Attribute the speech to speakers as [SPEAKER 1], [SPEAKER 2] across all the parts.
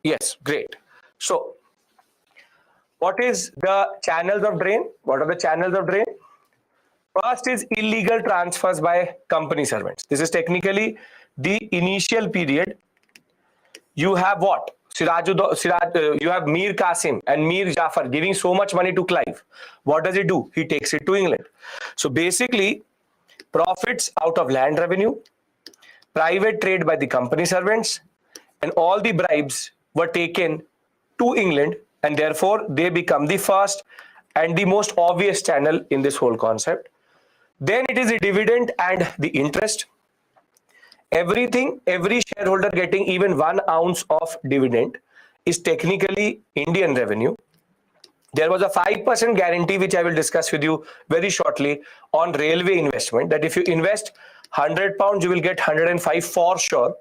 [SPEAKER 1] Yes, great. So what is the channels of drain? What are the channels of drain? First is illegal transfers by company servants. This is technically the initial period. You have what? You have Mir Qasim and Mir Jafar giving so much money to Clive. What does he do? He takes it to England. So basically, profits out of land revenue, private trade by the company servants, and all the bribes were taken to England, and therefore they become the first and the most obvious channel in this whole concept. Then it is the dividend and the interest. Everything, every shareholder getting even 1 ounce of dividend is technically Indian revenue. There was a 5% guarantee, which I will discuss with you very shortly, on railway investment, that if you invest £100, you will get 105 for sure.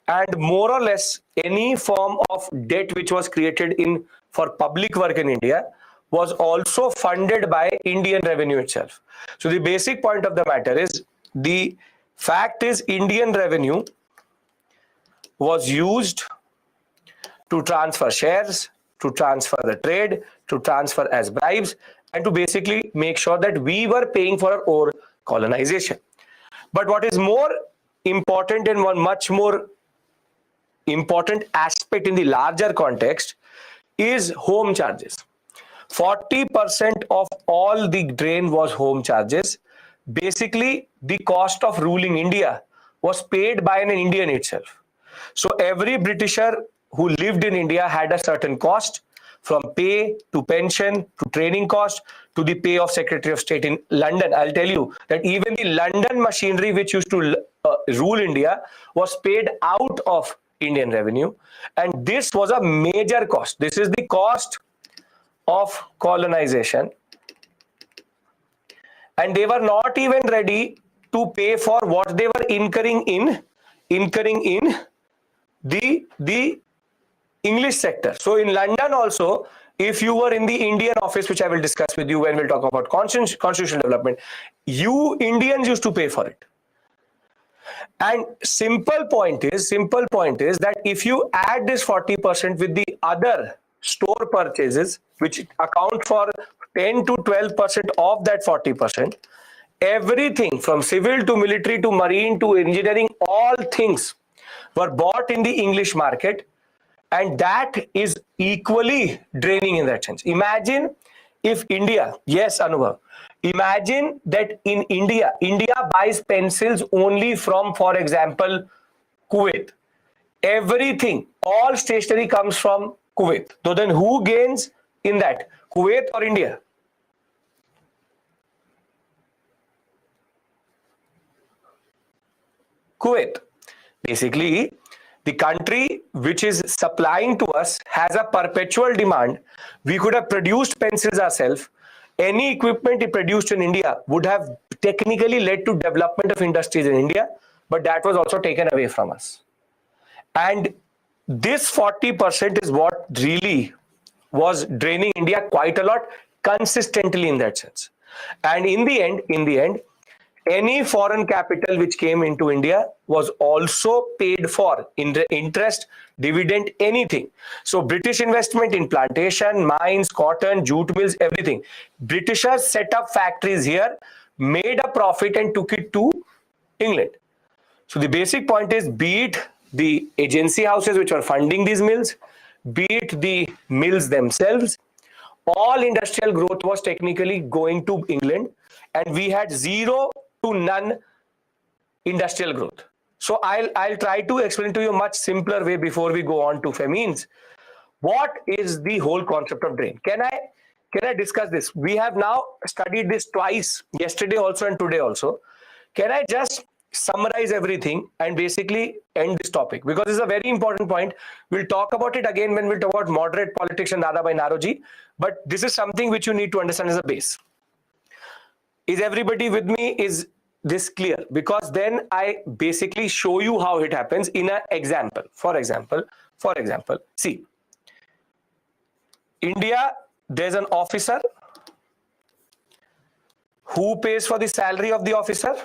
[SPEAKER 1] And more or less any form of debt which was created for public work in India was also funded by Indian revenue itself. So the basic point of the matter is, the fact is Indian revenue was used to transfer shares, to transfer the trade, to transfer as bribes, and to basically make sure that we were paying for our own colonization. But what is more important, and one much more important aspect in the larger context, is home charges. 40% of all the drain was home charges. Basically, the cost of ruling India was paid by an Indian itself. So every Britisher who lived in India had a certain cost, from pay to pension to training cost to the pay of Secretary of State in London. I'll tell you that even the London machinery which used to rule India was paid out of Indian revenue, and this was a major cost. This is the cost of colonization, and they were not even ready to pay for what they were incurring in the English sector. So in London also, if you were in the Indian office, which I will discuss with you when we'll talk about constitutional development, you Indians used to pay for it. And simple point is that if you add this 40% with the other store purchases, which account for 10 to 12% of that 40%, everything from civil to military to marine to engineering, all things were bought in the English market, and that is equally draining in that sense. Imagine if India, yes, Anubhav, imagine that in India buys pencils only from, for example, Kuwait. Everything, all stationery comes from Kuwait. So then who gains in that, Kuwait or India? Kuwait. Basically, the country which is supplying to us has a perpetual demand. We could have produced pencils ourselves. Any equipment produced in India would have technically led to development of industries in India, but that was also taken away from us. And this 40% is what really was draining India quite a lot, consistently in that sense. And in the end, any foreign capital which came into India was also paid for in the interest, dividend, anything. So British investment in plantation, mines, cotton, jute mills, everything. Britishers set up factories here, made a profit and took it to England. So the basic point is, be it the agency houses which were funding these mills, be it the mills themselves, all industrial growth was technically going to England, and we had zero to none industrial growth. So I'll try to explain to you a much simpler way before we go on to famines. What is the whole concept of drain? Can I discuss this? We have now studied this twice, yesterday also and today also. Can I just summarize everything and basically end this topic? Because it's a very important point. We'll talk about it again when we'll talk about moderate politics and Dadabhai Naoroji. But this is something which you need to understand as a base. Is everybody with me? Is this clear? Because then I basically show you how it happens in an example. For example, see, India, there's an officer. Who pays for the salary of the officer?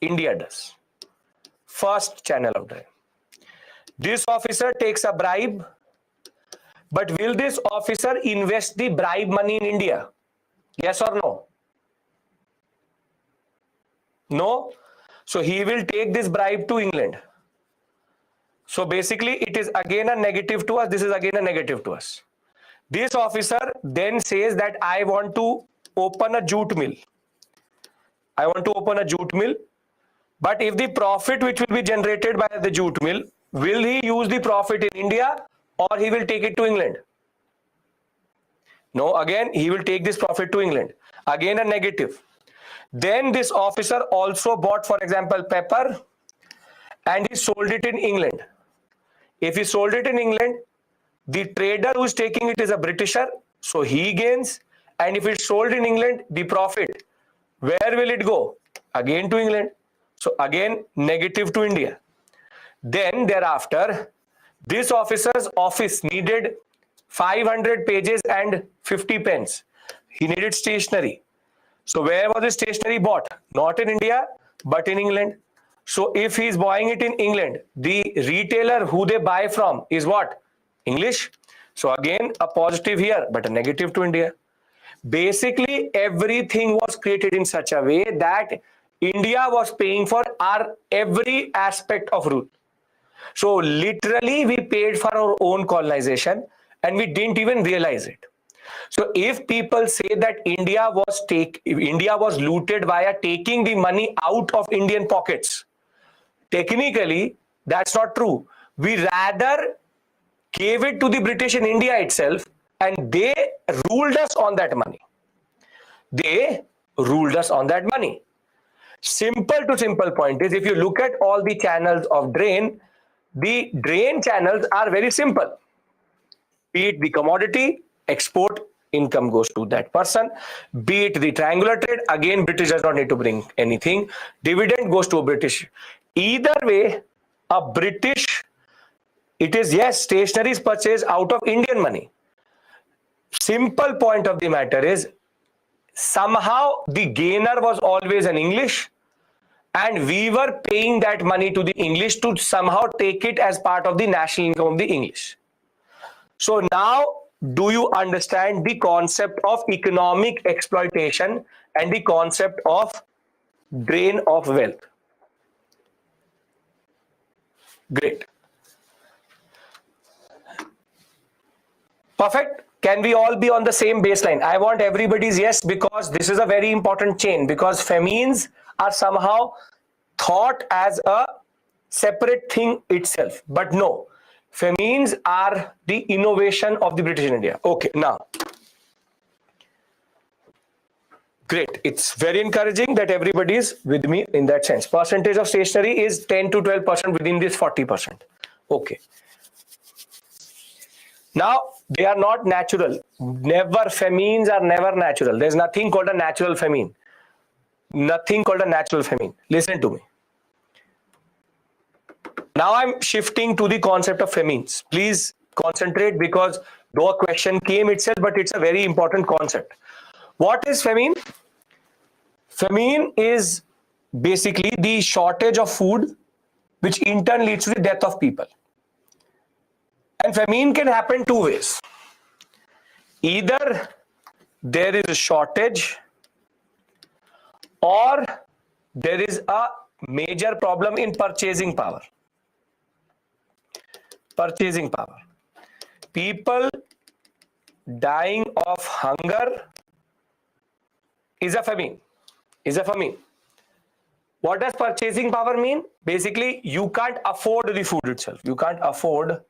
[SPEAKER 1] India does. First channel of drain. This officer takes a bribe, but will this officer invest the bribe money in India? Yes or no? No. So he will take this bribe to England. So basically it is again a negative to us. This is again a negative to us. This officer then says that I want to open a jute mill. I want to open a jute mill. But if the profit which will be generated by the jute mill, will he use the profit in India or he will take it to England? No, again, he will take this profit to England. Again, a negative. Then this officer also bought, for example, pepper and he sold it in England. If he sold it in England, the trader who is taking it is a Britisher, so he gains. And if it's sold in England, the profit, where will it go? Again to England. So again, negative to India. Then thereafter, this officer's office needed 500 pages and 50 pens. He needed stationery. So where was the stationery bought? Not in India, but in England. So if he is buying it in England, the retailer who they buy from is what? English. So again, a positive here, but a negative to India. Basically, everything was created in such a way that India was paying for our every aspect of rule. So literally, we paid for our own colonization and we didn't even realize it. So if people say that India was looted via taking the money out of Indian pockets, technically, that's not true. We rather gave it to the British in India itself and they ruled us on that money. They ruled us on that money. Simple to simple point is, if you look at all the channels of drain, the drain channels are very simple. Be it the commodity, export, income goes to that person. Be it the triangular trade, again, British does not need to bring anything. Dividend goes to a British. Either way, a British, it is, yes, stationery is purchased out of Indian money. Simple point of the matter is, somehow the gainer was always an English, and we were paying that money to the English to somehow take it as part of the national income of the English. So now, do you understand the concept of economic exploitation and the concept of drain of wealth? Great. Perfect. Can we all be on the same baseline? I want everybody's yes, because this is a very important chain, because famines are somehow thought as a separate thing itself. But no, famines are the innovation of the British in India. Okay, now. Great. It's very encouraging that everybody is with me in that sense. Percentage of stationery is 10 to 12% within this 40%. Okay. Now, they are not natural. Never, famines are never natural. There's nothing called a natural famine. Nothing called a natural famine. Listen to me. Now I'm shifting to the concept of famines. Please concentrate, because though a question came itself, but it's a very important concept. What is famine? Famine is basically the shortage of food, which in turn leads to the death of people. And famine can happen two ways. Either there is a shortage, or there is a major problem in purchasing power. Purchasing power. People dying of hunger is a famine. Is a famine. What does purchasing power mean? Basically, you can't afford the food itself. You can't afford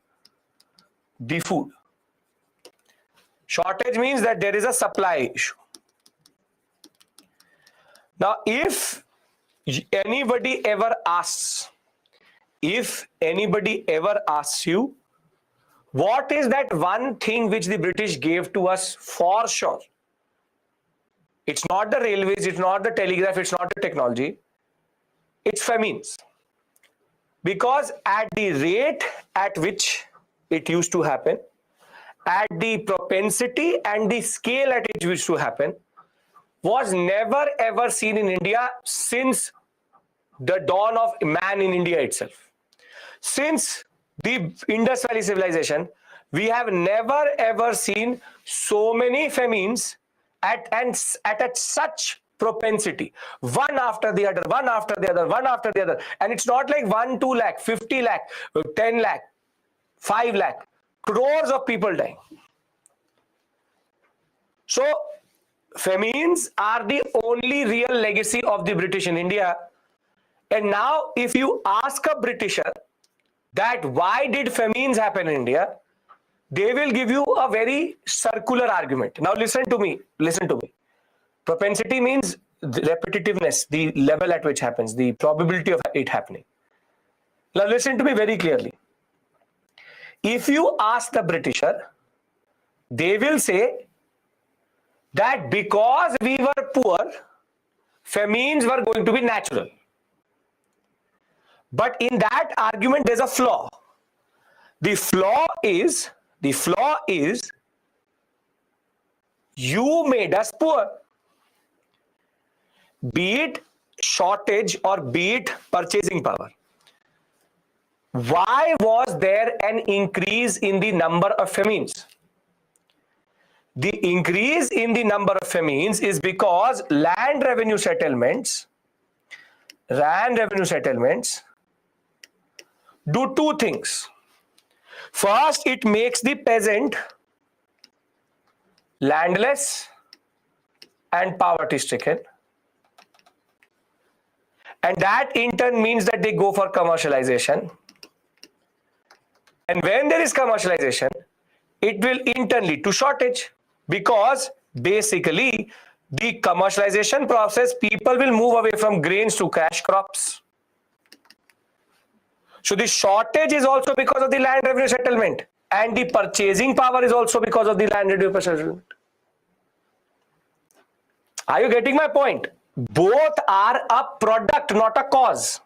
[SPEAKER 1] the food. Shortage means that there is a supply issue. Now, if anybody ever asks you, what is that one thing which the British gave to us for sure? It's not the railways, it's not the telegraph, it's not the technology. It's famines. Because at the rate at which it used to happen, at the propensity and the scale at which it used to happen, was never ever seen in India since the dawn of man in India itself. Since the Indus Valley civilization, we have never ever seen so many famines at such propensity, one after the other, one after the other, one after the other. And it's not like 1, 2 lakh, 50 lakh, 10 lakh, 5 lakh, crores of people dying. So famines are the only real legacy of the British in India. And now if you ask a Britisher that why did famines happen in India, they will give you a very circular argument. Now listen to me. Propensity means the repetitiveness, the level at which happens, the probability of it happening. Now listen to me very clearly. If you ask the Britisher, they will say that because we were poor, famines were going to be natural. But in that argument, there's a flaw. The flaw is you made us poor. Be it shortage or be it purchasing power. Why was there an increase in the number of famines? The increase in the number of famines is because land revenue settlements do two things. First, it makes the peasant landless and poverty stricken. And that in turn means that they go for commercialization. And when there is commercialization, it will in turn lead to shortage, because basically the commercialization process, people will move away from grains to cash crops. So the shortage is also because of the land revenue settlement, and the purchasing power is also because of the land revenue settlement. Are you getting my point? Both are a product, not a cause.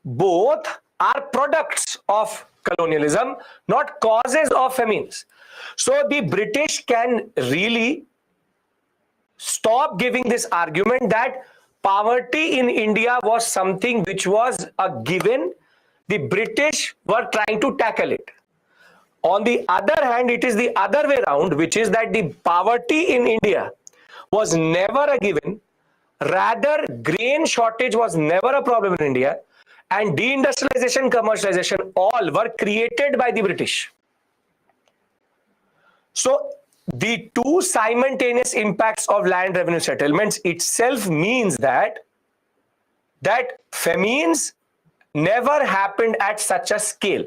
[SPEAKER 1] Both are products of colonialism, not causes of famines. So the British can really stop giving this argument that poverty in India was something which was a given. The British were trying to tackle it. On the other hand, it is the other way around, which is that the poverty in India was never a given. Rather, grain shortage was never a problem in India, and deindustrialization, commercialization, all were created by the British. So the two simultaneous impacts of land revenue settlements itself means that famines never happened at such a scale.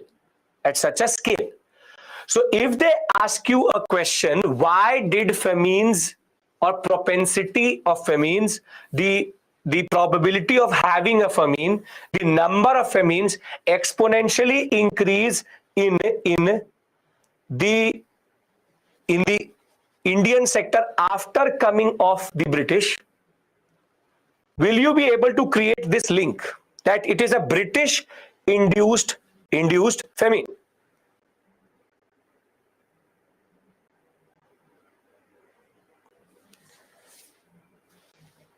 [SPEAKER 1] So if they ask you a question, why did famines or propensity of famines, the probability of having a famine, the number of famines exponentially increase in the Indian sector after coming of the British, will you be able to create this link that it is a British induced famine?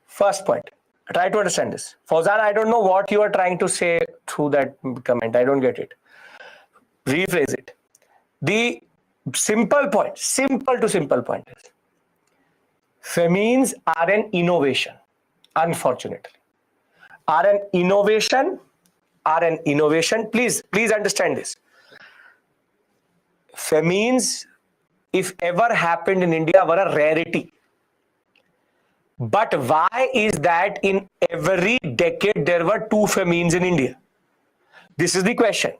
[SPEAKER 1] First point, try to understand this. Fauzan, I don't know what you are trying to say through that comment. I don't get it. Rephrase it. The simple point is, famines are an innovation, unfortunately. Are an innovation. Please understand this. Famines, if ever happened in India, were a rarity. But why is that in every decade there were 2 famines in India? This is the question.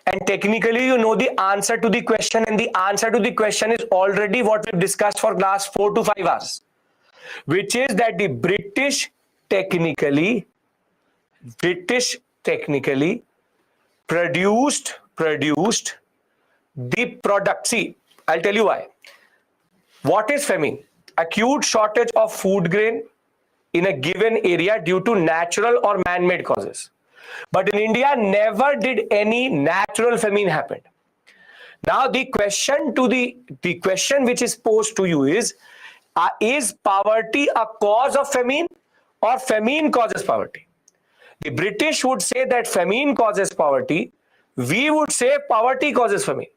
[SPEAKER 1] And technically, you know the answer to the question, and the answer to the question is already what we've discussed for last 4 to 5 hours, which is that the British technically produced the product. See, I'll tell you why. What is famine? Acute shortage of food grain in a given area due to natural or man-made causes. But in India, never did any natural famine happen. Now the question which is posed to you is poverty a cause of famine, or famine causes poverty? The British would say that famine causes poverty, We would say poverty causes famine.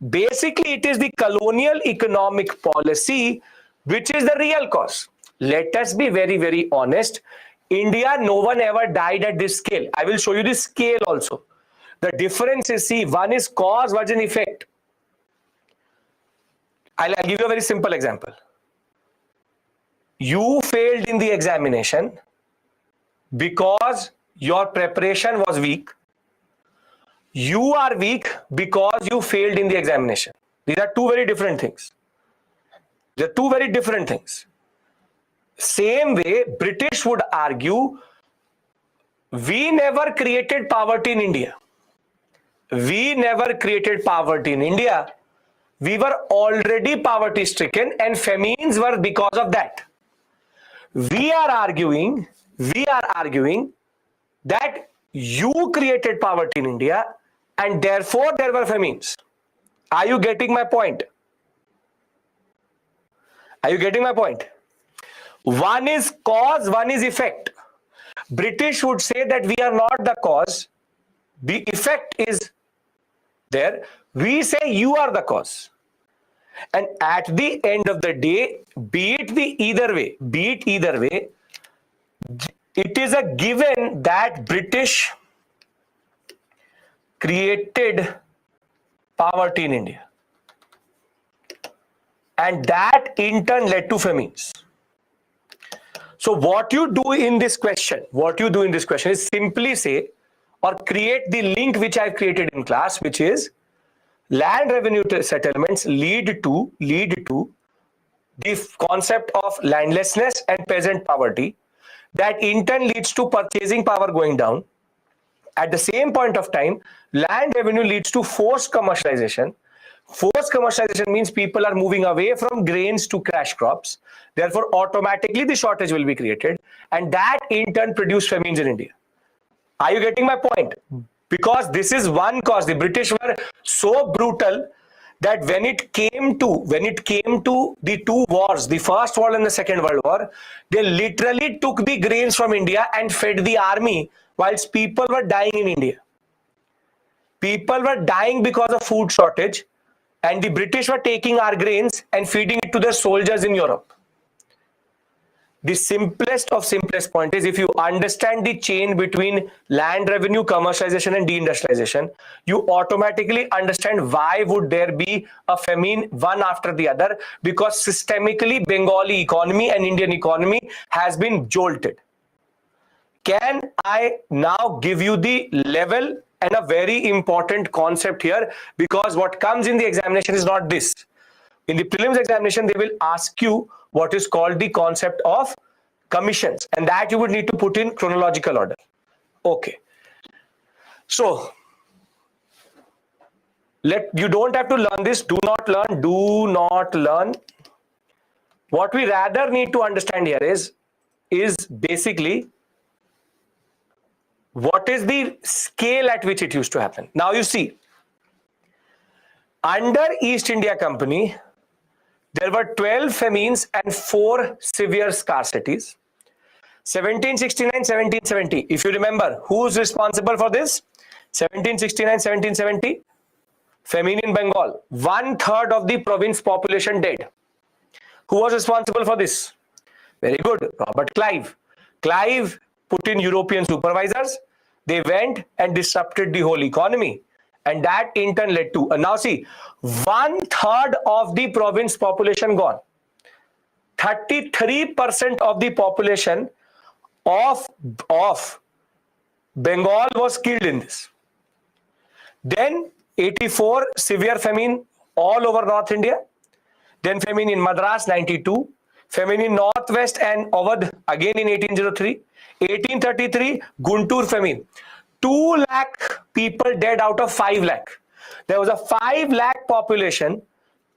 [SPEAKER 1] Basically, it is the colonial economic policy which is the real cause. Let us be very, very honest. India, no one ever died at this scale. I will show you the scale also. The difference is, see, one is cause, one is an effect. I'll give you a very simple example. You failed in the examination because your preparation was weak. You are weak because you failed in the examination. These are two very different things. They are two very different things. Same way, British would argue, we never created poverty in India. We never created poverty in India. We were already poverty stricken and famines were because of that. We are arguing that you created poverty in India and therefore there were famines. Are you getting my point? Are you getting my point? One is cause, one is effect. British would say that we are not the cause. The effect is there. We say you are the cause. And at the end of the day, be it either way, it is a given that British created poverty in India. And that in turn led to famines. So what you do in this question is simply say or create the link which I've created in class, which is land revenue settlements lead to the concept of landlessness and peasant poverty. That in turn leads to purchasing power going down. At the same point of time, land revenue leads to forced commercialization. Forced commercialization means people are moving away from grains to cash crops. Therefore, automatically the shortage will be created. And that in turn produce famines in India. Are you getting my point? Because this is one cause. The British were so brutal that when it came to the two wars, the First World and the Second World War, they literally took the grains from India and fed the army whilst people were dying in India. People were dying because of food shortage, and the British were taking our grains and feeding it to their soldiers in Europe. The simplest of simplest point is, if you understand the chain between land revenue, commercialization and deindustrialization, you automatically understand why would there be a famine one after the other, because systemically Bengali economy and Indian economy has been jolted. Can I now give you the level and a very important concept here, because what comes in the examination is not this. In the prelims examination, they will ask you what is called the concept of commissions, and that you would need to put in chronological order. Okay. So, you don't have to learn this. Do not learn. What we rather need to understand here is basically what is the scale at which it used to happen. Now you see, under East India Company, there were 12 famines and 4 severe scarcities. 1769, 1770. If you remember, who's responsible for this? 1769, 1770. Famine in Bengal. 1/3 of the province population dead. Who was responsible for this? Very good. Robert Clive. Clive put in European supervisors. They went and disrupted the whole economy. And that in turn led to, now see, 1/3 of the province population gone. 33% of the population of Bengal was killed in this. Then 84 severe famine all over North India. Then famine in Madras 92. Famine in Northwest and Awadh again in 1803. 1833 Guntur famine. 2 lakh people dead out of 5 lakh. There was a 5 lakh population.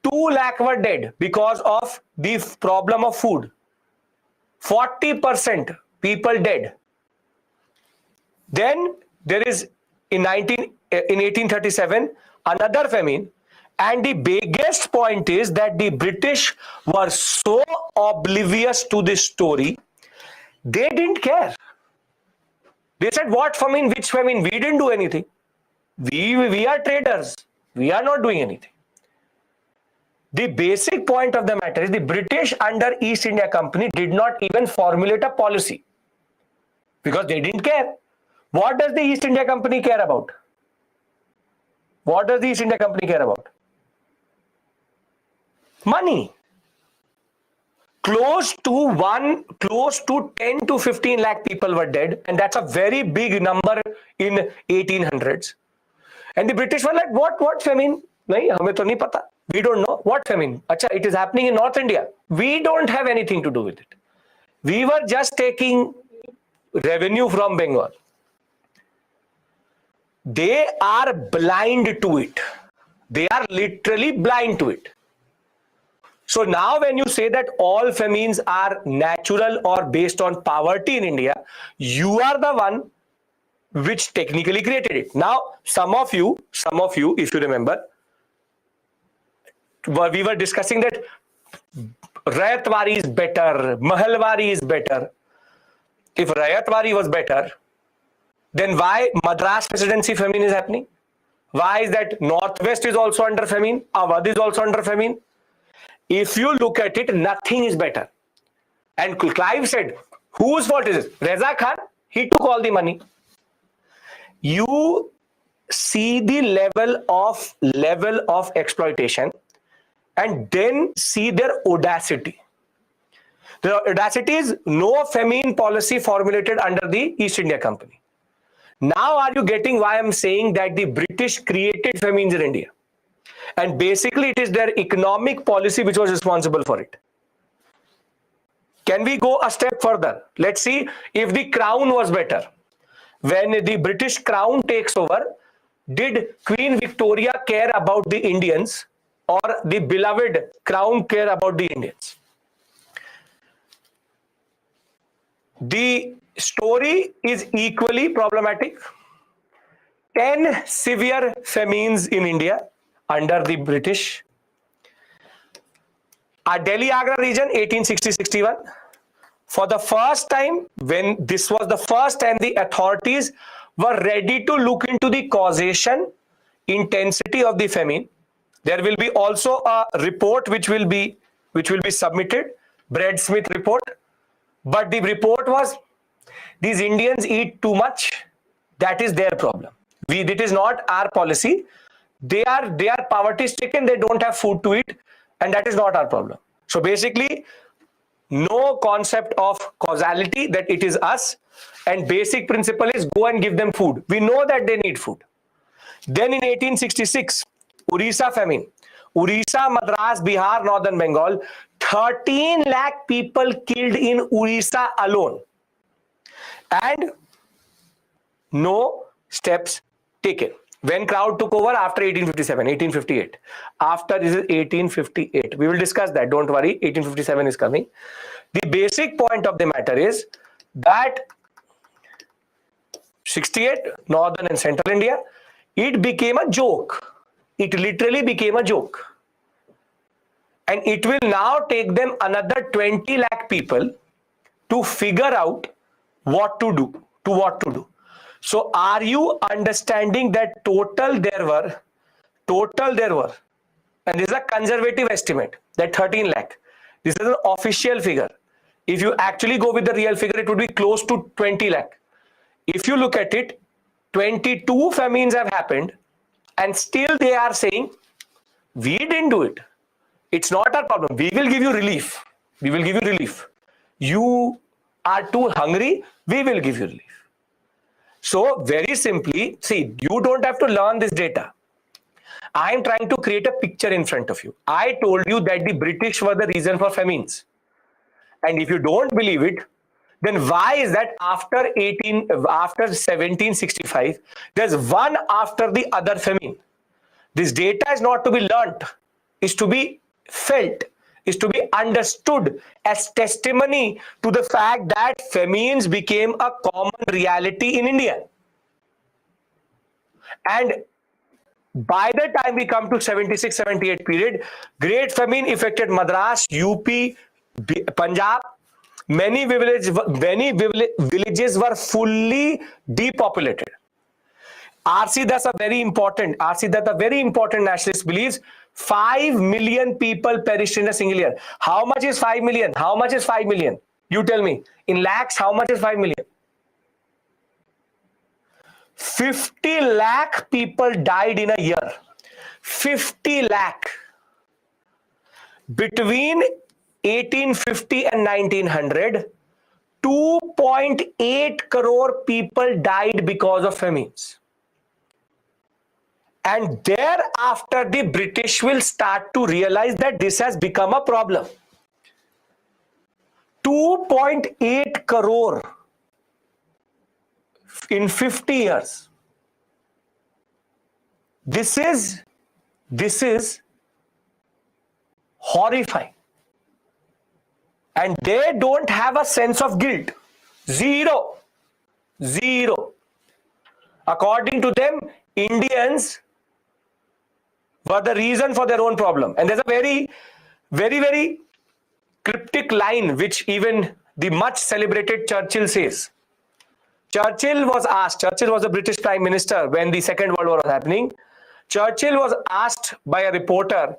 [SPEAKER 1] 2 lakh were dead because of the problem of food. 40% people dead. Then there is in 1837 another famine, and the biggest point is that the British were so oblivious to this story, they didn't care. They said, what famine, which famine? We didn't do anything. We are traders. We are not doing anything. The basic point of the matter is the British under East India Company did not even formulate a policy because they didn't care. What does the East India Company care about? What does the East India Company care about? Money. Close to 10 to 15 lakh people were dead, and that's a very big number in 1800s. And the British were like, what famine? Nahi, hame to nahi pata. We don't know. What famine? Acha, it is happening in North India. We don't have anything to do with it. We were just taking revenue from Bengal. They are blind to it. They are literally blind to it. So now when you say that all famines are natural or based on poverty in India, you are the one which technically created it. Now, some of you, if you remember, we were discussing that Rayatwari is better, Mahalwari is better. If Rayatwari was better, then why Madras presidency famine is happening? Why is that Northwest is also under famine? Awadh is also under famine? If you look at it, nothing is better. And Clive said, whose fault is it? Reza Khan, he took all the money. You see the level of exploitation and then see their audacity. The audacity is no famine policy formulated under the East India Company. Now are you getting why I'm saying that the British created famines in India? And basically it is their economic policy which was responsible for it. Can we go a step further? Let's see if the crown was better. When the British crown takes over, did Queen Victoria care about the Indians or the beloved crown care about the Indians? The story is equally problematic. 10 severe famines in India under the British. Delhi-Agra region, 1860-61. For the first time, when this was the first time the authorities were ready to look into the causation, intensity of the famine. There will be also a report which will be submitted, Bread-Smith report. But the report was, these Indians eat too much. That is their problem. It is not our policy. They are poverty stricken. They don't have food to eat, and that is not our problem. So basically, no concept of causality that it is us, and basic principle is go and give them food. We know that they need food. Then in 1866, Orissa famine. Orissa, Madras, Bihar, Northern Bengal, 13 lakh people killed in Orissa alone. And no steps taken. When crowd took over after 1857, 1858. After this is 1858. We will discuss that. Don't worry. 1857 is coming. The basic point of the matter is that 68, Northern and Central India, it became a joke. It literally became a joke. And it will now take them another 20 lakh people to figure out what to do. So are you understanding that total there were, and this is a conservative estimate, that 13 lakh. This is an official figure. If you actually go with the real figure, it would be close to 20 lakh. If you look at it, 22 famines have happened, and still they are saying, we didn't do it. It's not our problem. We will give you relief. We will give you relief. You are too hungry. We will give you relief. So very simply, see, you don't have to learn this data. I am trying to create a picture in front of you. I told you that the British were the reason for famines. And if you don't believe it, then why is that after 1765, there's one after the other famine? This data is not to be learnt, is to be felt, is to be understood as testimony to the fact that famines became a common reality in India. And by the time we come to 76-78 period, Great Famine affected Madras, UP, Punjab. Many villages were fully depopulated. R.C. Dutt, a very important nationalist, believes 5 million people perished in a single year. How much is 5 million? How much is 5 million? You tell me. In lakhs, how much is 5 million? 50 lakh people died in a year. 50 lakh. Between 1850 and 1900, 2.8 crore people died because of famines. And thereafter, the British will start to realize that this has become a problem. 2.8 crore in 50 years. This is horrifying. And they don't have a sense of guilt. Zero. According to them, Indians were the reason for their own problem. And there's a very, very, very cryptic line which even the much celebrated Churchill says. Churchill was the British Prime Minister when the Second World War was happening. Churchill was asked by a reporter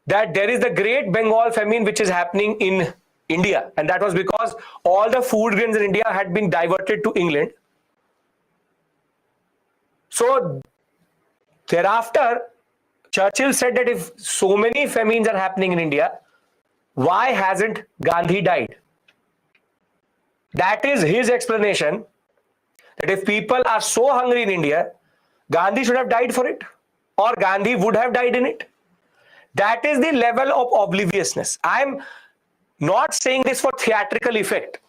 [SPEAKER 1] that there is the Great Bengal famine which is happening in India, and that was because all the food grains in India had been diverted to England. So thereafter, Churchill said that if so many famines are happening in India, why hasn't Gandhi died? That is his explanation, that if people are so hungry in India, Gandhi should have died for it, or Gandhi would have died in it. That is the level of obliviousness. I'm not saying this for theatrical effect,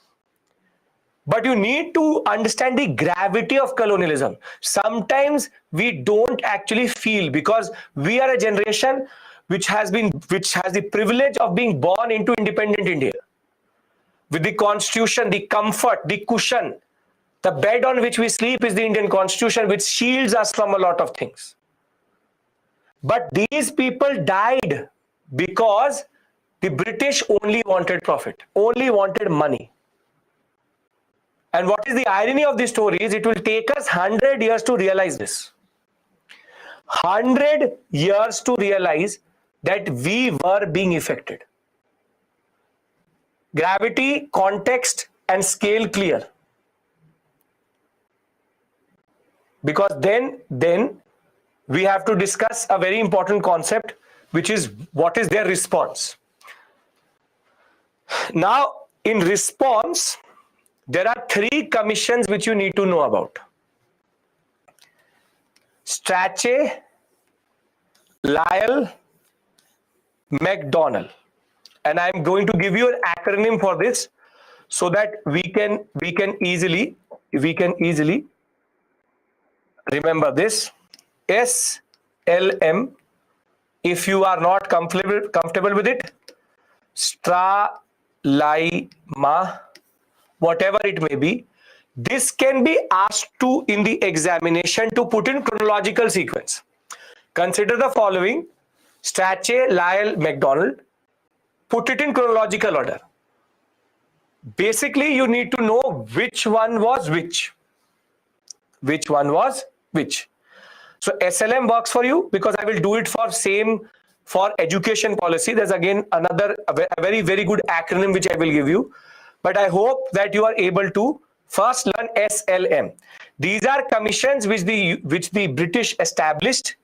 [SPEAKER 1] but you need to understand the gravity of colonialism. Sometimes we don't actually feel, because we are a generation which has the privilege of being born into independent India. With the constitution, the comfort, the cushion, the bed on which we sleep is the Indian constitution, which shields us from a lot of things. But these people died because the British only wanted profit, only wanted money. And what is the irony of this story is it will take us 100 years to realize this. 100 years to realize that we were being affected. Gravity, context, and scale clear. Because then we have to discuss a very important concept, which is what is their response. Now, in response, there are 3 commissions which you need to know about. Strachey, Lyell, McDonnell. And I'm going to give you an acronym for this so that we can easily remember this. SLM. If you are not comfortable with it, Stralima, whatever it may be, this can be asked to in the examination to put in chronological sequence. Consider the following: Strachey, Lyell, McDonnell. Put it in chronological order. Basically, you need to know which one was which. Which one was which. So SLM works for you because I will do it for education policy. There's again a very, very good acronym which I will give you. But I hope that you are able to first learn SLM. These are commissions which the British established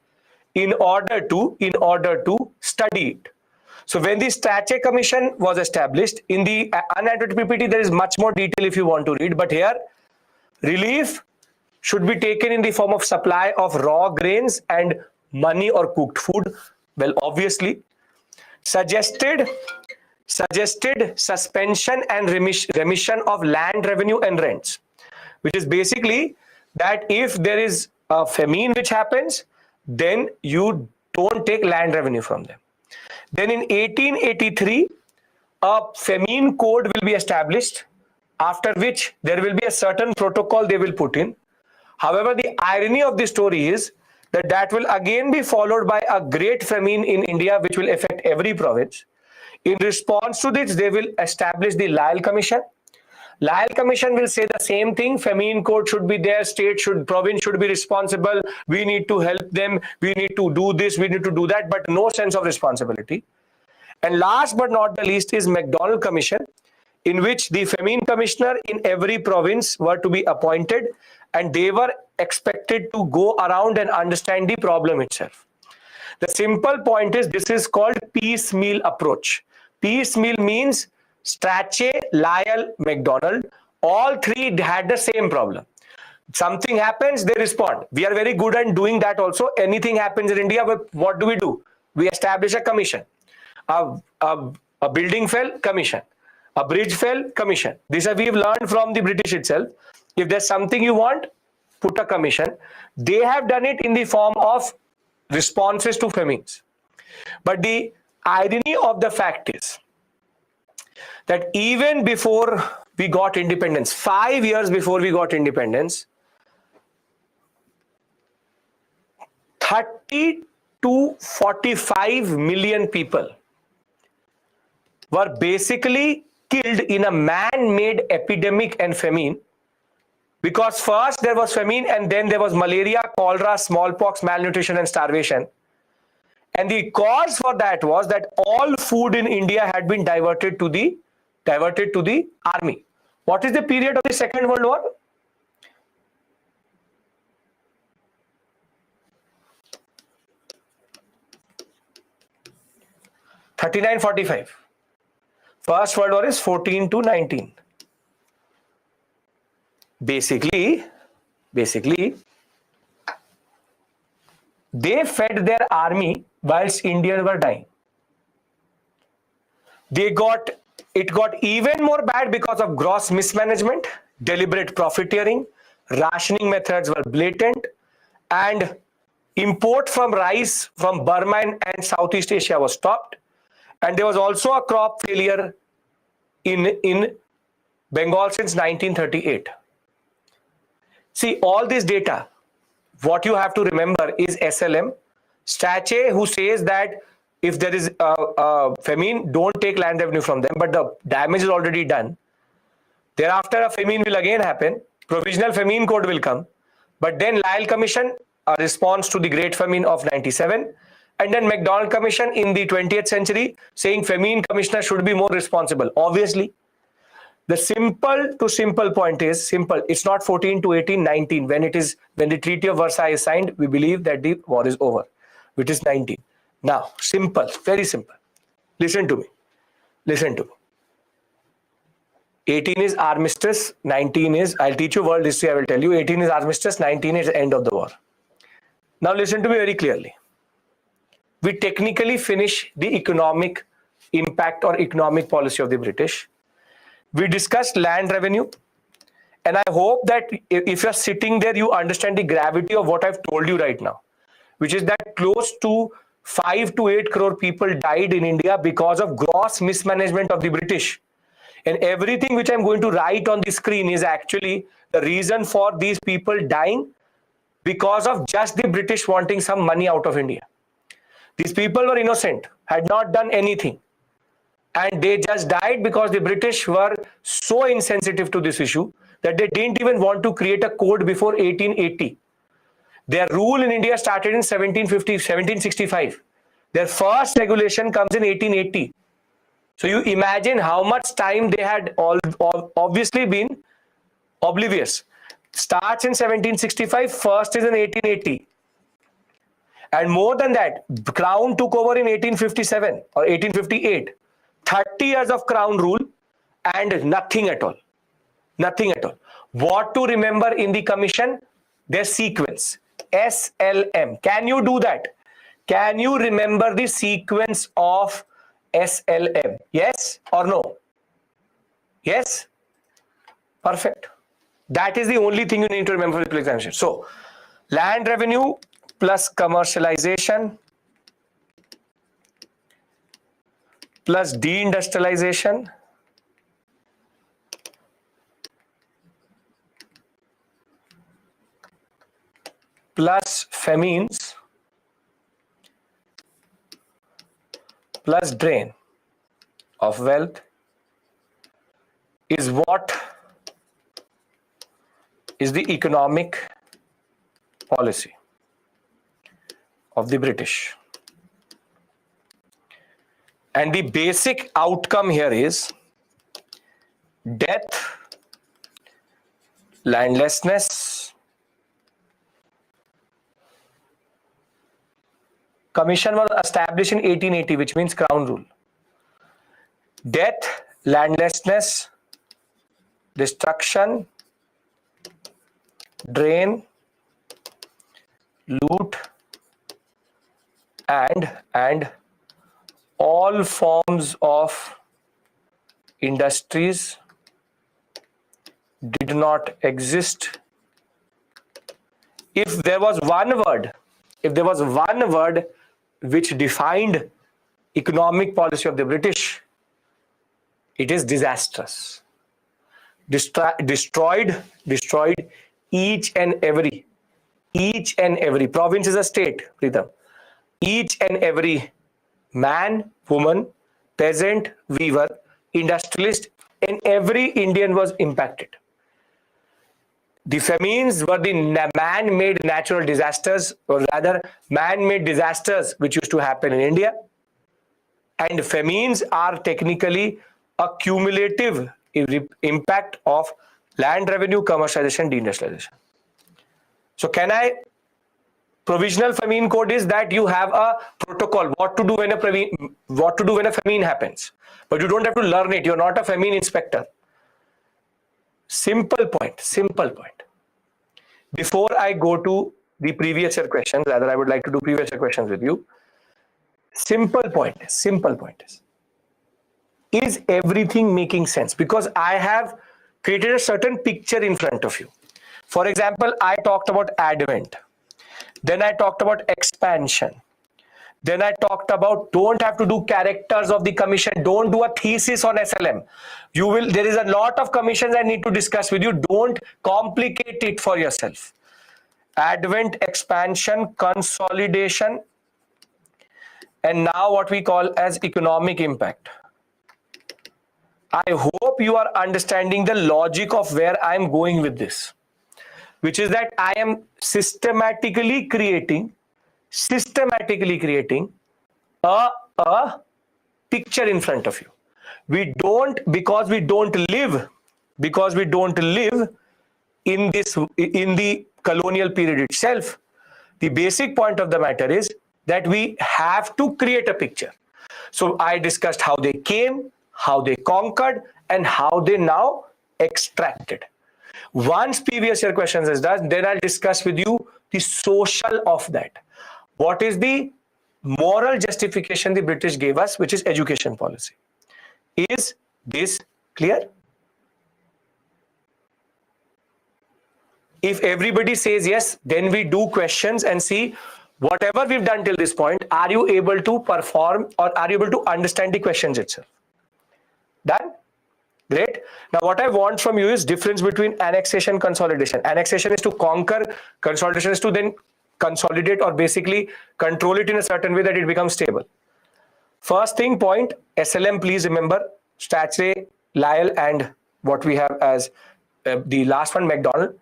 [SPEAKER 1] in order to study it. So when the Strachey Commission was established, in the unannotated PPT there is much more detail if you want to read, but here relief should be taken in the form of supply of raw grains and money or cooked food. Well, obviously, suggested suspension and remission of land revenue and rents, which is basically that if there is a famine which happens, then you don't take land revenue from them. Then in 1883, a famine code will be established, after which there will be a certain protocol they will put in. However, the irony of the story is that will again be followed by a great famine in India, which will affect every province. In response to this, they will establish the Lyell Commission. Lyell Commission will say the same thing. Famine code should be there. Province should be responsible. We need to help them. We need to do this. We need to do that. But no sense of responsibility. And last but not the least is McDonald Commission, in which the famine commissioner in every province were to be appointed, and they were expected to go around and understand the problem itself. The simple point is this is called piecemeal approach. Piecemeal means Strachey, Lyell, McDonald, all three had the same problem. Something happens, they respond. We are very good at doing that also. Anything happens in India, but what do? We establish a commission. A building fell, commission. A bridge fell, commission. This we've learned from the British itself. If there's something you want, put a commission. They have done it in the form of responses to famines. But the irony of the fact is that even before we got independence, 5 years before we got independence, 30 to 45 million people were basically killed in a man-made epidemic and famine, because first there was famine and then there was malaria, cholera, smallpox, malnutrition and starvation. And the cause for that was that all food in India had been diverted to the army. What is the period of the Second World War? (39-45). First World War is 14 to 19. Basically, they fed their army whilst Indians were dying. It got even more bad because of gross mismanagement, deliberate profiteering, rationing methods were blatant, and import from rice from Burma and Southeast Asia was stopped. And there was also a crop failure in Bengal since 1938. See, all this data, what you have to remember is SLM, Strachey, who says that if there is a famine, don't take land revenue from them, but the damage is already done. Thereafter, a famine will again happen, provisional famine code will come, but then Lyell Commission, a response to the Great Famine of 97, and then McDonald Commission in the 20th century saying famine commissioner should be more responsible. Obviously, the simple point is simple. It's not 14 to 18, 19. When the Treaty of Versailles is signed, we believe that the war is over, which is 19. Now, simple, very simple. Listen to me. 18 is armistice, 19 is, I'll teach you world history, I will tell you, 18 is armistice, 19 is end of the war. Now listen to me very clearly. We technically finish the economic impact or economic policy of the British. We discussed land revenue, and I hope that if you're sitting there, you understand the gravity of what I've told you right now, which is that close to 5 to 8 crore people died in India because of gross mismanagement of the British. And everything which I'm going to write on the screen is actually the reason for these people dying because of just the British wanting some money out of India. These people were innocent, had not done anything. And they just died because the British were so insensitive to this issue that they didn't even want to create a code before 1880. Their rule in India started in 1765. Their first regulation comes in 1880. So you imagine how much time they had obviously been oblivious. Starts in 1765, first is in 1880. And more than that, Crown took over in 1857 or 1858. 30 years of Crown rule and nothing at all. Nothing at all. What to remember in the commission? Their sequence. SLM. Can you do that? Can you remember the sequence of SLM? Yes or no? Yes? Perfect. That is the only thing you need to remember for the examination. So, land revenue plus commercialization plus deindustrialization plus famines plus drain of wealth is what is the economic policy of the British. And the basic outcome here is death, landlessness. Commission was established in 1880, which means Crown Rule. Death, landlessness, destruction, drain, loot, and all forms of industries did not exist. If there was one word which defined economic policy of the British, it is disastrous. Destroyed each and every province is a state, Pritam. Each and every man, woman, peasant, weaver, industrialist, and every Indian was impacted. The famines were the man-made natural disasters, or rather man-made disasters which used to happen in India. And famines are technically a cumulative impact of land revenue, commercialization, deindustrialization. So provisional famine code is that you have a protocol what to do when a famine happens, but you don't have to learn it. You're not a famine inspector. Simple point. Before I go to the previous year questions, rather I would like to do previous year questions with you. Simple point is everything making sense? Because I have created a certain picture in front of you. For example, I talked about advent. Then I talked about expansion. Then I talked about don't have to do characters of the commission. Don't do a thesis on SLM. There is a lot of commissions I need to discuss with you. Don't complicate it for yourself. Advent, expansion, consolidation, and now what we call as economic impact. I hope you are understanding the logic of where I am going with this, which is that I am systematically creating a picture in front of you. Because we don't live in the colonial period itself. The basic point of the matter is that we have to create a picture. So I discussed how they came, how they conquered, and how they now extracted. Once previous year questions is done, then I'll discuss with you the social of that. What is the moral justification the British gave us, which is education policy? Is this clear? If everybody says yes, then we do questions and see whatever we've done till this point, are you able to perform or are you able to understand the questions itself? Done? Great. Now what I want from you is difference between annexation and consolidation. Annexation is to conquer, consolidation is to then consolidate or basically control it in a certain way that it becomes stable. First thing point, SLM, please remember, Strachey, Lyell, and what we have as the last one, McDonald.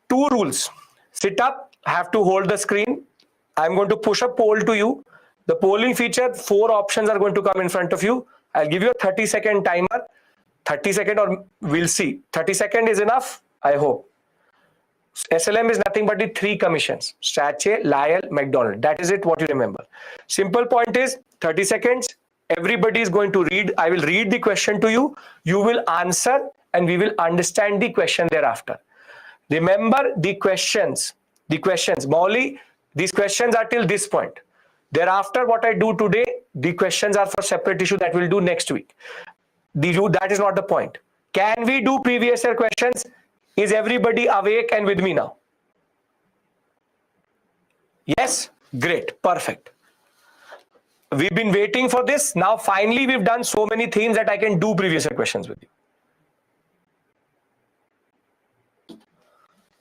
[SPEAKER 1] 2 rules. Sit up, have to hold the screen. I'm going to push a poll to you. The polling feature, 4 options are going to come in front of you. I'll give you a 30-second timer. 30-second, or we'll see. 30-second is enough, I hope. SLM is nothing but the 3 commissions: Strachey, Lyell, McDonald. That is it, what you remember. Simple point is 30 seconds. Everybody is going to read. I will read the question to you. You will answer and we will understand the question thereafter. Remember the questions. Mauli, these questions are till this point. Thereafter, what I do today, the questions are for separate issue that we'll do next week. That is not the point. Can we do previous year questions? Is everybody awake and with me now? Yes? Great. Perfect. We've been waiting for this. Now, finally, we've done so many things that I can do previous year questions with you.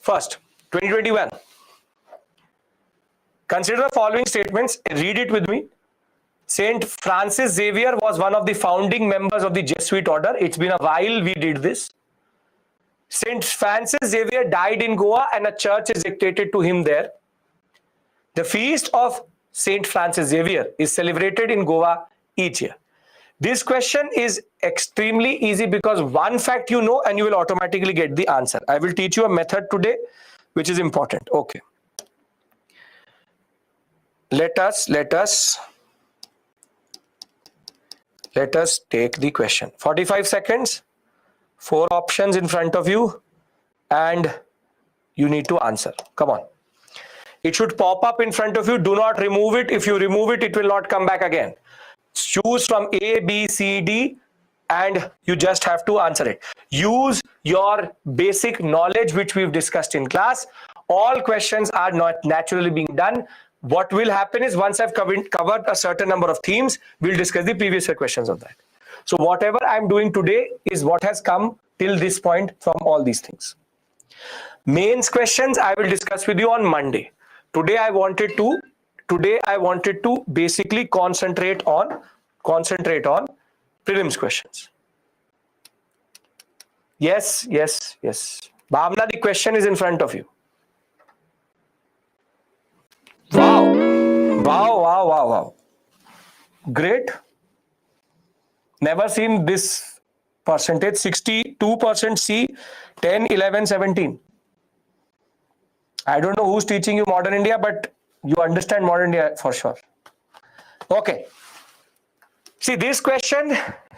[SPEAKER 1] First, 2021. Consider the following statements. Read it with me. Saint Francis Xavier was one of the founding members of the Jesuit order. It's been a while we did this. Saint Francis Xavier died in Goa and a church is dedicated to him there. The feast of Saint Francis Xavier is celebrated in Goa each year. This question is extremely easy because one fact you know and you will automatically get the answer. I will teach you a method today which is important. Okay. Let us take the question. 45 seconds, 4 options in front of you, and you need to answer. Come on. It should pop up in front of you. Do not remove it. If you remove it, it will not come back again. Choose from A, B, C, D, and you just have to answer it. Use your basic knowledge which we've discussed in class. All questions are not naturally being done. What will happen is once I've covered a certain number of themes, we'll discuss the previous year questions of that. So whatever I'm doing today is what has come till this point from all these things. Mains questions I will discuss with you on Monday. Today I wanted to basically concentrate on prelims questions. Yes. Bhavna, the question is in front of you. Wow. Great. Never seen this percentage. 62% C, 10, 11, 17. I don't know who's teaching you modern India, but you understand modern India for sure. Okay. See, this question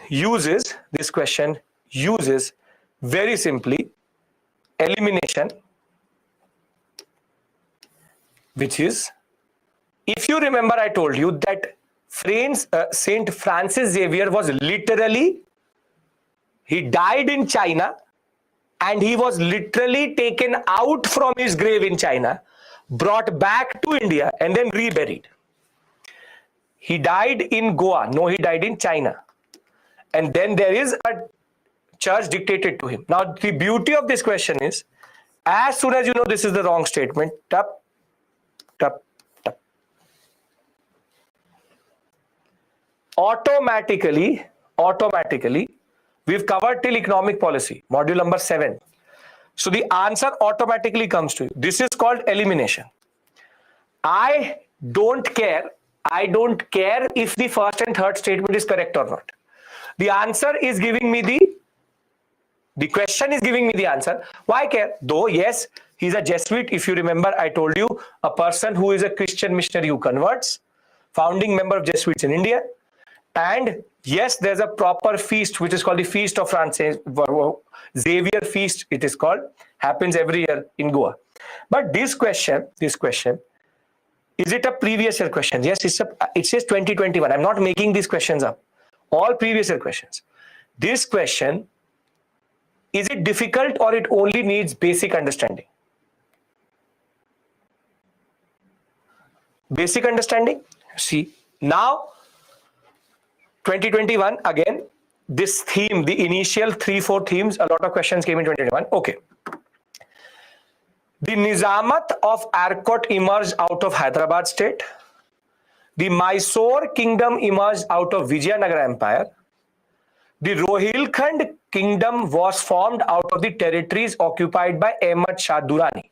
[SPEAKER 1] uses very simply elimination, which is, if you remember, I told you that Saint Francis Xavier was literally, he died in China and he was literally taken out from his grave in China, brought back to India and then reburied. He died in Goa. No, he died in China. And then there is a church dictated to him. Now, the beauty of this question is, as soon as you know this is the wrong statement, tap. Automatically, we've covered till economic policy, module number 7. So the answer automatically comes to you. This is called elimination. I don't care if the first and third statement is correct or not. The answer is giving me the question is giving me the answer. Why care? Though, yes, he's a Jesuit. If you remember, I told you, a person who is a Christian missionary who converts, founding member of Jesuits in India. And yes, there's a proper feast which is called the Feast of Francis Xavier Feast. It is called, happens every year in Goa. But this question, is it a previous year question? Yes, it says 2021. I'm not making these questions up. All previous year questions. This question, is it difficult or it only needs basic understanding? Basic understanding. See, now 2021, again, this theme, the initial 3-4 themes, a lot of questions came in 2021. Okay. The Nizamat of Arcot emerged out of Hyderabad state. The Mysore kingdom emerged out of Vijayanagara Empire. The Rohilkhand kingdom was formed out of the territories occupied by Ahmad Shah Durrani.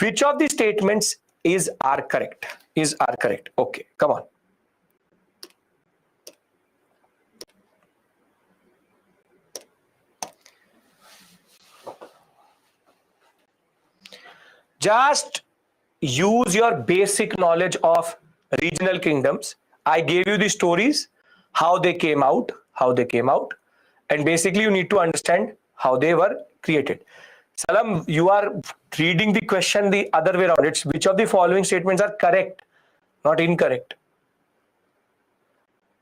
[SPEAKER 1] Which of the statements are correct? Okay, come on. Just use your basic knowledge of regional kingdoms. I gave you the stories, how they came out, and basically you need to understand how they were created. Salam, you are reading the question the other way around. It's which of the following statements are correct, not incorrect.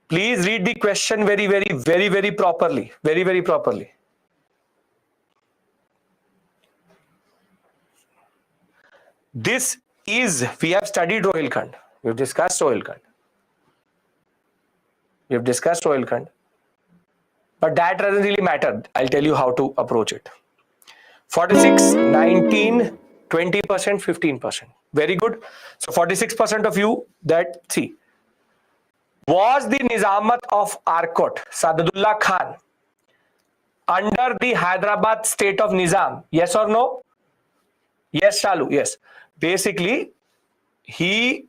[SPEAKER 1] Please read the question very properly. Very properly. This is, we have studied Rohilkhand. We've discussed Rohilkhand. But that doesn't really matter. I'll tell you how to approach it. 46, 19, 20%, 15%. Very good. So 46% of you that see. Was the Nizamat of Arcot, Sadadullah Khan, under the Hyderabad state of Nizam? Yes or no? Yes, Shalu. Yes. Basically, he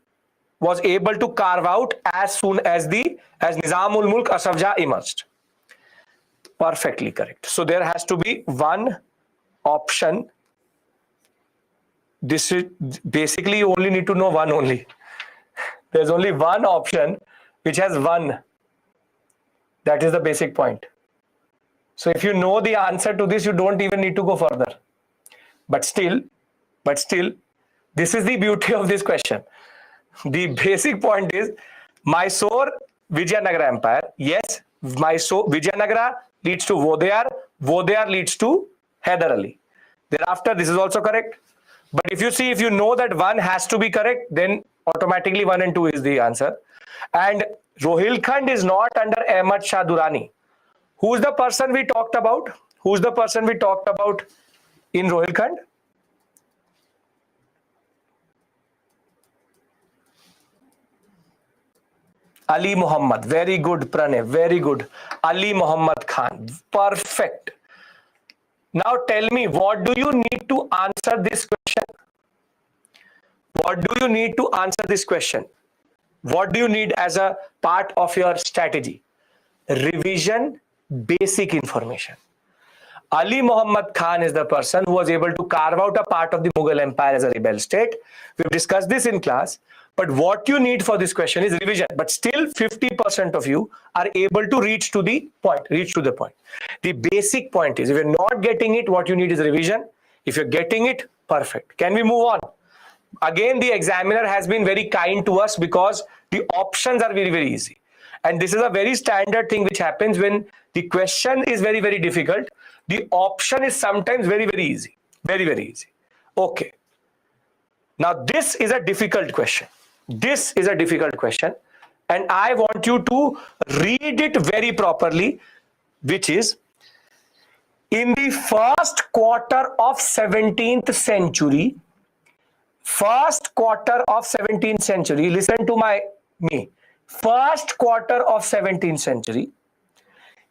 [SPEAKER 1] was able to carve out as soon as Nizamul Mulk Asaf Jah emerged. Perfectly correct. So there has to be one option. This is basically, you only need to know one only. There's only one option which has one. That is the basic point. So if you know the answer to this, you don't even need to go further. But still, this is the beauty of this question. The basic point is Mysore, Vijayanagara Empire. Yes, Mysore, Vijayanagara leads to Vodeyar leads to Hyder Ali. Thereafter, this is also correct. But if you know that one has to be correct, then automatically 1 and 2 is the answer. And Rohilkhand is not under Ahmad Shah Durrani. Who's the person we talked about? Who's the person we talked about in Rohilkhand? Ali Muhammad. Very good, Pranay. Very good. Ali Muhammad Khan. Perfect. Now tell me, what do you need to answer this question? What do you need to answer this question? What do you need as a part of your strategy? Revision, basic information. Ali Muhammad Khan is the person who was able to carve out a part of the Mughal Empire as a rebel state. We've discussed this in class. But what you need for this question is revision. But still 50% of you are able to reach to the point. The basic point is, if you're not getting it, what you need is revision. If you're getting it, perfect. Can we move on? Again, the examiner has been very kind to us because the options are very, very easy. And this is a very standard thing which happens when the question is very, very difficult. The option is sometimes very, very easy. Very, very easy. Okay. Now, this is a difficult question. This is a difficult question. And I want you to read it very properly, which is, in the first quarter of 17th century, listen to me. First quarter of 17th century,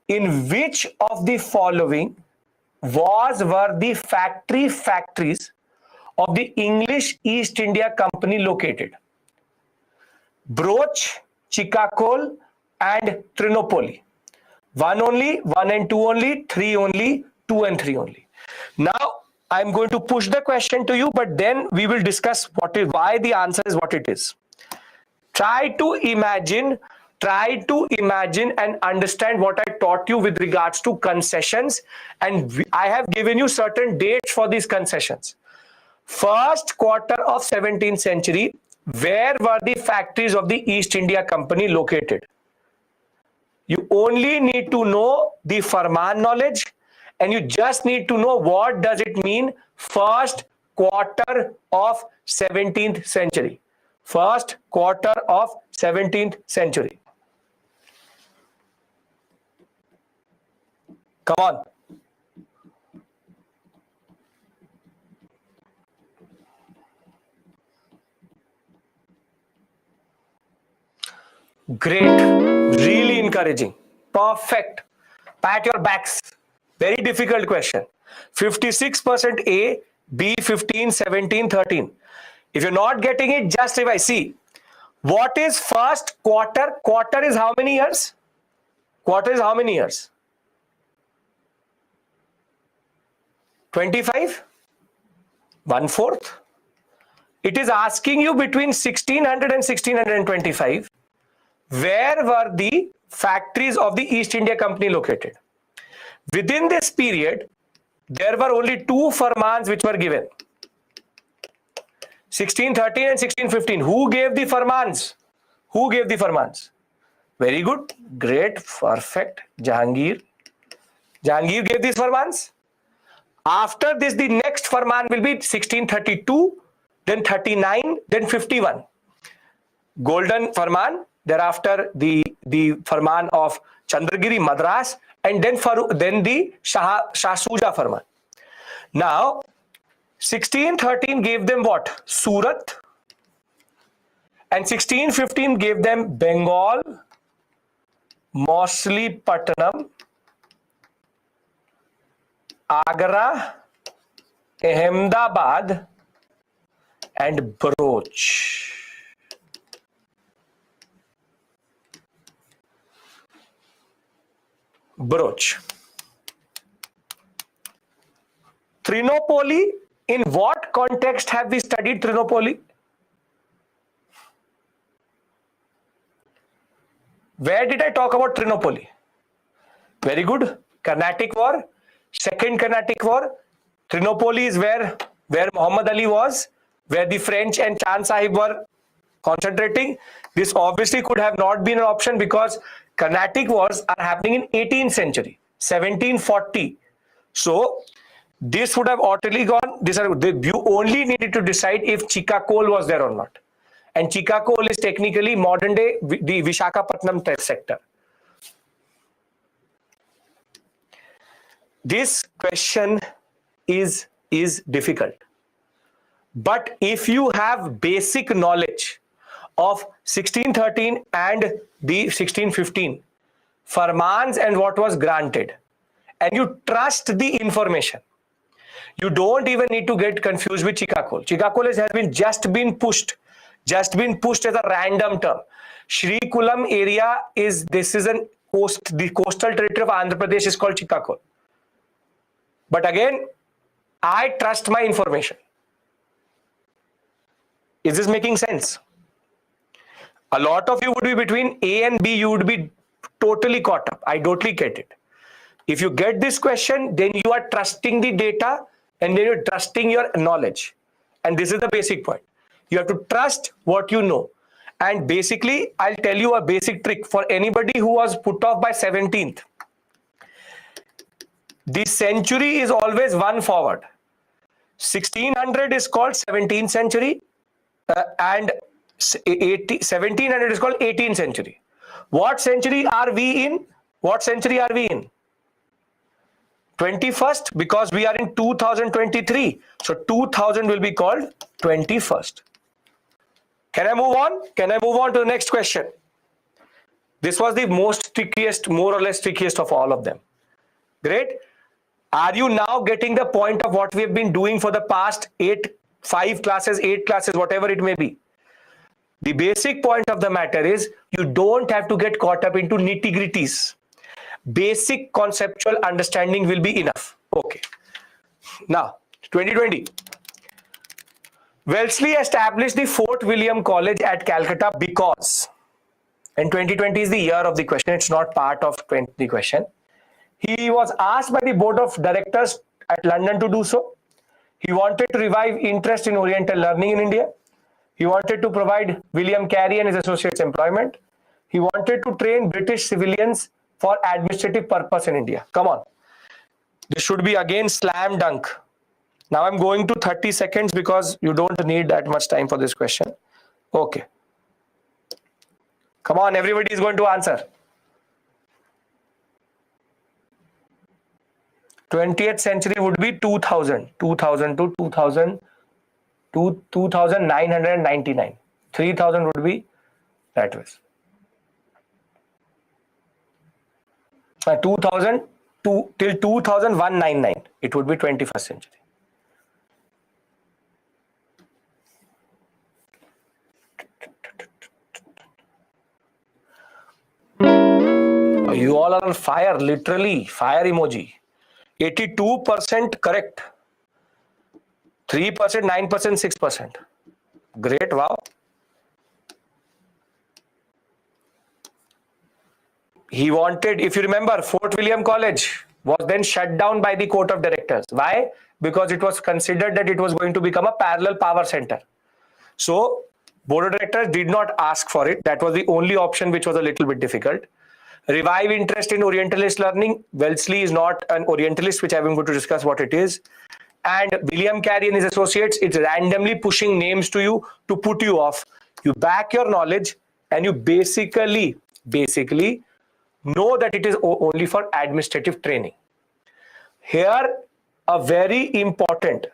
[SPEAKER 1] in which of the following were the factories of the English East India Company located? Broch, Chikkakol, and Trinopoli. 1 only, 1 and 2 only, 3 only, 2 and 3 only. Now, I'm going to push the question to you, but then we will discuss why the answer is what it is. Try to imagine and understand what I taught you with regards to concessions, and I have given you certain dates for these concessions. First quarter of 17th century, where were the factories of the East India Company located? You only need to know the Farman knowledge, and you just need to know what does it mean first quarter of 17th century. First quarter of 17th century. Come on. Great. Really encouraging. Perfect. Pat your backs. Very difficult question. 56% A, B 15, 17, 13. If you're not getting it, just revise. See, what is first quarter? Quarter is how many years? Quarter is how many years? 25? 1/4? It is asking you between 1600 and 1625. Where were the factories of the East India Company located? Within this period, there were only 2 farmans which were given. 1613 and 1615. Who gave the farmans? Who gave the farmans? Very good. Great. Perfect. Jahangir. Jahangir gave these farmans. After this, the next farman will be 1632, then 39, then 51. Golden farman. Thereafter, the farman of Chandragiri, Madras, and then the Shah Shuja farman. Now, 1613 gave them what? Surat. And 1615 gave them Bengal, Mausolipatnam, Agra, Ahmedabad, and Bharuch. Bharuch. Trinopoli, in what context have we studied Trinopoli? Where did I talk about Trinopoli? Very good. Carnatic War, Second Carnatic War. Trinopoli is where Muhammad Ali was, where the French and Chand Sahib were concentrating. This obviously could have not been an option because Carnatic Wars are happening in 18th century, 1740. So this would have utterly gone. You only needed to decide if Chikakol was there or not. And Chikakol is technically modern day the Vishakhapatnam sector. This question is difficult. But if you have basic knowledge of 1613 and the 1615 Farmans and what was granted, and you trust the information, you don't even need to get confused with Chikakol. Chikakol has just been pushed as a random term. Srikulam area the coastal territory of Andhra Pradesh is called Chikakol. But again, I trust my information. Is this making sense? A lot of you would be between A and B, you would be totally caught up. I totally get it. If you get this question, then you are trusting the data and then you're trusting your knowledge. And this is the basic point. You have to trust what you know. And basically, I'll tell you a basic trick for anybody who was put off by 17th. The century is always one forward. 1600 is called 17th century and 1700 is called 18th century. What century are we in? 21st, because we are in 2023. So 2000 will be called 21st. Can I move on? Can I move on to the next question? This was the most trickiest, more or less trickiest of all of them. Great. Are you now getting the point of what we have been doing for the past 8 classes, whatever it may be? The basic point of the matter is you don't have to get caught up into nitty-gritties. Basic conceptual understanding will be enough. Okay. Now, 2020. Wellesley established the Fort William College at Calcutta because, and 2020 is the year of the question, it's not part of the question. He was asked by the board of directors at London to do so. He wanted to revive interest in Oriental learning in India. He wanted to provide William Carey and his associates employment. He wanted to train British civilians for administrative purpose in India. Come on. This should be again slam dunk. Now I'm going to 30 seconds because you don't need that much time for this question. Okay. Come on, everybody is going to answer. 20th century would be 2000 to 2999. 3000 would be that way. 2000 till 2199. It would be 21st century. You all are on fire, literally fire emoji. 82% correct. 3%, 9%, 6%. Great, wow. He wanted, if you remember, Fort William College was then shut down by the Court of Directors. Why? Because it was considered that it was going to become a parallel power center. So, Board of Directors did not ask for it. That was the only option which was a little bit difficult. Revive interest in Orientalist learning. Wellesley is not an Orientalist, which I'm going to discuss what it is. And William Carey and his associates, it's randomly pushing names to you to put you off. You back your knowledge and you basically know that it is only for administrative training. Here, a very important,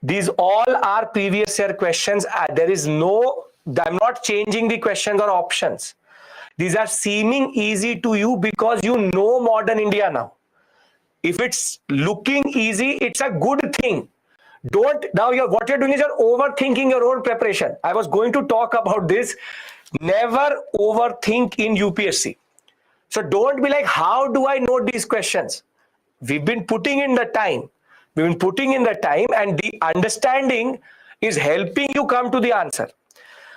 [SPEAKER 1] these all are previous year questions. There is no, I'm not changing the questions or options. These are seeming easy to you because you know modern India now. If it's looking easy, it's a good thing. Don't now what you're doing is you're overthinking your own preparation. I was going to talk about this. Never overthink in UPSC. So don't be like, how do I know these questions? We've been putting in the time. We've been putting in the time, and the understanding is helping you come to the answer.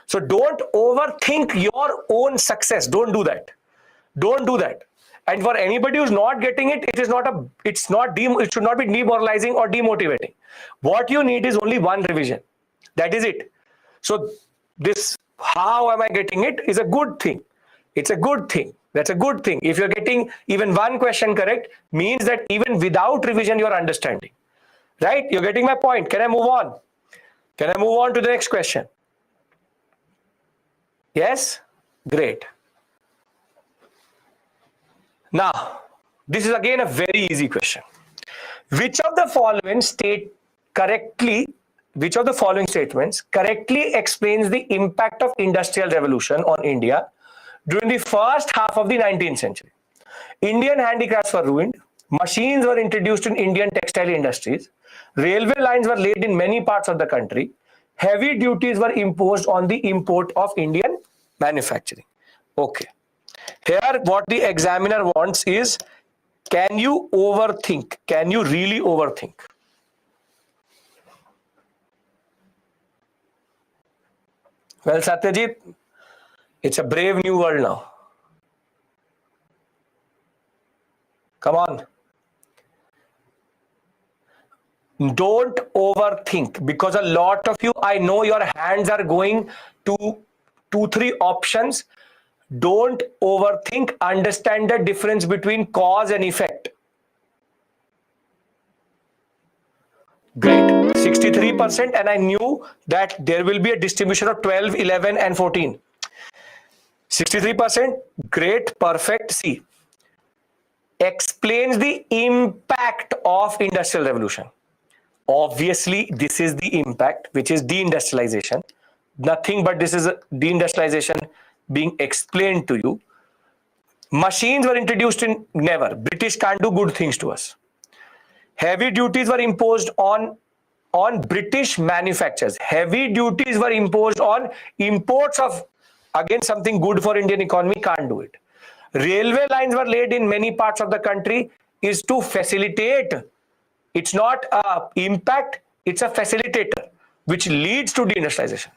[SPEAKER 1] So don't overthink your own success. Don't do that. Don't do that. And for anybody who's not getting it, it should not be demoralizing or demotivating. What you need is only one revision. That is it. So this, how am I getting it, is a good thing. It's a good thing. That's a good thing. If you're getting even one question correct, means that even without revision, you're understanding. Right? You're getting my point. Can I move on? Can I move on to the next question? Yes? Great. Now, this is again a very easy question. Which of the following statements correctly explains the impact of Industrial Revolution on India during the first half of the 19th century? Indian handicrafts were ruined. Machines were introduced in Indian textile industries. Railway lines were laid in many parts of the country. Heavy duties were imposed on the import of Indian manufacturing. Okay. Here, what the examiner wants is, can you overthink? Can you really overthink? Well, Satyajit, it's a brave new world now. Come on. Don't overthink, because a lot of you, I know your hands are going to 2-3 options. Don't overthink. Understand the difference between cause and effect. Great. 63%, and I knew that there will be a distribution of 12, 11 and 14. 63%. Great. Perfect. C. Explains the impact of Industrial Revolution. Obviously, this is the impact, which is deindustrialization. Nothing but this is a deindustrialization being explained to you. Machines were introduced in never. British can't do good things to us. Heavy duties were imposed on British manufacturers. Heavy duties were imposed on imports of, again, something good for Indian economy, can't do it. Railway lines were laid in many parts of the country is to facilitate. It's not a impact, it's a facilitator, which leads to deindustrialization.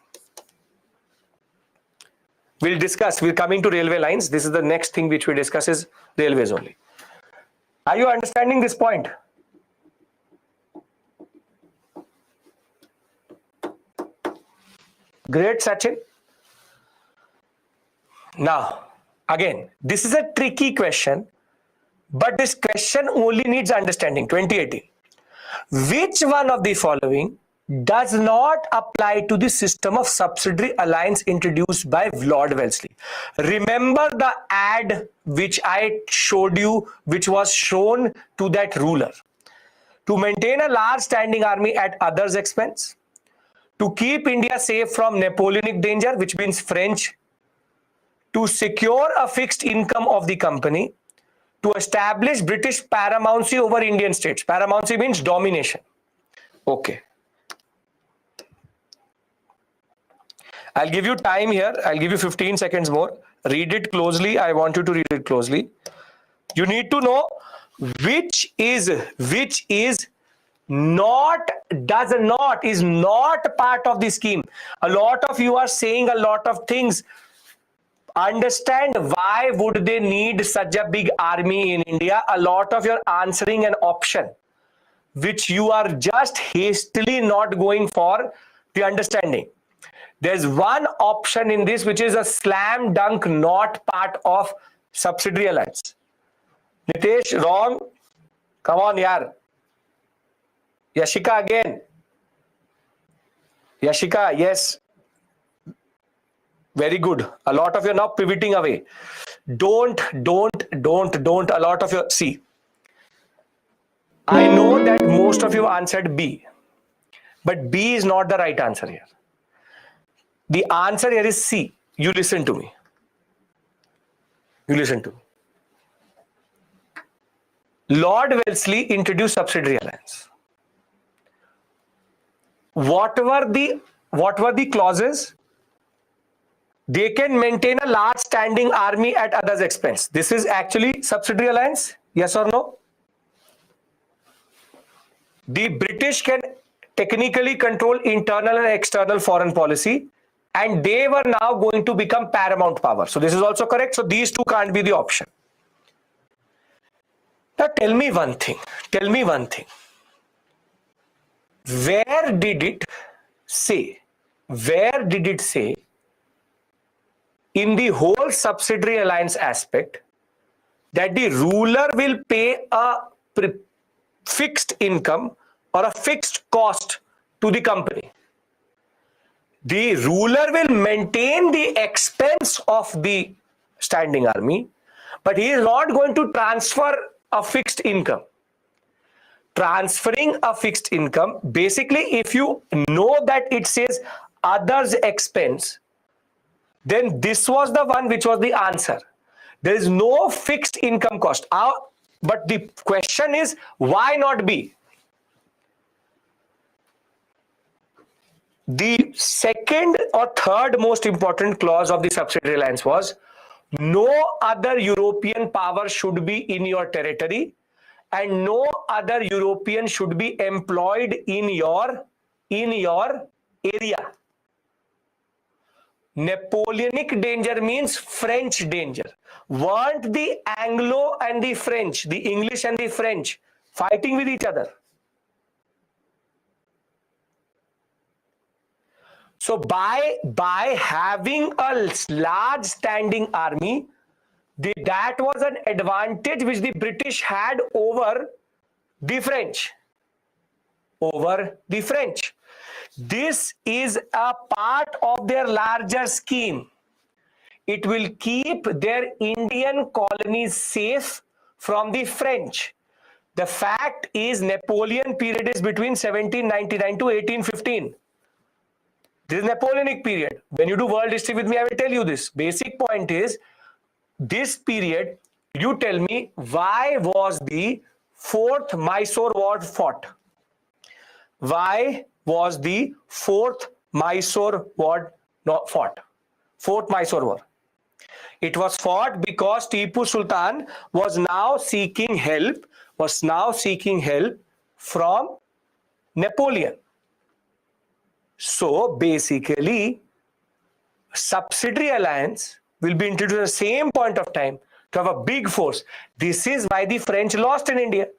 [SPEAKER 1] We'll discuss, we're coming to railway lines. This is the next thing which we discuss is railways only. Are you understanding this point? Great, Sachin. Now, again, this is a tricky question, but this question only needs understanding. 2018. Which one of the following does not apply to the system of subsidiary alliance introduced by Lord Wellesley? Remember the ad which I showed you, which was shown to that ruler. To maintain a large standing army at others' expense, to keep India safe from Napoleonic danger, which means French, to secure a fixed income of the company, to establish British paramountcy over Indian states. Paramountcy means domination. Okay. I'll give you time here. I'll give you 15 seconds more. Read it closely. I want you to read it closely. You need to know which is not part of the scheme. A lot of you are saying a lot of things. Understand why would they need such a big army in India? A lot of you're answering an option which you are just hastily not going for the understanding. There's one option in this which is a slam dunk, not part of subsidiary alliance. Nitesh, wrong. Come on, yaar. Yashika again. Yashika, yes. Very good. A lot of you are now pivoting away. Don't. A lot of you, see. I know that most of you answered B, but B is not the right answer here. The answer here is C. You listen to me. You listen to me. Lord Wellesley introduced subsidiary alliance. What were the clauses? They can maintain a large standing army at others' expense. This is actually subsidiary alliance, yes or no? The British can technically control internal and external foreign policy, and they were now going to become paramount power. So this is also correct. So these two can't be the option. Now tell me one thing. Where did it say in the whole subsidiary alliance aspect that the ruler will pay a fixed income or a fixed cost to the company? The ruler will maintain the expense of the standing army, but he is not going to transfer a fixed income. Transferring a fixed income, basically, if you know that it says others' expense, then this was the one which was the answer. There is no fixed income cost. But the question is, why not B? The second or third most important clause of the subsidiary alliance was, no other European power should be in your territory, and no other European should be employed in your area. Napoleonic danger means French danger. Weren't the Anglo and the French, the English and the French, fighting with each other? So by having a large standing army, that was an advantage which the British had over the French. This is a part of their larger scheme. It will keep their Indian colonies safe from the French. The fact is, Napoleon period is between 1799 to 1815. This is Napoleonic period. When you do world history with me, I will tell you this. Basic point is, this period, you tell me, why was the Fourth Mysore War fought? Why was the Fourth Mysore War not fought? Fourth Mysore War. It was fought because Tipu Sultan was now seeking help from Napoleon. So basically, subsidiary alliance will be introduced at the same point of time to have a big force. This is why the French lost in India.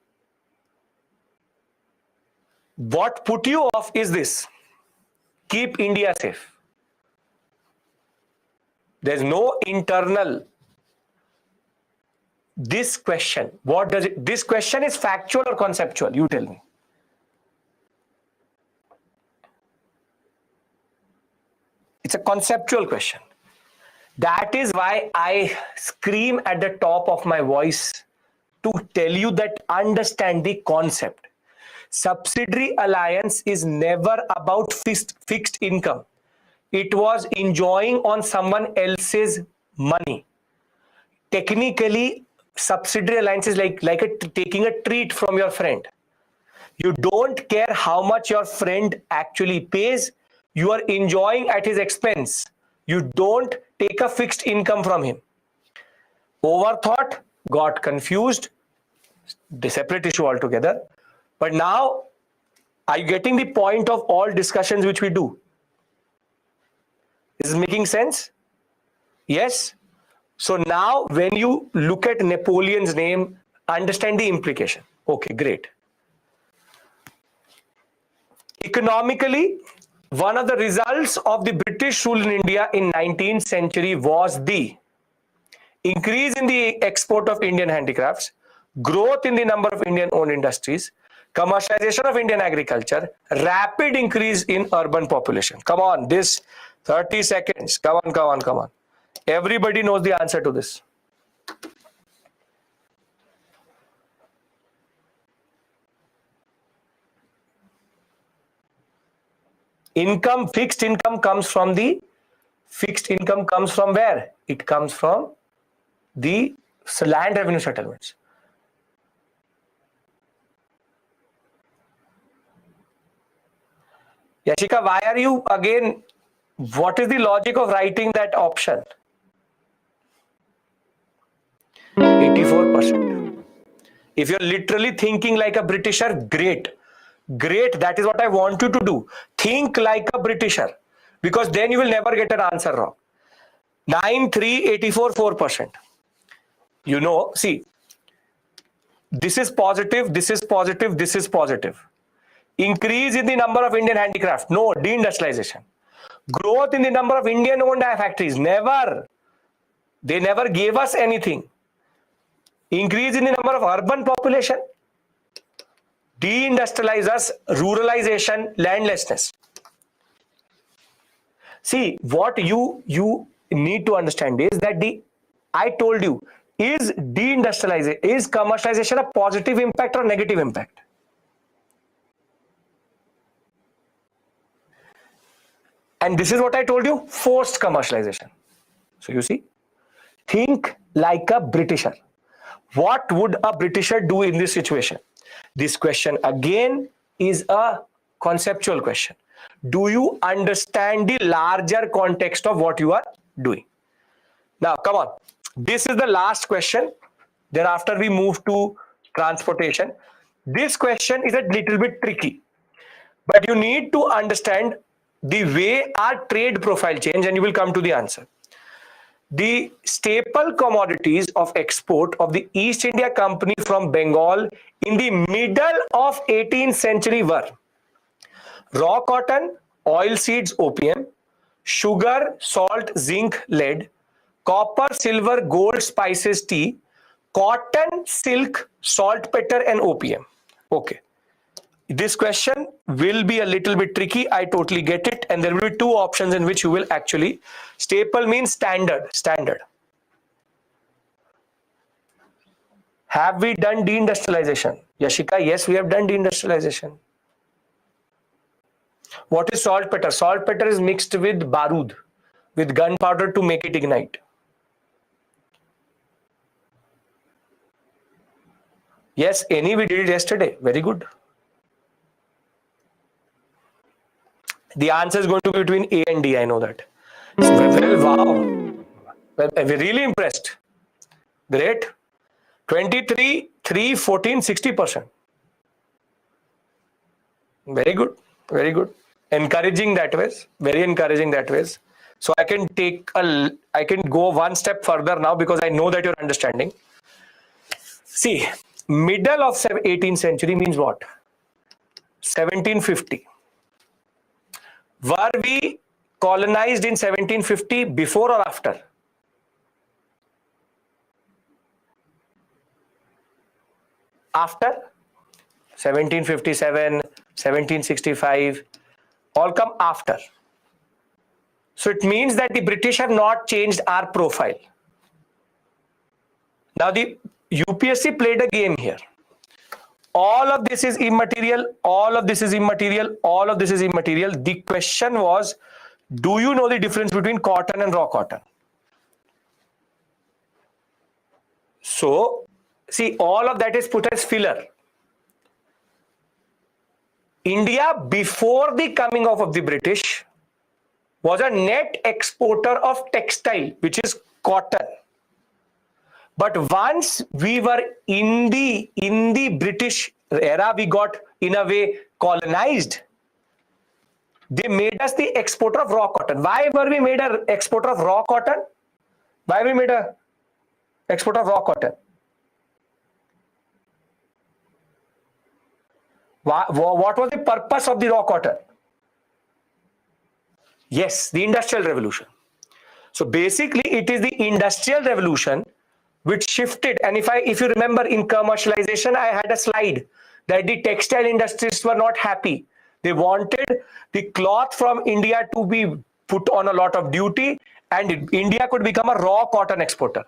[SPEAKER 1] What put you off is this: keep India safe. There's no internal. This question, what does it? This question is factual or conceptual? You tell me. It's a conceptual question. That is why I scream at the top of my voice to tell you that understand the concept. Subsidiary alliance is never about fixed income. It was enjoying on someone else's money. Technically, subsidiary alliance is like taking a treat from your friend. You don't care how much your friend actually pays. You are enjoying at his expense. You don't take a fixed income from him. Overthought, got confused, the separate issue altogether. But now, are you getting the point of all discussions which we do? Is this making sense? Yes? So now, when you look at Napoleon's name, understand the implication. Okay, great. Economically, one of the results of the British rule in India in 19th century was the increase in the export of Indian handicrafts, growth in the number of Indian-owned industries, commercialization of Indian agriculture, rapid increase in urban population. Come on, this 30 seconds. Come on. Everybody knows the answer to this. Fixed income comes from where? It comes from the land revenue settlements. Yashika, why are you again? What is the logic of writing that option? 84%. If you're literally thinking like a Britisher, great. Great. That is what I want you to do. Think like a Britisher, because then you will never get an answer wrong. 9, 3, 84, 4%. You know, see, this is positive, this is positive, this is positive. Increase in the number of Indian handicraft. No, deindustrialization. Growth in the number of Indian-owned factories. Never. They never gave us anything. Increase in the number of urban population. Deindustrializers, ruralization, landlessness. See, what you need to understand is that I told you, is deindustrialization, is commercialization a positive impact or negative impact? And this is what I told you, forced commercialization. So you see, think like a Britisher. What would a Britisher do in this situation? This question again is a conceptual question. Do you understand the larger context of what you are doing? Now, come on. This is the last question. Then after we move to transportation. This question is a little bit tricky, but you need to understand the way our trade profile change, and you will come to the answer. The staple commodities of export of the East India Company from Bengal in the middle of 18th century were raw cotton, oil seeds, opium, sugar, salt, zinc, lead, copper, silver, gold, spices, tea, cotton, silk, saltpeter, and opium. Okay. This question will be a little bit tricky. I totally get it. And there will be two options in which you will actually. Staple means standard. Standard. Have we done deindustrialization? Yashika, yes, we have done deindustrialization. What is saltpeter? Saltpeter is mixed with barood, with gunpowder to make it ignite. Yes, any we did it yesterday. Very good. The answer is going to be between A and D. I know that. Well, wow. Well, we're really impressed. Great. 23, 3, 14, 60%. Very good. Very good. Encouraging that ways. Very encouraging that ways. So I can go one step further now because I know that you're understanding. See, middle of 18th century means what? 1750. Were we colonized in 1750 before or after? After 1757, 1765, all come after. So it means that the British have not changed our profile. Now the UPSC played a game here. All of this is immaterial, all of this is immaterial, all of this is immaterial. The question was, do you know the difference between cotton and raw cotton? So, see, all of that is put as filler. India, before the coming of the British, was a net exporter of textile, which is cotton. But once we were in the British era, we got in a way colonized. They made us the exporter of raw cotton. Why were we made an exporter of raw cotton? Why we made an exporter of raw cotton? What was the purpose of the raw cotton? Yes, the Industrial Revolution. So basically, it is the Industrial Revolution which shifted. And if you remember, in commercialization, I had a slide that the textile industries were not happy. They wanted the cloth from India to be put on a lot of duty, and India could become a raw cotton exporter.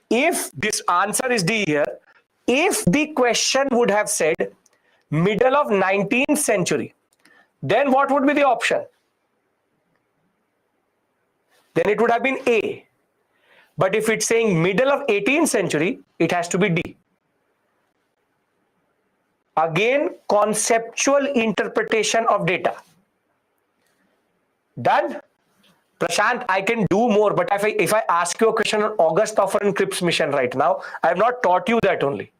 [SPEAKER 1] If this answer is D here, if the question would have said middle of 19th century, then what would be the option? Then it would have been A. But if it's saying middle of 18th century, it has to be D. Again, conceptual interpretation of data. Done? Prashant, I can do more, but if I ask you a question on August Offer and Cripps mission right now, I have not taught you that only.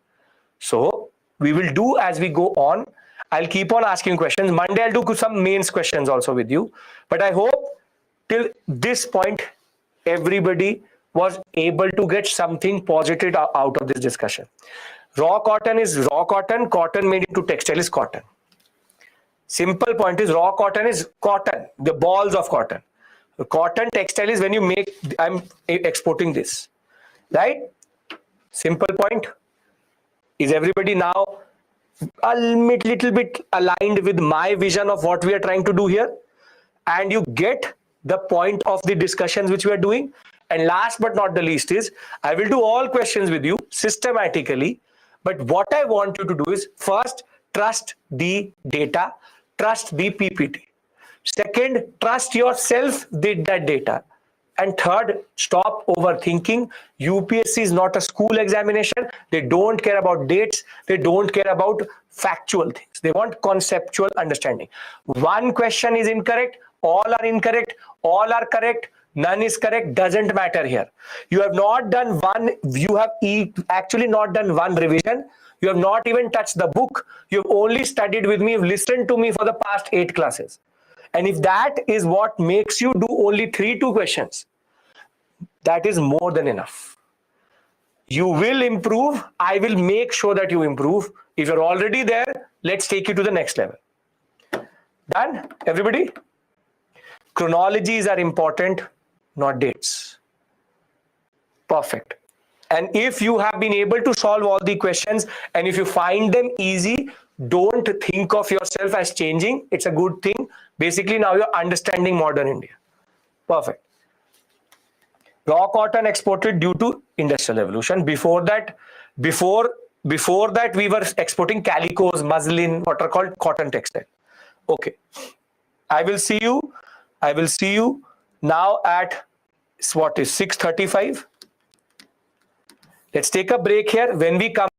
[SPEAKER 1] So we will do as we go on. I'll keep on asking questions. Monday, I'll do some mains questions also with you. But I hope till this point, everybody was able to get something positive out of this discussion. Raw cotton is raw cotton. Cotton made into textile is cotton. Simple point is raw cotton is cotton, the balls of cotton. Cotton textile is when you make, I'm exporting this, right? Simple point. Is everybody now a little bit aligned with my vision of what we are trying to do here? And you get the point of the discussions which we are doing. And last but not the least is, I will do all questions with you systematically. But what I want you to do is first, trust the data, trust the PPT. Second, trust yourself with that data. And third, stop overthinking. UPSC is not a school examination. They don't care about dates. They don't care about factual things. They want conceptual understanding. One question is incorrect. All are incorrect. All are correct. None is correct. Doesn't matter here. You have not done one. You have actually not done one revision. You have not even touched the book. You've only studied with me. You've listened to me for the past 8 classes. And if that is what makes you do only 3-2 questions, that is more than enough. You will improve. I will make sure that you improve. If you're already there, let's take you to the next level. Done, everybody? Chronologies are important, not dates. Perfect. And if you have been able to solve all the questions, and if you find them easy, don't think of yourself as changing. It's a good thing. Basically, now you're understanding modern India. Perfect. Raw cotton exported due to industrial revolution. Before that, we were exporting calicos, muslin, what are called cotton textile. Okay. I will see you now at what is 6:35. Let's take a break here. When we come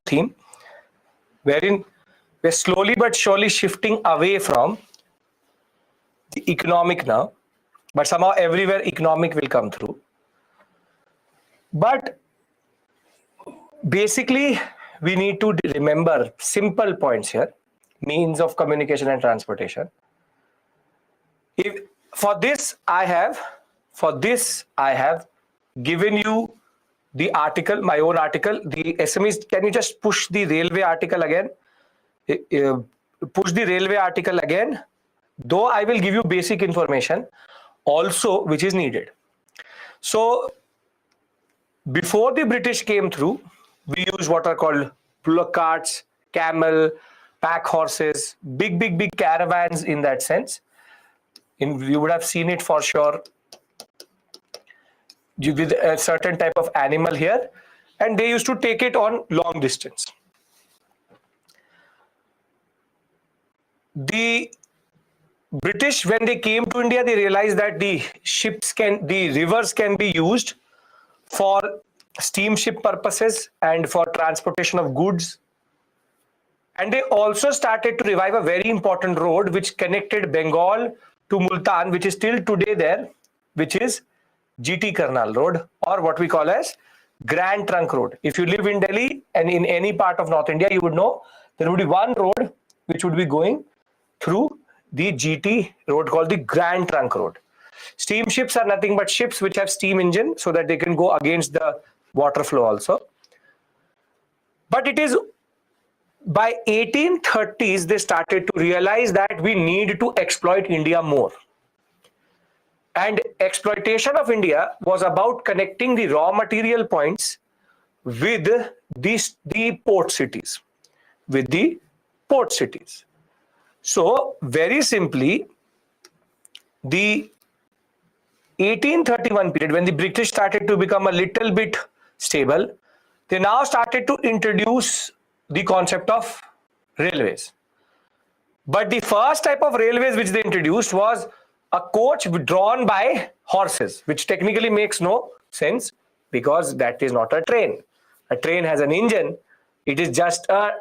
[SPEAKER 1] theme, wherein we're slowly but surely shifting away from the economic now, but somehow everywhere economic will come through. But basically, we need to remember simple points here: means of communication and transportation. If for this I have given you the article, my own article, the SMEs. Can you just push the railway article again? Push the railway article again. Though I will give you basic information also, which is needed. So before the British came through, we used what are called bullock carts, camel, pack horses, big caravans in that sense. You would have seen it for sure with a certain type of animal here, and they used to take it on long distance. The British, when they came to India, they realized that the rivers can be used for steamship purposes and for transportation of goods. And they also started to revive a very important road which connected Bengal to Multan, which is still today there, which is GT Karnal Road, or what we call as Grand Trunk Road. If you live in Delhi and in any part of North India, you would know there would be one road which would be going through the GT road called the Grand Trunk Road. Steamships are nothing but ships which have steam engine so that they can go against the water flow also. But it is by 1830s they started to realize that we need to exploit India more. And exploitation of India was about connecting the raw material points with the port cities. So very simply, the 1831 period, when the British started to become a little bit stable, they now started to introduce the concept of railways. But the first type of railways which they introduced was a coach drawn by horses, which technically makes no sense because that is not a train. A train has an engine. It is just a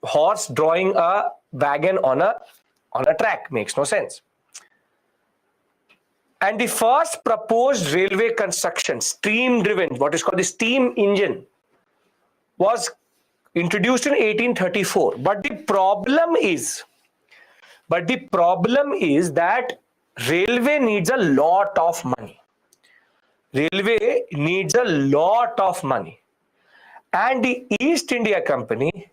[SPEAKER 1] horse drawing a wagon on a track. Makes no sense. And the first proposed railway construction, steam driven, what is called the steam engine, was introduced in 1834. But the problem is that railway needs a lot of money. Railway needs a lot of money. And the East India Company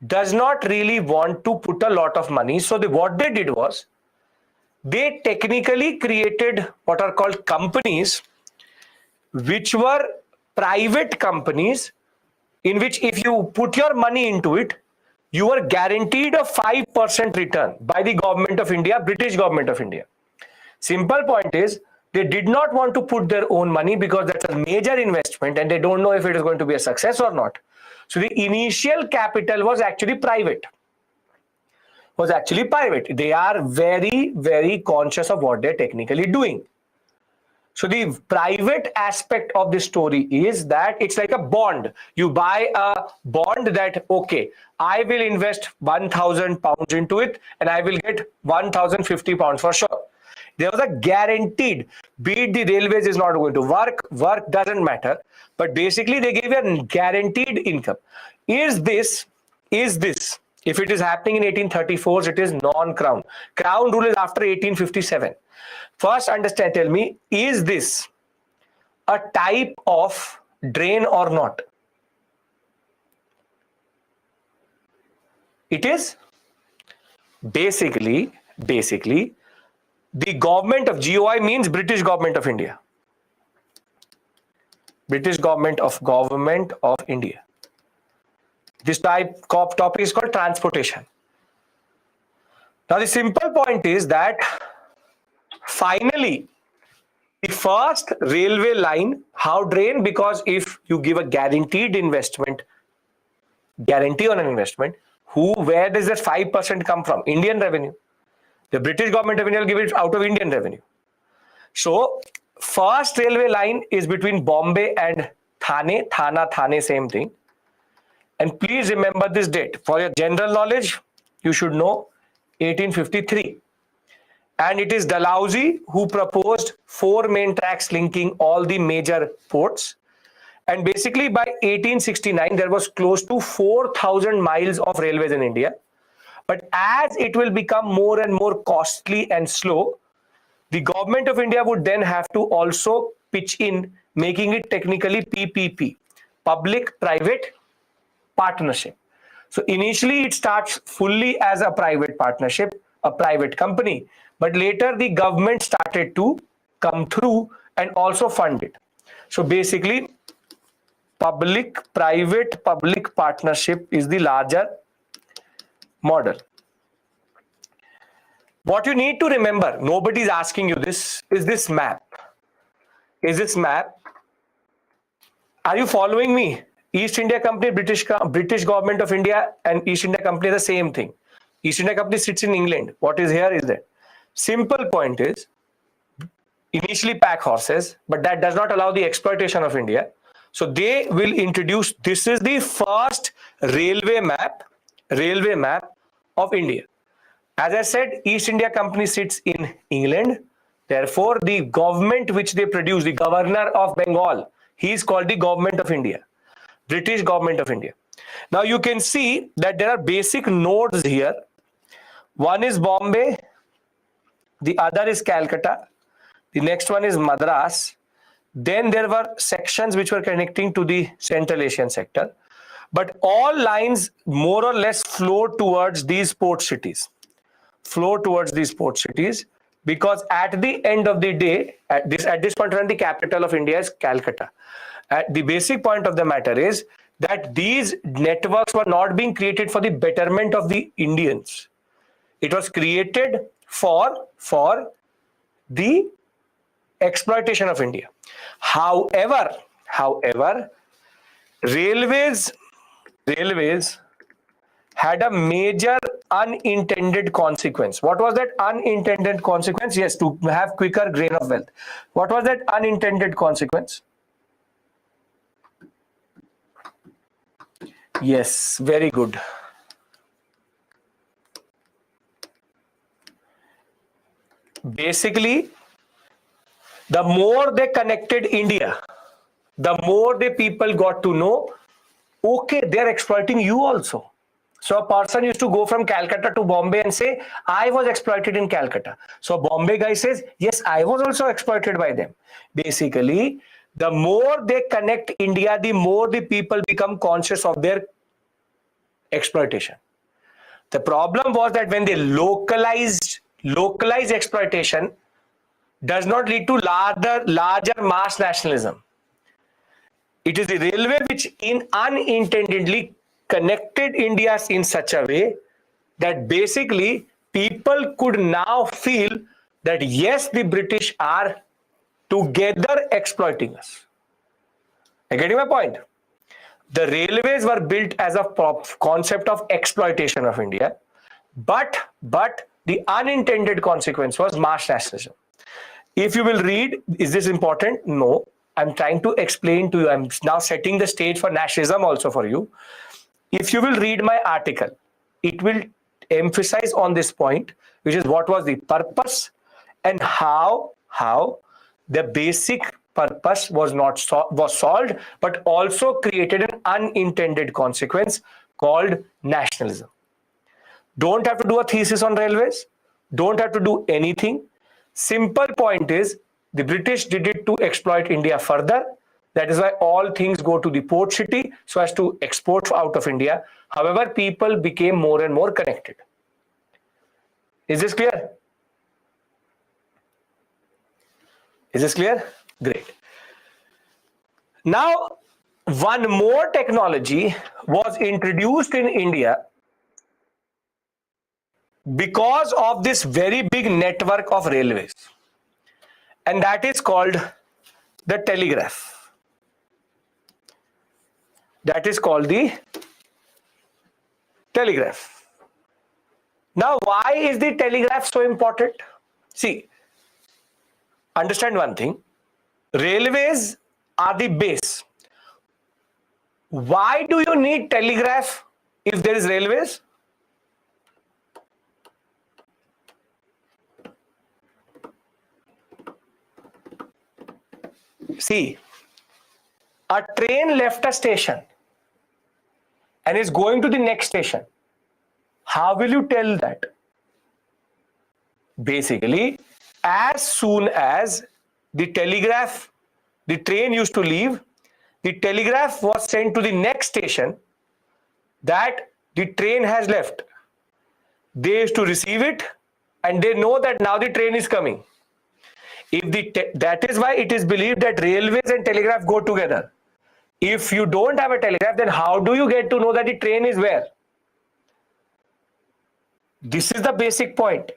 [SPEAKER 1] does not really want to put a lot of money. So what they did was, they technically created what are called companies, which were private companies, in which if you put your money into it, you are guaranteed a 5% return by the government of India, British government of India. Simple point is, they did not want to put their own money because that's a major investment and they don't know if it is going to be a success or not. So the initial capital was actually private. They are very, very conscious of what they're technically doing. So the private aspect of this story is that it's like a bond. You buy a bond that, okay, I will invest 1,000 pounds into it and I will get 1,050 pounds for sure. There was a guaranteed, be it the railways is not going to work doesn't matter, but basically they gave you a guaranteed income. Is this, if it is happening in 1834, it is non-crown. Crown rule is after 1857. First understand, tell me, is this a type of drain or not? It is basically the government of GOI means British government of India. British government of India. This topic is called transportation. Now the simple point is that finally the first railway line, how drain? Because if you give a guarantee on an investment, where does that 5% come from? Indian revenue. The British government of India will give it out of Indian revenue. So first railway line is between Bombay and Thane, same thing. And please remember this date. For your general knowledge, you should know 1853. And it is Dalhousie who proposed 4 main tracks linking all the major ports. And basically by 1869, there was close to 4,000 miles of railways in India. But as it will become more and more costly and slow, the government of India would then have to also pitch in, making it technically PPP, public-private partnership. So initially it starts fully as a private partnership, a private company, but later the government started to come through and also fund it. So basically public-private public partnership is the larger model. What you need to remember, nobody is asking you this, is this map. Are you following me? East India Company, British government of India and East India Company are the same thing. East India Company sits in England. What is here is that. Simple point is, initially pack horses, but that does not allow the exploitation of India. So they will introduce, this is the first railway map of India. As I said, East India Company sits in England. Therefore, the government which they produce, the governor of Bengal, he is called the government of India, British government of India. Now you can see that there are basic nodes here. One is Bombay, the other is Calcutta, the next one is Madras. Then there were sections which were connecting to the Central Asian sector. But all lines more or less flow towards these port cities. Because at the end of the day, at this point in time, the capital of India is Calcutta. The basic point of the matter is that these networks were not being created for the betterment of the Indians. It was created for the exploitation of India. However, railways had a major unintended consequence. What was that unintended consequence? Yes, to have quicker gain of wealth. What was that unintended consequence? Yes, very good. Basically, the more they connected India, the more the people got to know, okay, they're exploiting you also. So a person used to go from Calcutta to Bombay and say, I was exploited in Calcutta. So a Bombay guy says, yes, I was also exploited by them. Basically, the more they connect India, the more the people become conscious of their exploitation. The problem was that when they localized exploitation does not lead to larger mass nationalism. It is the railway which unintendedly connected India in such a way that basically people could now feel that yes, the British are together exploiting us. Are you getting my point? The railways were built as a concept of exploitation of India, but the unintended consequence was mass nationalism. If you will read, is this important? No. I'm trying to explain to you. I'm now setting the stage for nationalism also for you. If you will read my article, it will emphasize on this point, which is what was the purpose and how the basic purpose was not solved, but also created an unintended consequence called nationalism. Don't have to do a thesis on railways. Don't have to do anything. Simple point is, the British did it to exploit India further. That is why all things go to the port city so as to export out of India. However, people became more and more connected. Is this clear? Is this clear? Great. Now, one more technology was introduced in India because of this very big network of railways, and that is called the telegraph. That is called the telegraph. Now, why is the telegraph so important? See, understand one thing. Railways are the base. Why do you need telegraph if there is railways? See, a train left a station and is going to the next station. How will you tell that? Basically, as soon as the train used to leave, the telegraph was sent to the next station that the train has left. They used to receive it and they know that now the train is coming. That is why it is believed that railways and telegraph go together. If you don't have a telegraph, then how do you get to know that the train is where? This is the basic point.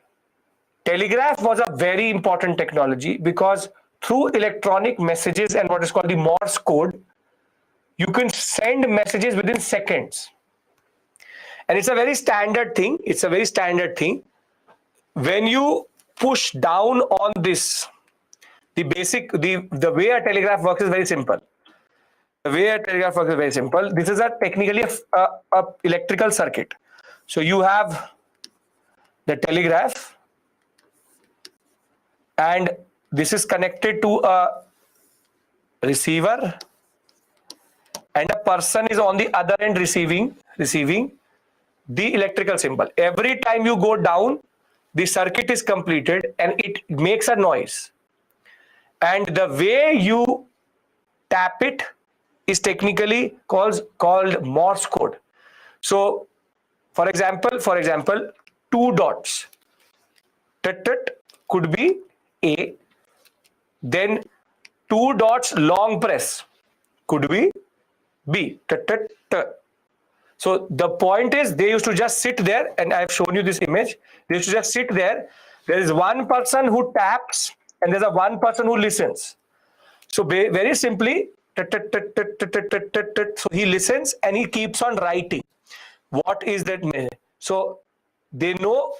[SPEAKER 1] Telegraph was a very important technology because through electronic messages and what is called the Morse code, you can send messages within seconds. And it's a very standard thing. It's a very standard thing. When you push down on this, the way a telegraph works is very simple. The way a telegraph works is very simple. This is technically a electrical circuit. So you have the telegraph, and this is connected to a receiver, and a person is on the other end receiving the electrical symbol. Every time you go down, the circuit is completed and it makes a noise. And the way you tap it is technically called Morse code. So, for example, 2 dots could be A, then 2 dots long press could be B. So the point is, they used to just sit there, and I've shown you this image. They used to just sit there. There is one person who taps and there's one person who listens. So very simply, so he listens and he keeps on writing. What is that? So they know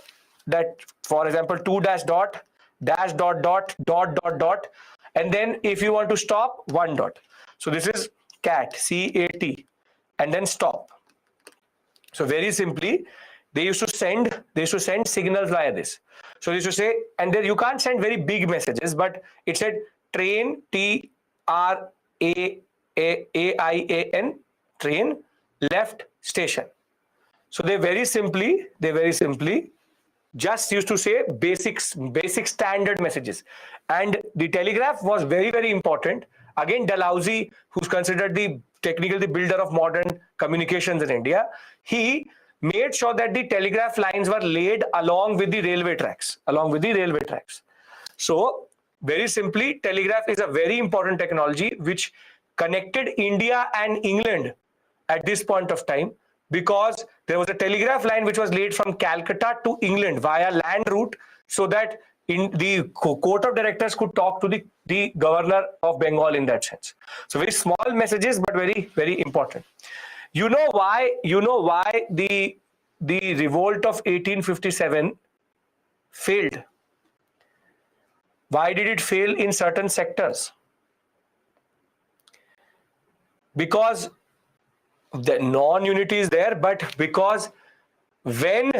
[SPEAKER 1] that, for example, 2 dash dot dash dot dot dot dot dot, and then if you want to stop, 1 dot. So this is cat, CAT, and then stop. So very simply, they used to send signals via this. So they used to say, and then you can't send very big messages, but it said train, TRAAIAN, train, left station. So they very simply just used to say basic standard messages. And the telegraph was very, very important. Again, Dalhousie, who's considered the builder of modern communications in India, he made sure that the telegraph lines were laid along with the railway tracks. So very simply, telegraph is a very important technology which connected India and England at this point of time, because there was a telegraph line which was laid from Calcutta to England via land route, so that in the court of directors could talk to the governor of Bengal in that sense. So very small messages, but very, very important. You know why the revolt of 1857 failed? Why did it fail in certain sectors? Because the non-unity is there, but because when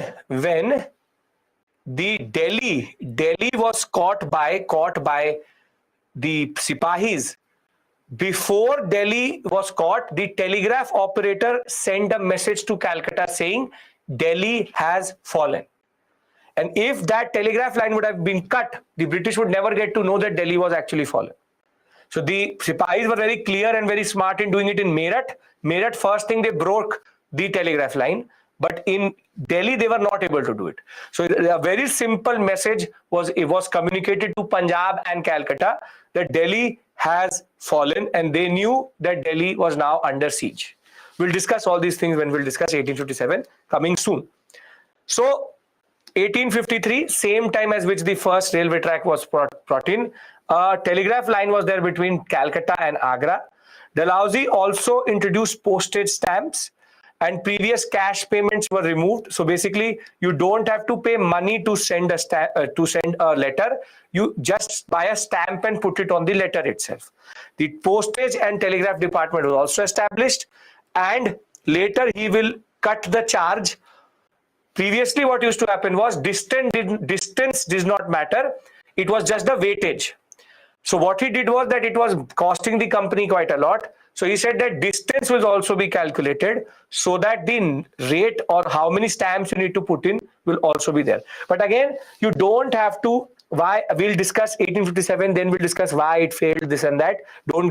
[SPEAKER 1] the Delhi was caught by the Sipahis, before Delhi was caught, the telegraph operator sent a message to Calcutta saying Delhi has fallen. And if that telegraph line would have been cut, the British would never get to know that Delhi was actually fallen. So the Sipahis were very clear and very smart in doing it in Meerut. Meerut, first thing, they broke the telegraph line, but in Delhi they were not able to do it. So a very simple message was communicated to Punjab and Calcutta that Delhi has fallen, and they knew that Delhi was now under siege. We'll discuss all these things when we'll discuss 1857 coming soon. So 1853, same time as which the first railway track was brought in, a telegraph line was there between Calcutta and Agra. Dalhousie also introduced postage stamps, and previous cash payments were removed. So basically, you don't have to pay money to send a letter. You just buy a stamp and put it on the letter itself. The postage and telegraph department was also established, and later he will cut the charge. Previously, what used to happen was distance did not matter. It was just the weightage. So what he did was that it was costing the company quite a lot. So he said that distance will also be calculated so that the rate or how many stamps you need to put in will also be there. But again, you don't have to. Why? We'll discuss 1857, then we'll discuss why it failed, this and that. Don't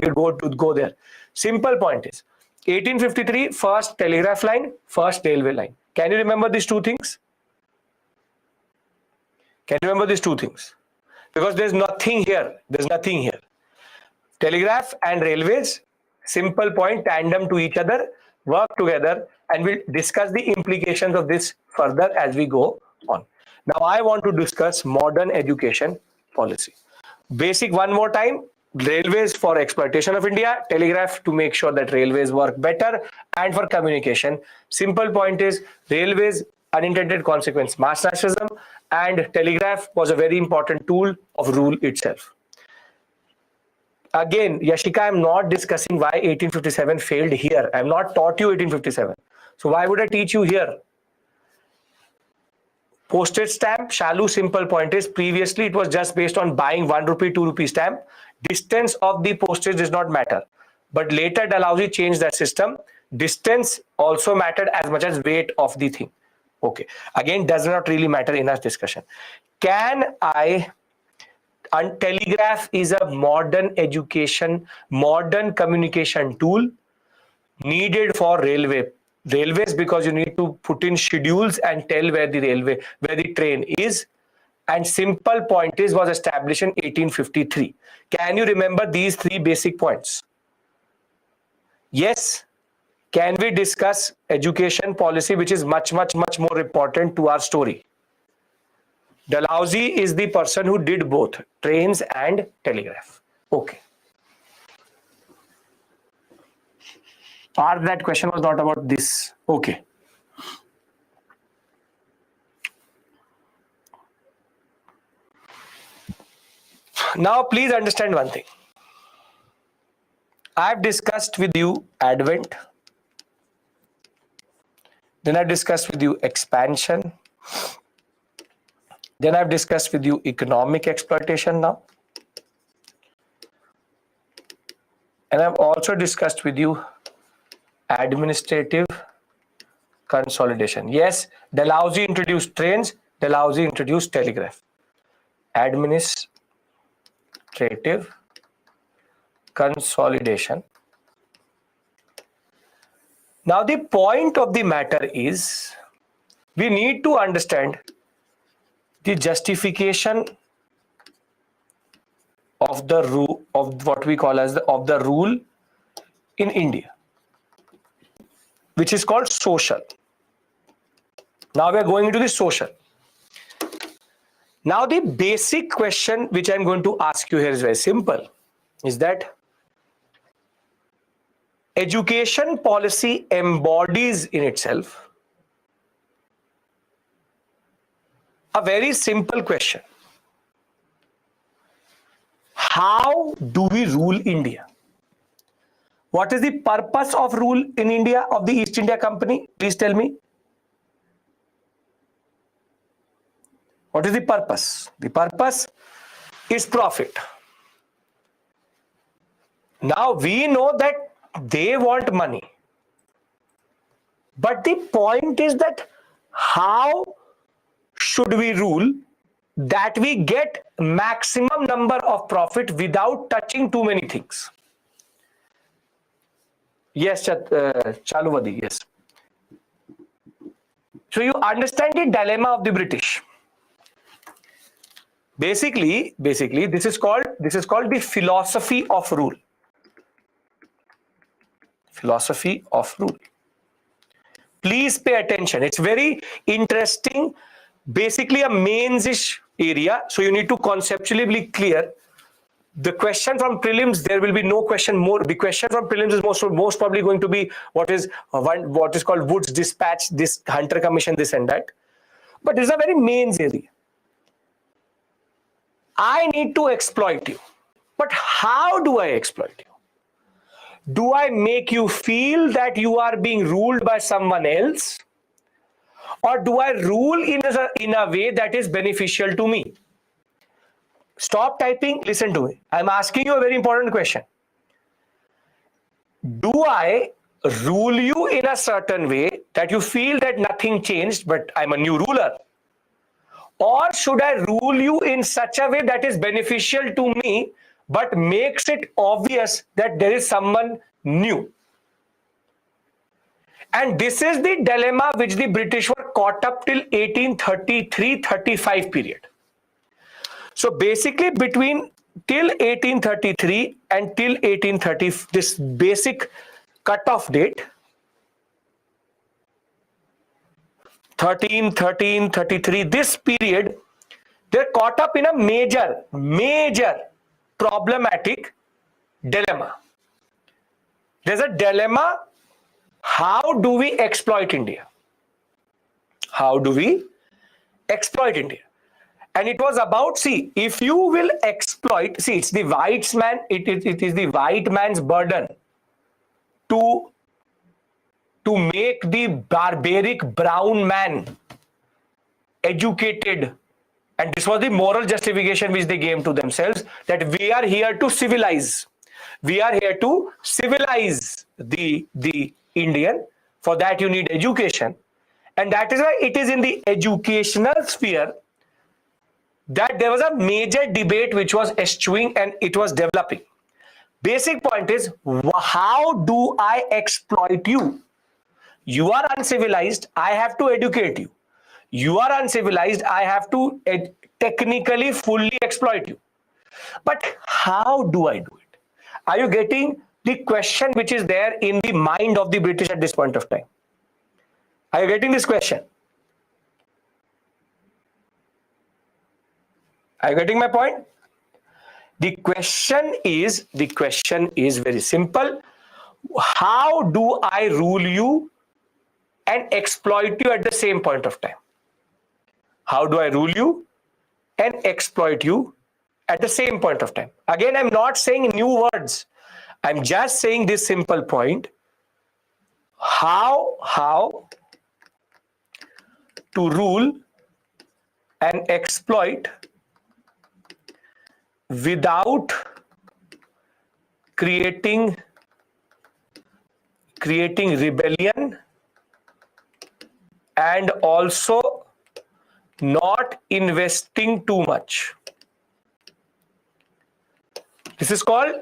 [SPEAKER 1] go there. Simple point is 1853, first telegraph line, first railway line. Can you remember these two things? Can you remember these two things? Because there's nothing here. Telegraph and railways, simple point, tandem to each other, work together, and we'll discuss the implications of this further as we go on. Now I want to discuss modern education policy. Basic one more time: railways for exploitation of India, telegraph to make sure that railways work better, and for communication. Simple point is railways, unintended consequence, mass nationalism, and telegraph was a very important tool of rule itself. Again, Yashika, I'm not discussing why 1857 failed here. I'm not taught you 1857. So why would I teach you here? Postage stamp, Shalu, simple point is previously it was just based on buying 1 rupee, 2 rupee stamp. Distance of the postage does not matter. But later Dalhousie changed that system. Distance also mattered as much as weight of the thing. Okay. Again, does not really matter in our discussion. Telegraph is a modern communication tool needed for railways, because you need to put in schedules and tell where the train is. And simple point is was established in 1853. Can you remember these three basic points? Yes. Can we discuss education policy, which is much more important to our story? Dalhousie is the person who did both trains and telegraph. Okay. That question was not about this. Okay. Now, please understand one thing. I've discussed with you advent. Then I've discussed with you expansion. Then I've discussed with you economic exploitation now. And I've also discussed with you administrative consolidation. Yes, Dalhousie introduced trains, Dalhousie introduced telegraph. Administrative consolidation. Now the point of the matter is we need to understand the justification of the rule of what we call as the rule in India, which is called social. Now we are going into the social. Now the basic question which I'm going to ask you here is very simple, is that education policy embodies in itself a very simple question. How do we rule India? What is the purpose of rule in India of the East India Company? Please tell me. What is the purpose? The purpose is profit. Now we know that they want money. But the point is that how should we rule that we get maximum number of profit without touching too many things? Yes, Chaluvadi, yes. So you understand the dilemma of the British. Basically, this is called the philosophy of rule. Philosophy of rule. Please pay attention. It's very interesting. Basically a mains-ish area. So you need to conceptually be clear. The question from prelims, there will be no question more. The question from prelims is most probably going to be what is called Wood's dispatch, this Hunter Commission, this and that. But this is a very mains area. I need to exploit you. But how do I exploit you? Do I make you feel that you are being ruled by someone else? Or do I rule in a way that is beneficial to me? Stop typing, listen to me. I'm asking you a very important question. Do I rule you in a certain way that you feel that nothing changed, but I'm a new ruler? Or should I rule you in such a way that is beneficial to me, but makes it obvious that there is someone new? And this is the dilemma which the British were caught up till 1833-35 period. So basically between till 1833 and till 1830, this basic cutoff date, 33, this period, they're caught up in a major problematic dilemma. There's a dilemma. How do we exploit India? How do we exploit India? And it was about, see, if you will exploit, see, it's the white man, it is the white man's burden to make the barbaric brown man educated. And this was the moral justification which they gave to themselves, that we are here to civilize. We are here to civilize the Indian. For that you need education. And that is why it is in the educational sphere that there was a major debate which was eschewing and it was developing. Basic point is, how do I exploit you? You are uncivilized, I have to educate you. You are uncivilized, I have to technically fully exploit you. But how do I do it? Are you getting the question which is there in the mind of the British at this point of time? Are you getting this question? Are you getting my point? The question is very simple. How do I rule you and exploit you at the same point of time? How do I rule you and exploit you at the same point of time. Again, I'm not saying new words. I'm just saying this simple point. How to rule and exploit without creating rebellion and also not investing too much. This is called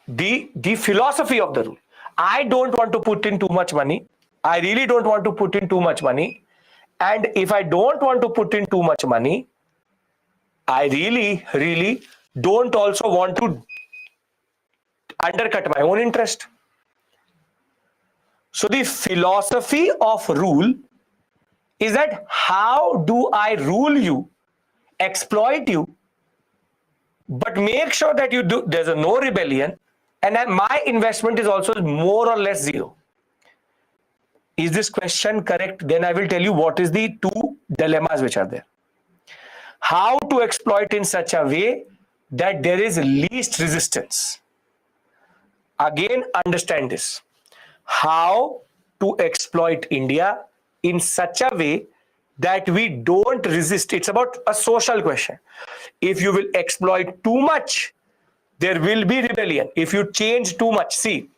[SPEAKER 1] the philosophy of the rule. I don't want to put in too much money. I really don't want to put in too much money. And if I don't want to put in too much money, I really don't also want to undercut my own interest. So the philosophy of rule is that how do I rule you, exploit you, but make sure that there's no rebellion, and that my investment is also more or less zero. Is this question correct? Then I will tell you what is the two dilemmas which are there. How to exploit in such a way that there is least resistance. Again, understand this. How to exploit India in such a way that we don't resist. It's about a social question. If you will exploit too much, there will be rebellion. If you change too much, see,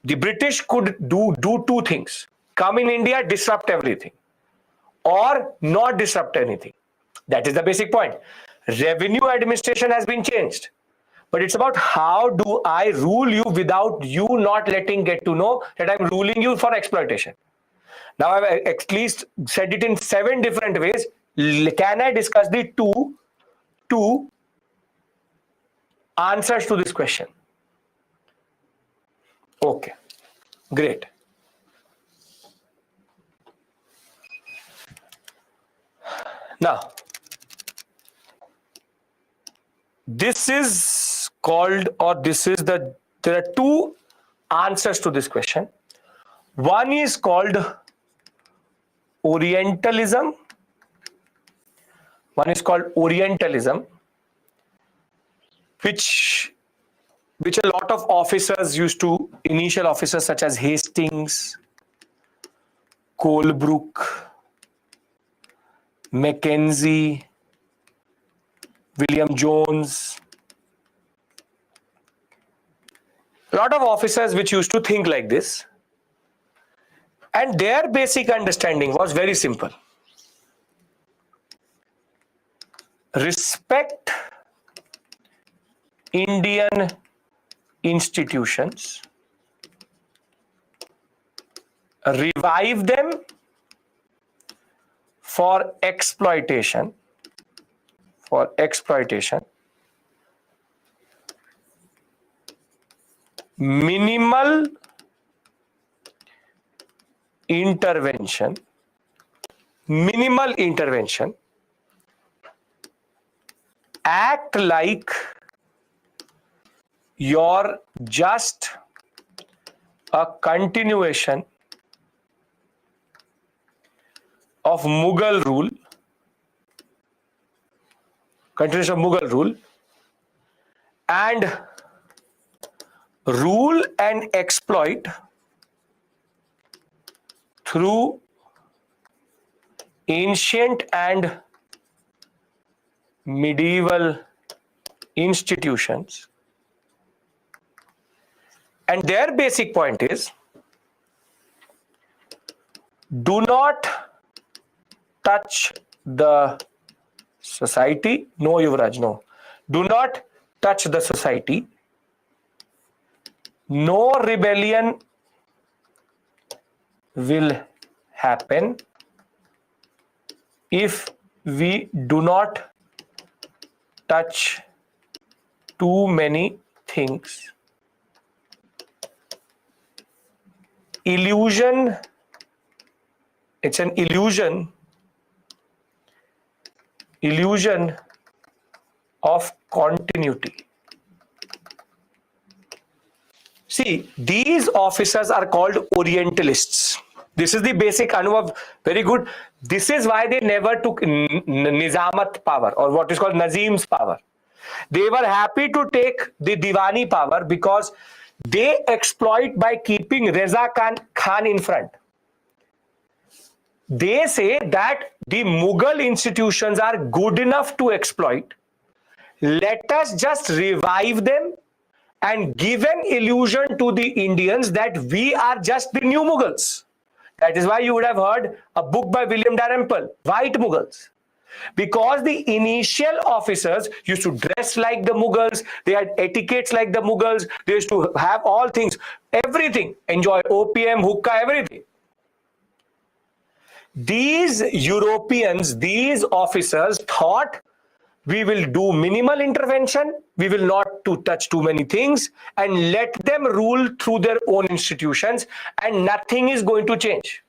[SPEAKER 1] the British could do two things. Come in India, disrupt everything, or not disrupt anything. That is the basic point. Revenue administration has been changed. But it's about how do I rule you without you not letting get to know that I'm ruling you for exploitation. Now I've at least said it in 7 different ways. Can I discuss the two answers to this question? Okay, great. Now, this is called, or this is the, there are 2 answers to this question. One is called Orientalism. One is called Orientalism, which a lot of officers used to, initial officers such as Hastings, Colebrook, Mackenzie, William Jones, a lot of officers which used to think like this, and their basic understanding was very simple. Respect Indian institutions, revive them for exploitation, minimal intervention, act like you're just a continuation of Mughal rule, and rule and exploit through ancient and medieval institutions. And their basic point is, do not touch the society. No, Yuvraj, no. Do not touch the society. No rebellion will happen if we do not touch too many things. Illusion, it's an illusion of continuity. See, these officers are called Orientalists. This is the basic Anubhav. Very good. This is why they never took Nizamat power, or what is called Nazim's power. They were happy to take the Diwani power because they exploit by keeping Reza Khan in front. They say that the Mughal institutions are good enough to exploit. Let us just revive them and give an illusion to the Indians that we are just the new Mughals. That is why you would have heard a book by William Dalrymple, White Mughals. Because the initial officers used to dress like the Mughals, they had etiquettes like the Mughals, they used to have all things, everything, enjoy opium, hookah, everything. These Europeans, these officers thought we will do minimal intervention, we will not touch too many things, and let them rule through their own institutions, and nothing is going to change.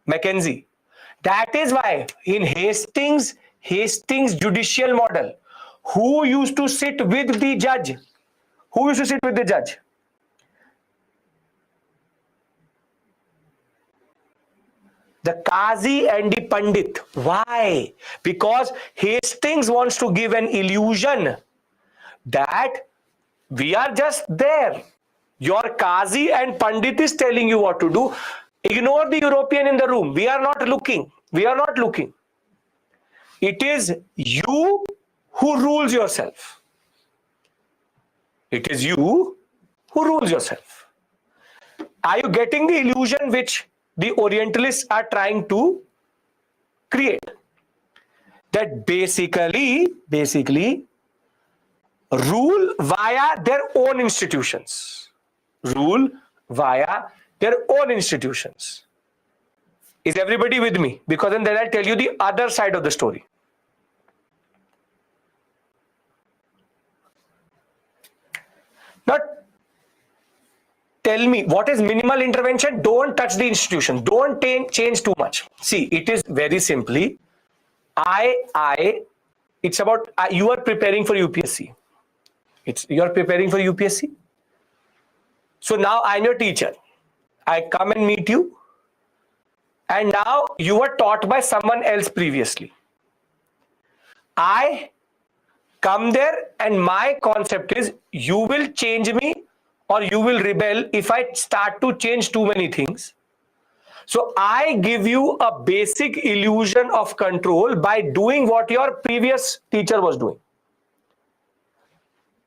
[SPEAKER 1] Mackenzie. That is why in Hastings judicial model, who used to sit with the judge? Who used to sit with the judge? The Qazi and the Pandit. Why? Because Hastings wants to give an illusion that we are just there. Your Qazi and Pandit is telling you what to do. Ignore the European in the room. We are not looking. We are not looking. It is you who rules yourself. It is you who rules yourself. Are you getting the illusion which the Orientalists are trying to create? That basically rule via their own institutions. Rule via their own institutions. Is everybody with me? Because then I'll tell you the other side of the story. Now, tell me, what is minimal intervention? Don't touch the institution. Don't change too much. See, it is very simply, it's about, you are preparing for UPSC. You are preparing for UPSC. So now I'm your teacher. I come and meet you. And now you were taught by someone else previously. I come there and my concept is you will change me or you will rebel if I start to change too many things. So I give you a basic illusion of control by doing what your previous teacher was doing.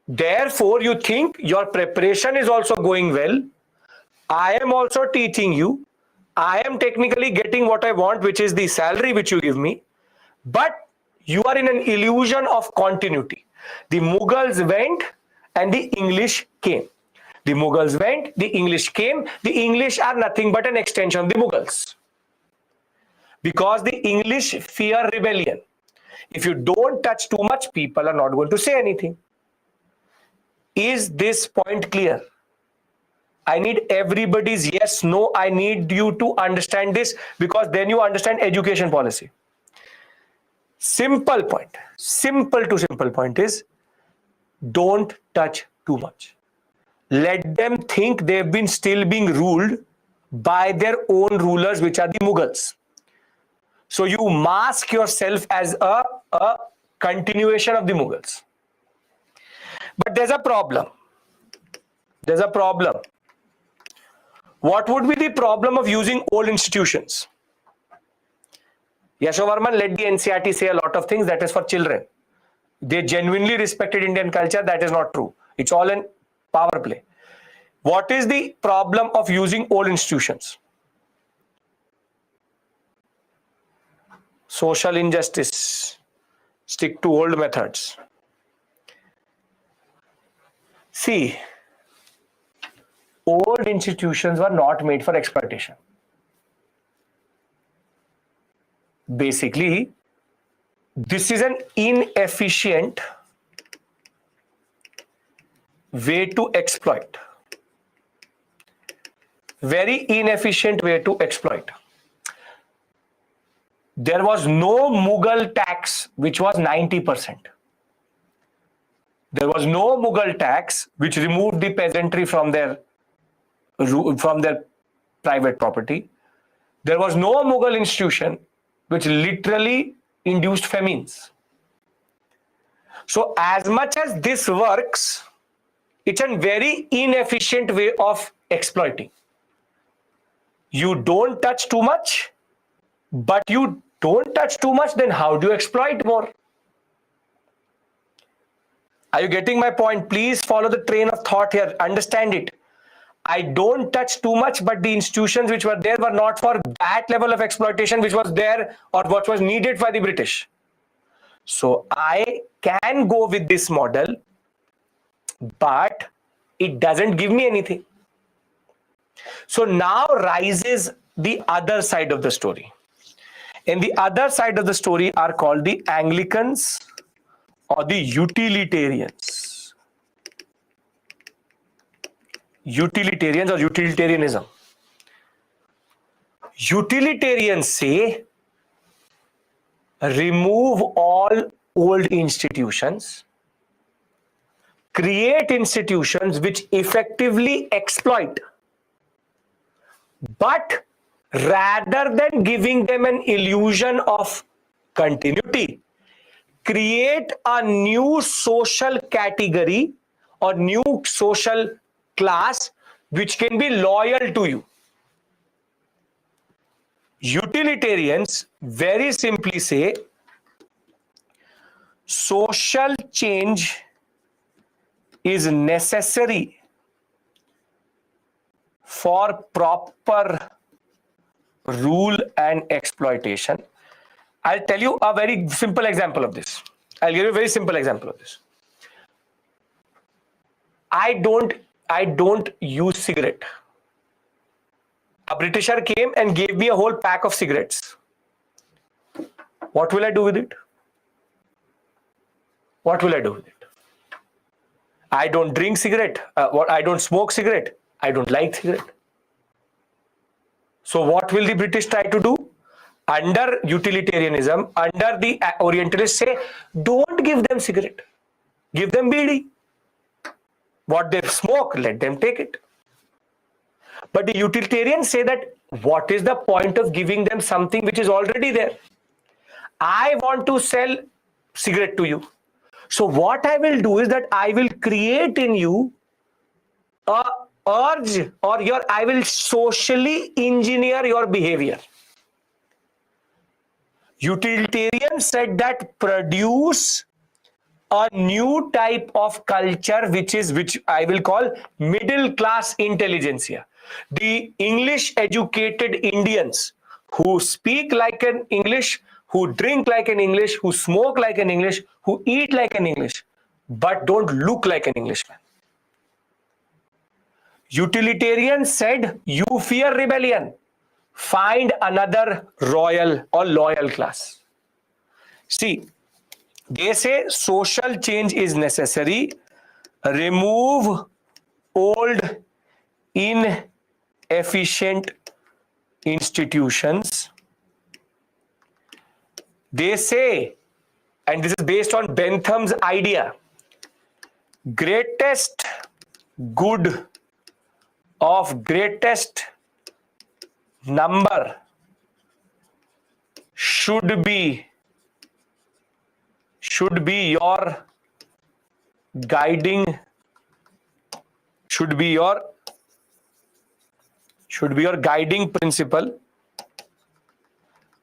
[SPEAKER 1] Therefore, you think your preparation is also going well. I am also teaching you. I am technically getting what I want, which is the salary which you give me. But you are in an illusion of continuity. The Mughals went and the English came. The Mughals went, the English came. The English are nothing but an extension of the Mughals. Because the English fear rebellion. If you don't touch too much, people are not going to say anything. Is this point clear? I need everybody's yes, no. I need you to understand this because then you understand education policy. Simple point. Simple point is don't touch too much. Let them think they've been still being ruled by their own rulers, which are the Mughals. So you mask yourself as a continuation of the Mughals. But there's a problem. There's a problem. What would be the problem of using old institutions? Yashovarman let the NCERT say a lot of things that is for children. They genuinely respected Indian culture. That is not true. It's all in power play. What is the problem of using old institutions? Social injustice. Stick to old methods. See, old institutions were not made for exploitation. Basically, this is an inefficient way to exploit. Very inefficient way to exploit. There was no Mughal tax which was 90%. There was no Mughal tax which removed the peasantry from their from their private property. There was no Mughal institution which literally induced famines. So as much as this works, it's a very inefficient way of exploiting. You don't touch too much, but you don't touch too much, then how do you exploit more? Are you getting my point? Please follow the train of thought here. Understand it. I don't touch too much, but the institutions which were there were not for that level of exploitation which was there or what was needed by the British. So I can go with this model, but it doesn't give me anything. So now rises the other side of the story. And the other side of the story are called the Anglicans or the utilitarians. Utilitarians or utilitarianism. Utilitarians say remove all old institutions, create institutions which effectively exploit, but rather than giving them an illusion of continuity, create a new social category or new social class which can be loyal to you. Utilitarians very simply say social change is necessary for proper rule and exploitation. I'll tell you a very simple example of this. I'll give you a very simple example of this. I don't use cigarette. A Britisher came and gave me a whole pack of cigarettes. What will I do with it? What will I do with it? I don't drink cigarette. I don't smoke cigarette. I don't like cigarette. So what will the British try to do? Under utilitarianism, under the Orientalists say, don't give them cigarette. Give them bidi. What they smoke, let them take it. But the utilitarians say that what is the point of giving them something which is already there? I want to sell cigarette to you. So what I will do is that I will create in you a urge or I will socially engineer your behavior. Utilitarians said that produce a new type of culture which I will call middle class intelligentsia. The English educated Indians who speak like an English, who drink like an English, who smoke like an English, who eat like an English, but don't look like an Englishman. Utilitarians said, you fear rebellion, find another royal or loyal class. See, they say social change is necessary, remove old inefficient institutions. They say, and this is based on Bentham's idea, greatest good of greatest number should be your guiding, should be your guiding principle.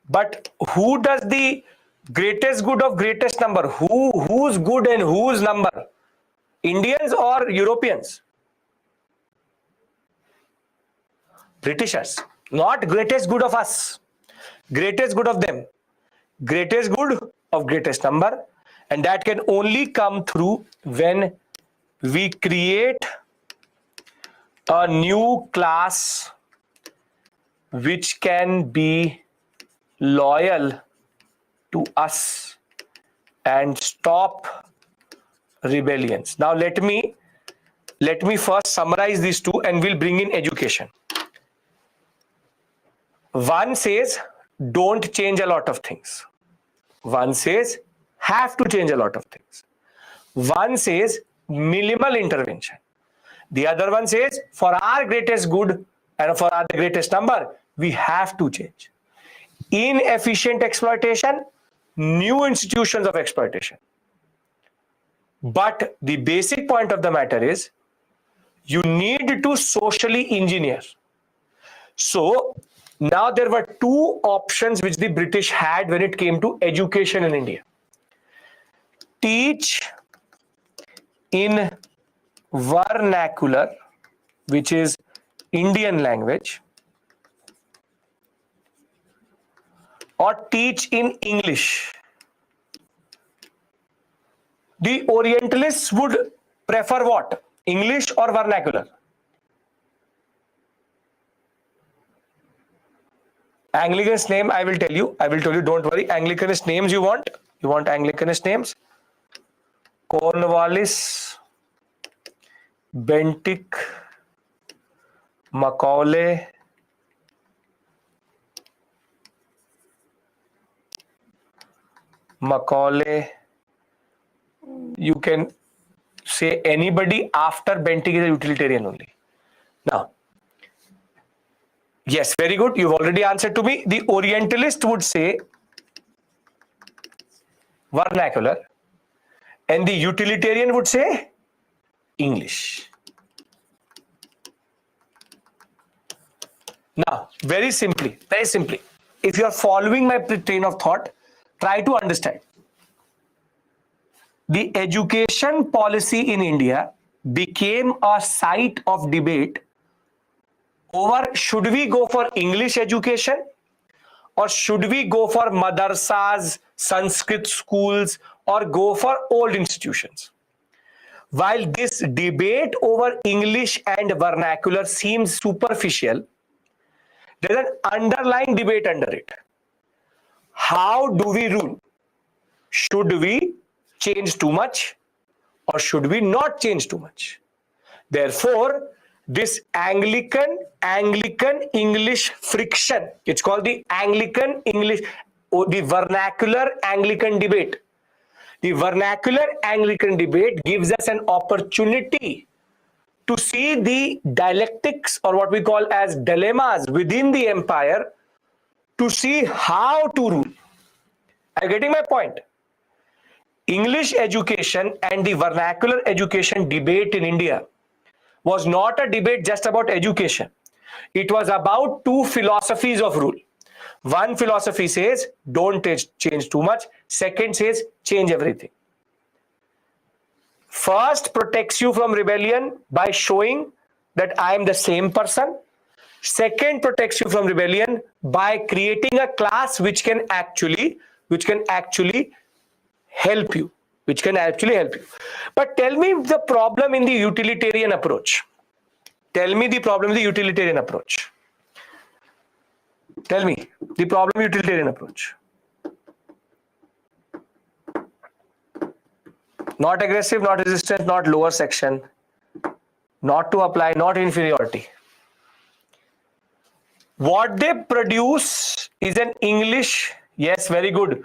[SPEAKER 1] But who does the greatest good of greatest number? Who's good and who's number? Indians or Europeans? Britishers. Not greatest good of us. Greatest good of them. Greatest good of greatest number. And that can only come through when we create a new class which can be loyal to us and stop rebellions. Now let me first summarize these two and we'll bring in education. One says don't change a lot of things. One says have to change a lot of things. One says minimal intervention. The other one says, for our greatest good and for our greatest number, we have to change. Inefficient exploitation, new institutions of exploitation. But the basic point of the matter is, you need to socially engineer. So now there were two options which the British had when it came to education in India. Teach in vernacular, which is Indian language, or teach in English. The Orientalists would prefer what? English or vernacular? Anglicanist name, I will tell you, don't worry. Anglicanist names you want Anglicanist names. Cornwallis, Bentinck, Macaulay, you can say anybody after Bentinck is a utilitarian only. Now, yes, very good. You've already answered to me. The Orientalist would say vernacular, and the utilitarian would say English. Now, very simply, if you are following my train of thought, try to understand. The education policy in India became a site of debate over should we go for English education or should we go for madarsas, Sanskrit schools, or go for old institutions. While this debate over English and vernacular seems superficial, there is an underlying debate under it. How do we rule? Should we change too much or should we not change too much? Therefore, this Anglican English friction, it's called the Anglican English, or the vernacular Anglican debate. The vernacular Anglican debate gives us an opportunity to see the dialectics, or what we call as dilemmas within the empire, to see how to rule. Are you getting my point? English education and the vernacular education debate in India was not a debate just about education. It was about two philosophies of rule. One philosophy says, don't change too much. Second says, change everything. First protects you from rebellion by showing that I am the same person. Second protects you from rebellion by creating a class which can actually help you. But tell me the problem in the utilitarian approach. Tell me the problem in the utilitarian approach. Tell me the problem utilitarian approach. Not aggressive, not resistant, not lower section, not to apply, not inferiority. What they produce is an English, yes, very good.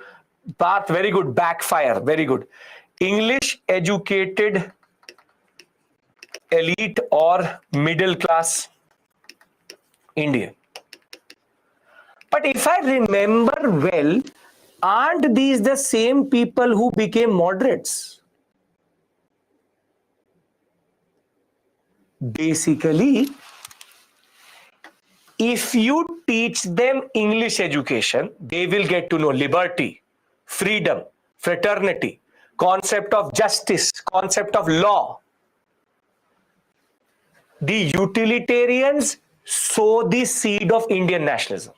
[SPEAKER 1] Path, very good. Backfire, very good. English educated elite or middle class Indian. But if I remember well, aren't these the same people who became moderates? Basically, if you teach them English education, they will get to know liberty, freedom, fraternity, concept of justice, concept of law. The utilitarians sow the seed of Indian nationalism.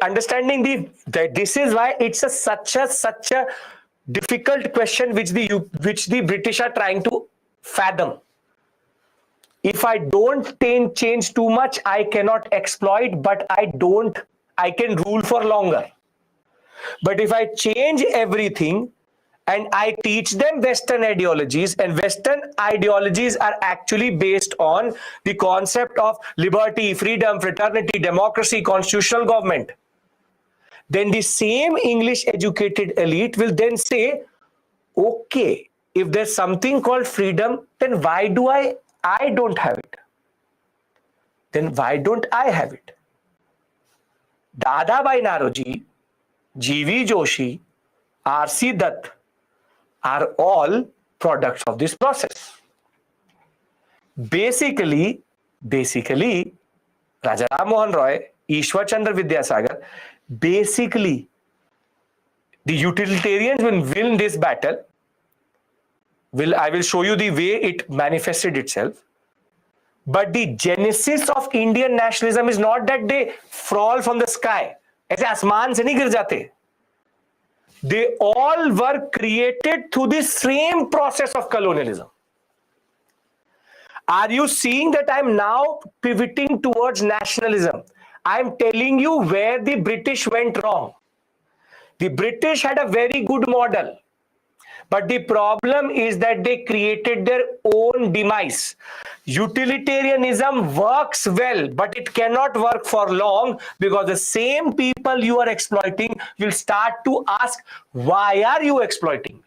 [SPEAKER 1] Understanding that this is why it's such a difficult question which the British are trying to fathom. If I don't change too much, I cannot exploit, but I can rule for longer. But if I change everything and I teach them Western ideologies, and Western ideologies are actually based on the concept of liberty, freedom, fraternity, democracy, constitutional government, then the same English educated elite will then say, okay, if there's something called freedom, then why do I don't have it? Then why don't I have it? Dadabhai Naoroji, G.V. Joshi, R.C. Dutt are all products of this process. Basically, Raja Ram Mohan Roy, Ishwar Chandra Vidyasagar, basically, the utilitarians will win this battle. I will show you the way it manifested itself. But the genesis of Indian nationalism is not that they fall from the sky. ऐसे आसमान से नहीं गिर जाते. They all were created through the same process of colonialism. Are you seeing that I'm now pivoting towards nationalism? I'm telling you where the British went wrong. The British had a very good model. But the problem is that they created their own demise. Utilitarianism works well, but it cannot work for long, because the same people you are exploiting will start to ask, why are you exploiting me?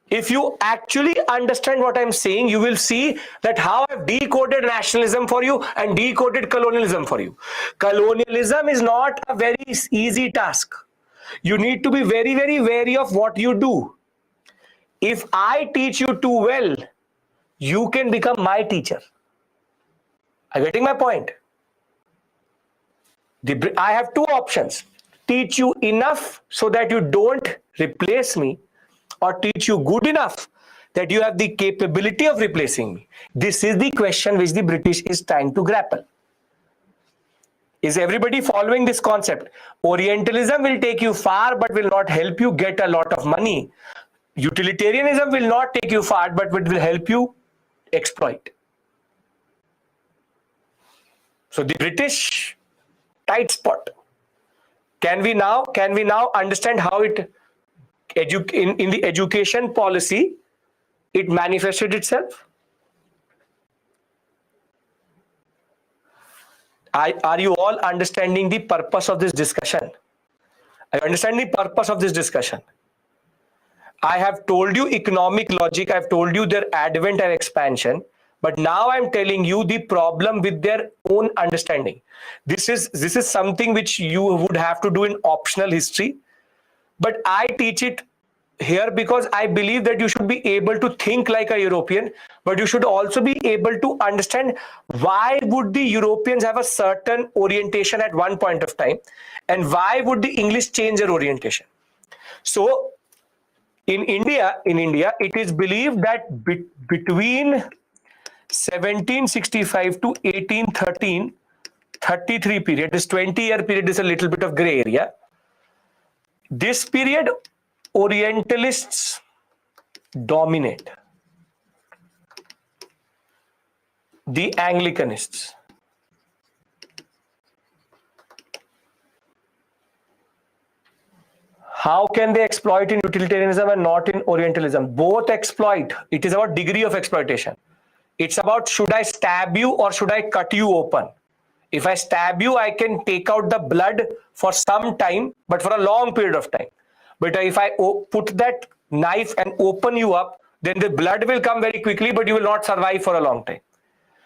[SPEAKER 1] If you actually understand what I'm saying, you will see that how I've decoded nationalism for you and decoded colonialism for you. Colonialism is not a very easy task. You need to be very, very wary of what you do. If I teach you too well, you can become my teacher. Are you getting my point? I have two options. Teach you enough so that you don't replace me, or teach you good enough that you have the capability of replacing me. This is the question which the British is trying to grapple. Is everybody following this concept? Orientalism will take you far but will not help you get a lot of money. Utilitarianism will not take you far but it will help you exploit. So the British tight spot. Can we now understand how it in the education policy it manifested itself? Are you all understanding the purpose of this discussion? I understand the purpose of this discussion. I have told you economic logic, I've told you their advent and expansion, but now I'm telling you the problem with their own understanding. This is something which you would have to do in optional history, but I teach it here because I believe that you should be able to think like a European, but you should also be able to understand why would the Europeans have a certain orientation at one point of time, and why would the English change their orientation. So in India, it is believed that between 1765 to 1813, 33 period, this 20-year period is a little bit of gray area. This period, Orientalists dominate. The Anglicanists. How can they exploit in utilitarianism and not in Orientalism? Both exploit. It is about degree of exploitation. It's about, should I stab you or should I cut you open? If I stab you, I can take out the blood for some time, but for a long period of time. But if I put that knife and open you up, then the blood will come very quickly, but you will not survive for a long time.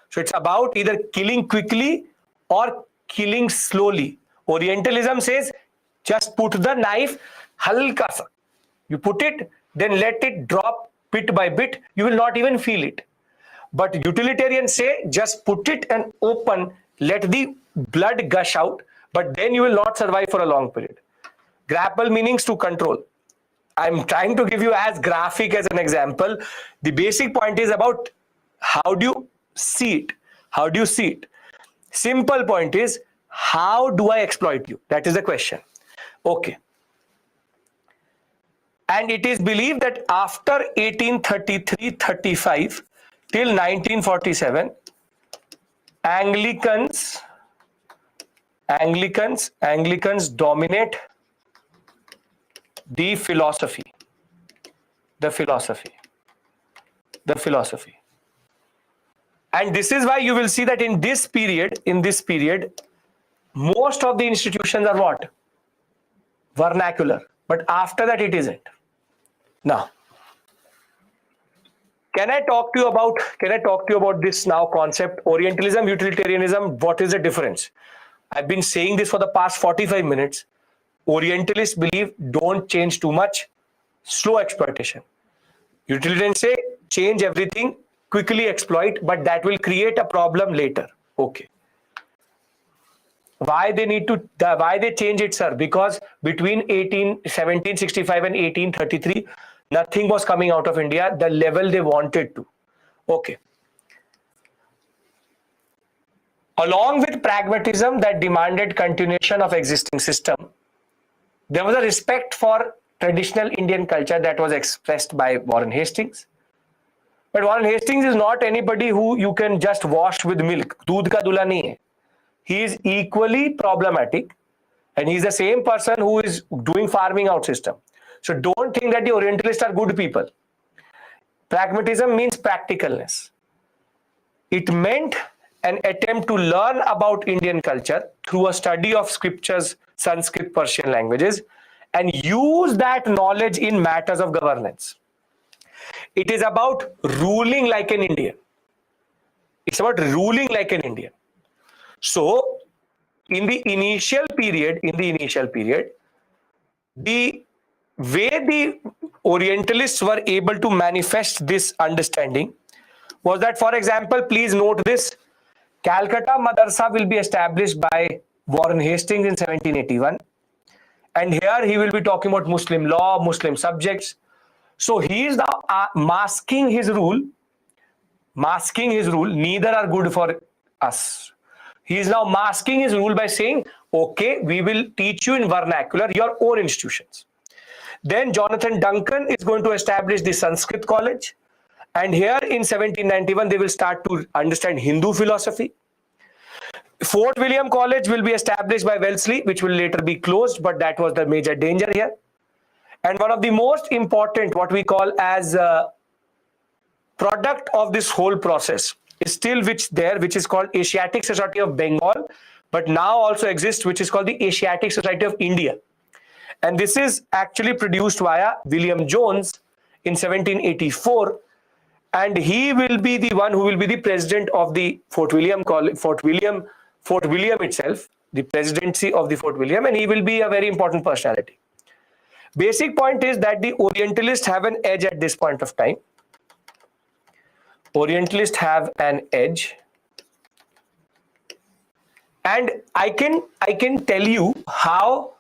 [SPEAKER 1] So it's about either killing quickly or killing slowly. Orientalism says, just put the knife, halka sa. You put it, then let it drop bit by bit. You will not even feel it. But utilitarians say, just put it and open, let the blood gush out, but then you will not survive for a long period. Grapple meanings to control. I'm trying to give you as graphic as an example. The basic point is about how do you see it? How do you see it? Simple point is, how do I exploit you? That is the question. Okay. And it is believed that after 1833-35 till 1947, Anglicans dominate the philosophy. And this is why you will see that in this period, most of the institutions are what? Vernacular. But after that, it isn't. Now, can I talk to you about this now concept, Orientalism, utilitarianism? What is the difference? I've been saying this for the past 45 minutes. Orientalists believe don't change too much, slow exploitation. Utilitarians say change everything, quickly exploit, but that will create a problem later. Okay. Why they change it, sir? Because between 1765 and 1833, nothing was coming out of India the level they wanted to. Okay. Along with pragmatism that demanded continuation of existing system, there was a respect for traditional Indian culture that was expressed by Warren Hastings. But Warren Hastings is not anybody who you can just wash with milk. Doodh ka dula nahi hai. He is equally problematic, and he's the same person who is doing farming out system. So don't think that the Orientalists are good people. Pragmatism means practicalness. It meant an attempt to learn about Indian culture through a study of scriptures, Sanskrit, Persian languages, and use that knowledge in matters of governance. It is about ruling like an Indian. It's about ruling like an Indian. So, in the initial period, the way the Orientalists were able to manifest this understanding was that, for example, please note this, Calcutta Madrasa will be established by Warren Hastings in 1781. And here he will be talking about Muslim law, Muslim subjects. So he is now masking his rule. Neither are good for us. He is now masking his rule by saying, okay, we will teach you in vernacular your own institutions. Then Jonathan Duncan is going to establish the Sanskrit College. And here in 1791, they will start to understand Hindu philosophy. Fort William College will be established by Wellesley, which will later be closed, but that was the major danger here. And one of the most important, what we call as product of this whole process is still which is called Asiatic Society of Bengal, but now also exists, which is called the Asiatic Society of India. And this is actually produced via William Jones in 1784. And he will be the one who will be the president of the Fort William itself, the presidency of the Fort William, and he will be a very important personality. Basic point is that the Orientalists have an edge at this point of time. Orientalists have an edge. And I can tell you how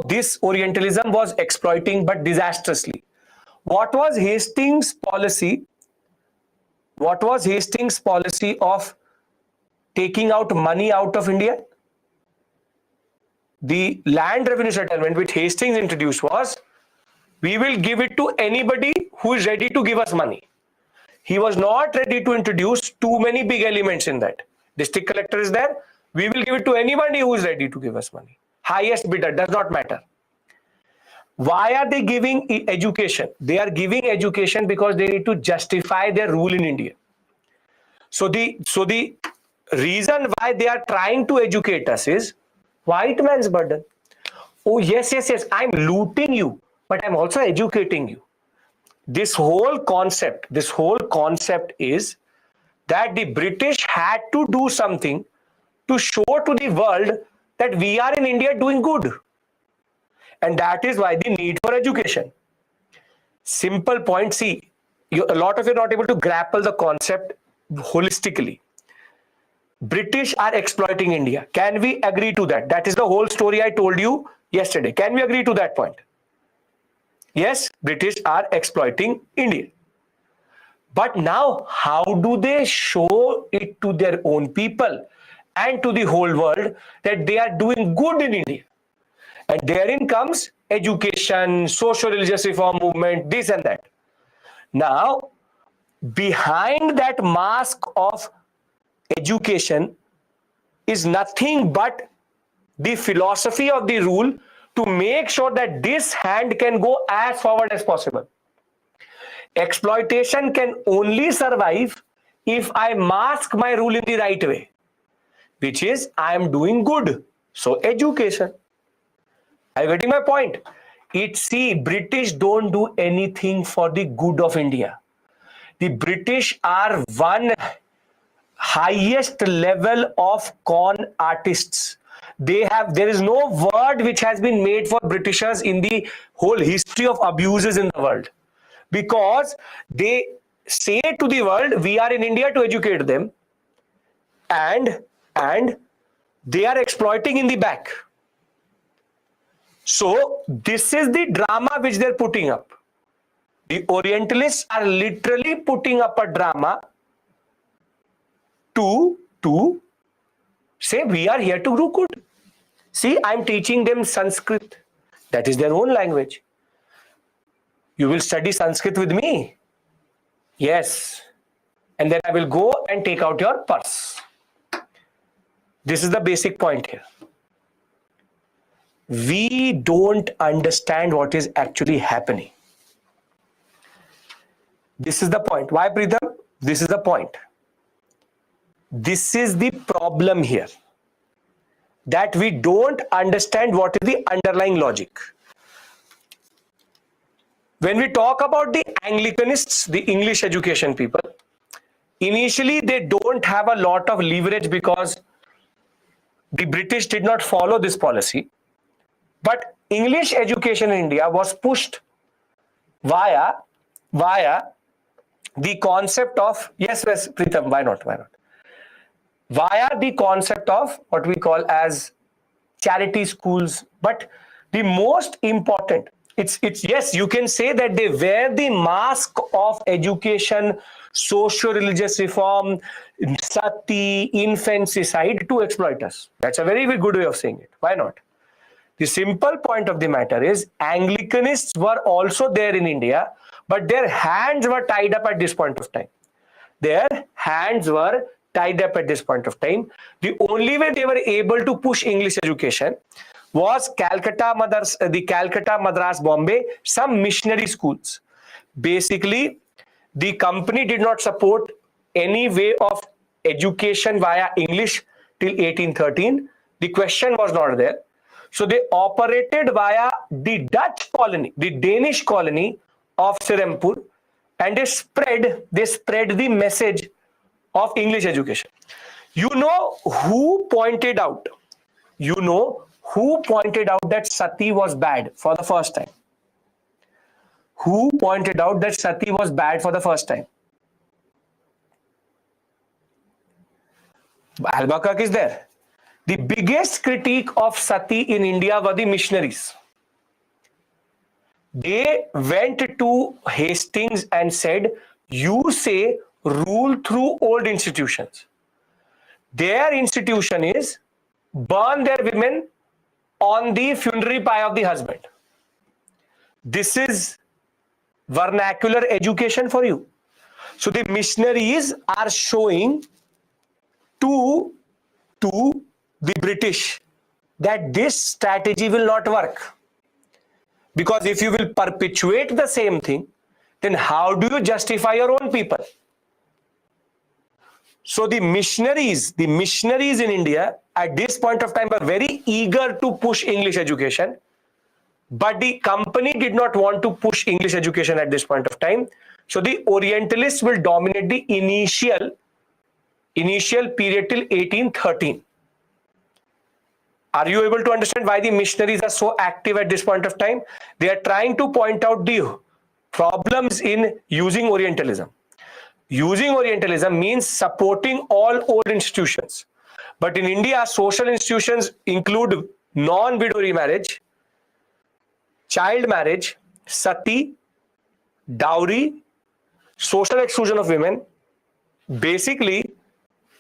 [SPEAKER 1] this Orientalism was exploiting, but disastrously. What was Hastings' policy? What was Hastings' policy of taking out money out of India? The land revenue settlement which Hastings introduced was, we will give it to anybody who is ready to give us money. He was not ready to introduce too many big elements in that. District collector is there, we will give it to anybody who is ready to give us money. Highest bidder, does not matter. Why are they giving education? They are giving education because they need to justify their rule in India. So the reason why they are trying to educate us is white man's burden. Oh yes, I'm looting you, but I'm also educating you. This whole concept is that the British had to do something to show to the world that we are in India doing good. And that is why the need for education. Simple point, see, a lot of you are not able to grapple the concept holistically. British are exploiting India. Can we agree to that? That is the whole story I told you yesterday. Can we agree to that point? Yes, British are exploiting India. But now, how do they show it to their own people and to the whole world that they are doing good in India? And therein comes education, social religious reform movement, this and that. Now, behind that mask of education is nothing but the philosophy of the rule to make sure that this hand can go as forward as possible. Exploitation can only survive if I mask my rule in the right way, which is I am doing good. So education. Are you getting my point? See, British don't do anything for the good of India. The British are one highest level of con artists. There is no word which has been made for Britishers in the whole history of abuses in the world, because they say to the world, we are in India to educate them, and they are exploiting in the back. So this is the drama which they're putting up. The Orientalists are literally putting up a drama to say we are here to do good. See, I'm teaching them Sanskrit. That is their own language. You will study Sanskrit with me. Yes. And then I will go and take out your purse. This is the basic point here. We don't understand what is actually happening. This is the point. Why, Pritham? This is the point. This is the problem here. That we don't understand what is the underlying logic. When we talk about the Anglicanists, the English education people, initially they don't have a lot of leverage because the British did not follow this policy. But English education in India was pushed via the concept of, yes, Pritham, why not? Via the concept of what we call as charity schools. But the most important, it's yes, you can say that they wear the mask of education, socio-religious reform, sati, infanticide to exploit us. That's a very, very good way of saying it. Why not? The simple point of the matter is Anglicanists were also there in India, but their hands were tied up at this point of time. Their hands were tied up at this point of time. The only way they were able to push English education was the Calcutta, Madras, Bombay, some missionary schools. Basically, the company did not support any way of education via English till 1813. The question was not there. So they operated via the Dutch colony, the Danish colony of Serampore, and they spread the message of English education. You know who pointed out that sati was bad for the first time? Who pointed out that sati was bad for the first time? Albuquerque is there. The biggest critique of sati in India were the missionaries. They went to Hastings and said, you say rule through old institutions. Their institution is burn their women on the funerary pyre of the husband. This is vernacular education for you. So the missionaries are showing to the British that this strategy will not work. Because if you will perpetuate the same thing, then how do you justify your own people? So the missionaries in India at this point of time were very eager to push English education, but the company did not want to push English education at this point of time. So the Orientalists will dominate the initial period till 1813. Are you able to understand why the missionaries are so active at this point of time? They are trying to point out the problems in using Orientalism. Using Orientalism means supporting all old institutions. But in India, social institutions include non-widow remarriage, child marriage, sati, dowry, social exclusion of women, basically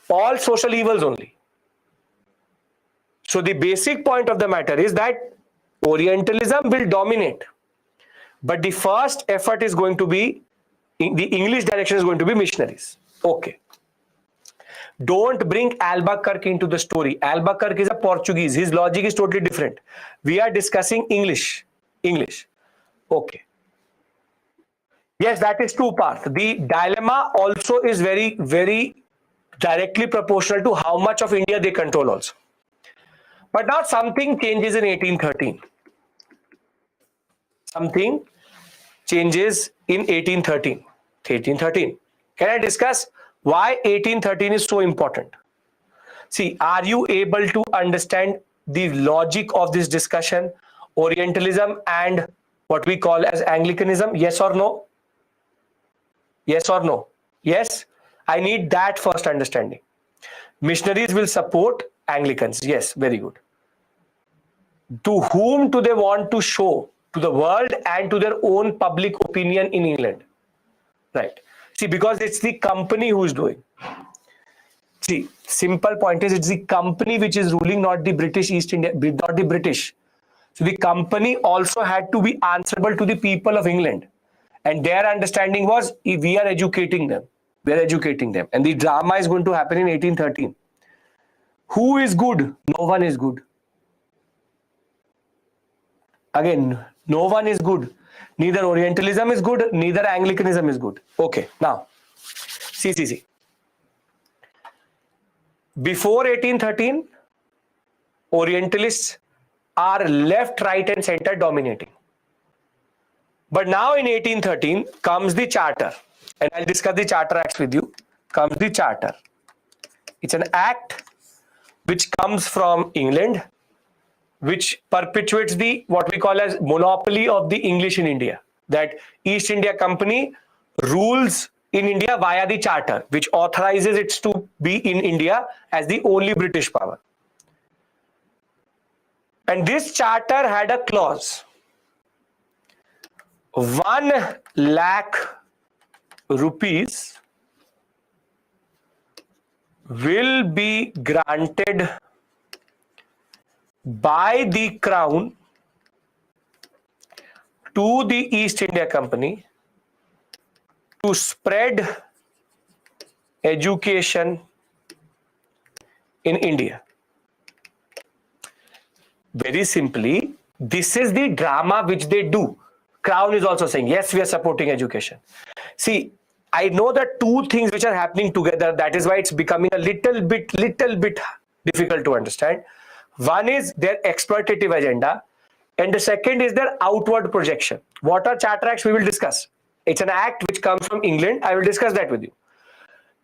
[SPEAKER 1] all social evils only. So the basic point of the matter is that Orientalism will dominate, but the first effort is going to be in the English direction is going to be missionaries. Okay. Don't bring Albuquerque into the story. Albuquerque is a Portuguese. His logic is totally different. We are discussing English. Okay. Yes, that is two parts. The dilemma also is very, very directly proportional to how much of India they control also. But now something changes in 1813. something changes in 1813. 1813. Can I discuss why 1813 is so important? See, are you able to understand the logic of this discussion? Orientalism and what we call as Anglicanism, yes or no? Yes or no? Yes, I need that first understanding. Missionaries will support Anglicans. Yes, very good. To whom do they want to show? To the world and to their own public opinion in England. Right. See, because it's the company who is doing. See, simple point is it's the company which is ruling, not the British East India, not the British. So the company also had to be answerable to the people of England. And their understanding was, we are educating them. We are educating them. And the drama is going to happen in 1813. Who is good? No one is good. Again, no one is good. Neither Orientalism is good, neither Anglicanism is good. Okay, now, see. Before 1813, Orientalists are left, right and center dominating. But now in 1813 comes the charter, and I'll discuss the charter acts with you. Comes the charter. It's an act which comes from England, which perpetuates the what we call as monopoly of the English in India. That East India Company rules in India via the charter, which authorizes it to be in India as the only British power. And this charter had a clause. 1 lakh rupees will be granted by the Crown to the East India Company to spread education in India. Very simply, this is the drama which they do. Crown is also saying, yes, we are supporting education. See, I know that two things which are happening together, that is why it's becoming a little bit difficult to understand. One is their exploitative agenda, and the second is their outward projection. What are charter acts? We will discuss. It's an act which comes from England. I will discuss that with you.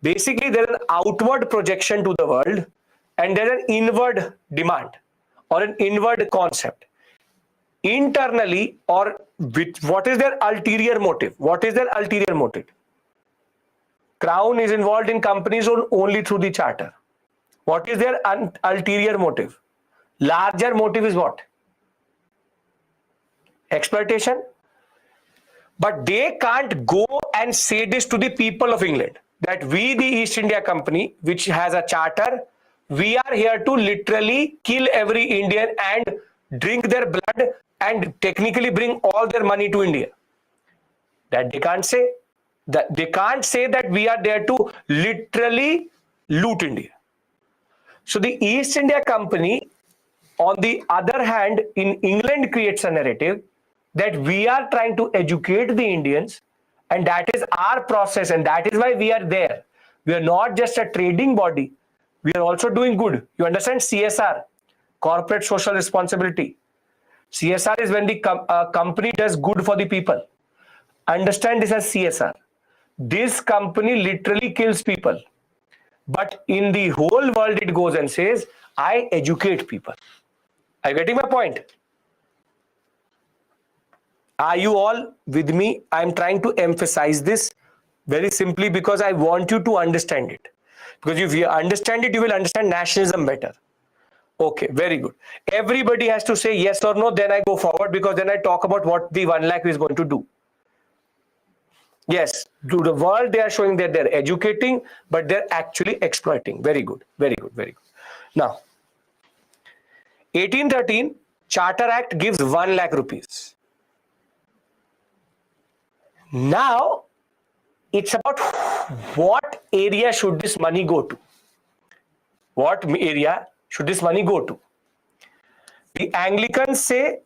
[SPEAKER 1] Basically, there's an outward projection to the world, and there's an inward demand or an inward concept. Internally, or with what is their ulterior motive? What is their ulterior motive? Crown is involved in companies only through the charter. What is their ulterior motive? Larger motive is what? Exploitation. But they can't go and say this to the people of England, that we, the East India Company, which has a charter, we are here to literally kill every Indian and drink their blood and technically bring all their money to India. That they can't say. That they can't say that we are there to literally loot India. So the East India Company, on the other hand, in England creates a narrative that we are trying to educate the Indians, and that is our process, and that is why we are there. We are not just a trading body. We are also doing good. You understand CSR, corporate social responsibility. CSR is when the company does good for the people. Understand this as CSR. This company literally kills people. But in the whole world, it goes and says, I educate people. Are you getting my point? Are you all with me? I'm trying to emphasize this very simply because I want you to understand it. Because if you understand it, you will understand nationalism better. Okay, very good. Everybody has to say yes or no, then I go forward, because then I talk about what the 1 lakh is going to do. Yes, to the world they are showing that they're educating, but they're actually exploiting. Very good, very good, very good. Now, 1813 Charter Act gives 1 lakh rupees. Now, it's about what area should this money go to? What area should this money go to? The Anglicans say,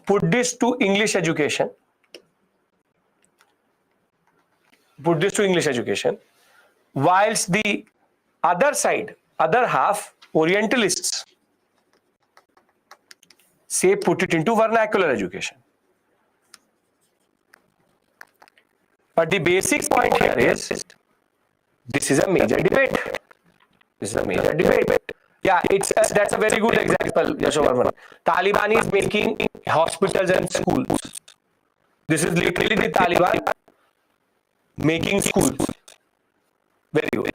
[SPEAKER 1] put this to English education. Put this to English education. Whilst the other side, other half, Orientalists say put it into vernacular education. But the basic point here is, this is a major debate. This is a major debate. Yeah, that's a very good example, Yashovarman. Taliban is making hospitals and schools. This is literally the Taliban making schools. Very good.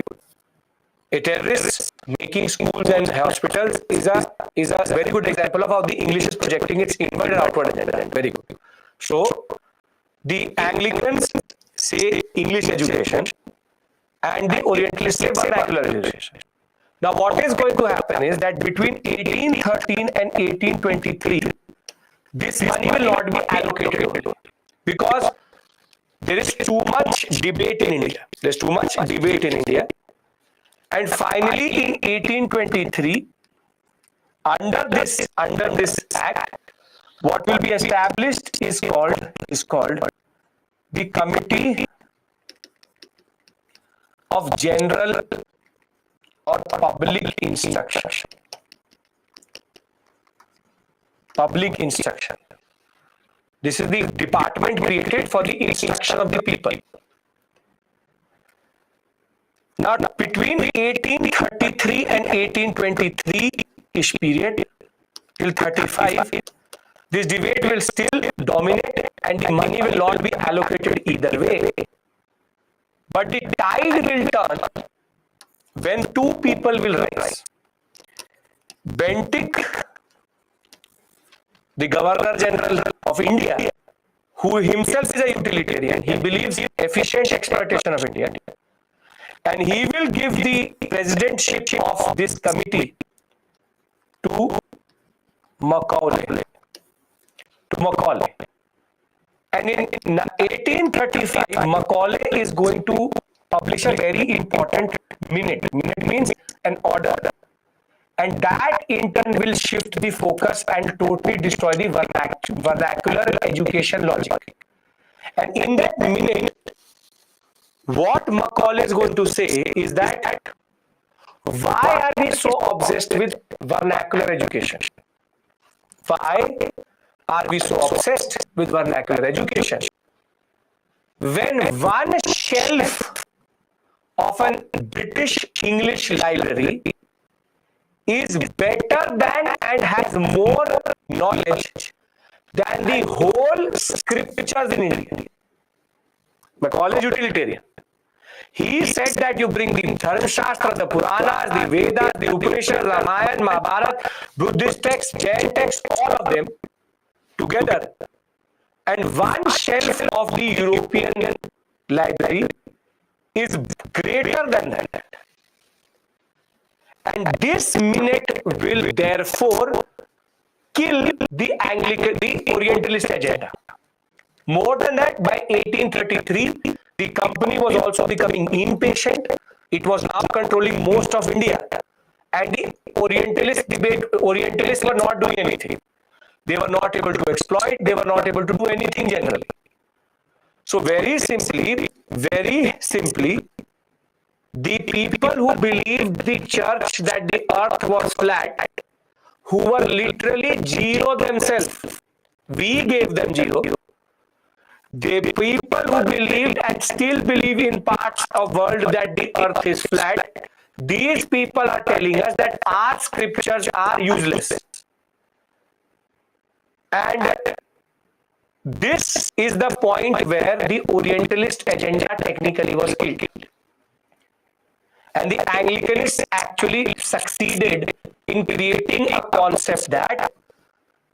[SPEAKER 1] A terrorist making schools and hospitals is a very good example of how the English is projecting its inward and outward agenda. Very good. So the Anglicans say English education and the Orientalists say vernacular education. Now what is going to happen is that between 1813 and 1823, this money will not be allocated because there is too much debate in India. There's too much debate in India. And finally in 1823, under this act, what will be established is called the Committee of General or Public Instruction. Public Instruction. This is the department created for the instruction of the people. Now, between 1833 and 1823-ish period till 35, this debate will still dominate and the money will not be allocated either way. But the tide will turn when two people will rise. Bentinck, the Governor General of India, who himself is a utilitarian, he believes in efficient exploitation of India, and he will give the presidentship of this committee to Macaulay. And in 1835, Macaulay is going to publish a very important minute. Minute means an order. And that in turn will shift the focus and totally destroy the vernacular education logic. And in that minute, what Macaulay is going to say is that why are we so obsessed with vernacular education? Why are we so obsessed with vernacular education? When one shelf of an British English library is better than and has more knowledge than the whole scriptures in India. Macaulay is utilitarian. He said that you bring the Dharma Shastra, the Puranas, the Vedas, the Upanishads, Ramayana, Mahabharata, Buddhist texts, Jain texts, all of them together, and one shelf of the European library is greater than that. And this minute will therefore kill the Orientalist agenda. More than that, by 1833, the company was also becoming impatient. It was now controlling most of India. And the Orientalists were not doing anything. They were not able to exploit. They were not able to do anything generally. So very simply, the people who believed the church that the earth was flat, who were literally zero themselves, we gave them zero. The people who believed and still believe in parts of the world that the earth is flat, these people are telling us that our scriptures are useless. And this is the point where the Orientalist agenda technically was killed. And the Anglicanists actually succeeded in creating a concept that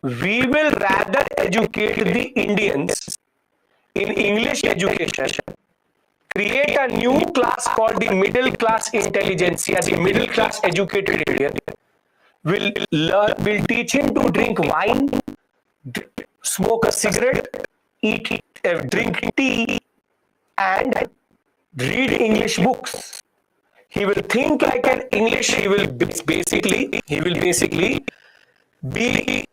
[SPEAKER 1] we will rather educate the Indians in English education, create a new class called the middle class intelligentsia, the middle class educated Indian, will teach him to drink wine, smoke a cigarette, drink tea, and read English books. He will think like an English. He will basically be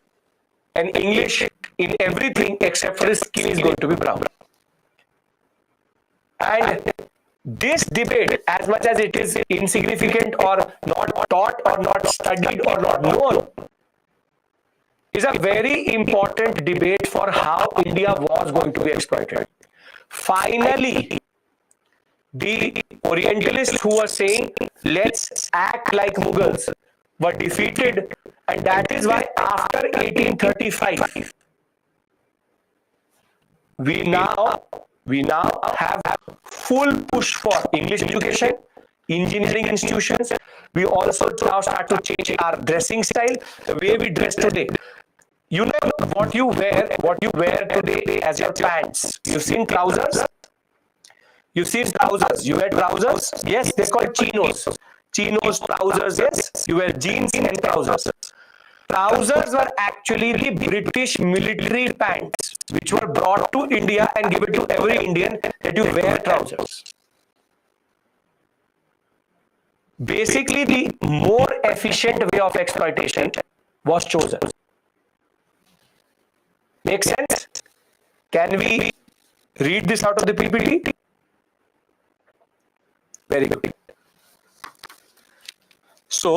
[SPEAKER 1] an English in everything except for his skin is going to be brown. And this debate, as much as it is insignificant or not taught or not studied or not known, is a very important debate for how India was going to be exploited. Finally, the Orientalists who were saying, let's act like Mughals, were defeated, and that is why after 1835, we now have full push for English education, engineering institutions. We also now start to change our dressing style, the way we dress today. You know what you wear today as your pants. You've seen trousers? You wear trousers? Yes, they're called chinos. Chinos, trousers, yes. You wear jeans and trousers. Trousers were actually the British military pants, which were brought to India and given to every Indian that you wear trousers. Basically, the more efficient way of exploitation was chosen. Make sense? Can we read this out of the PPT? Very good. So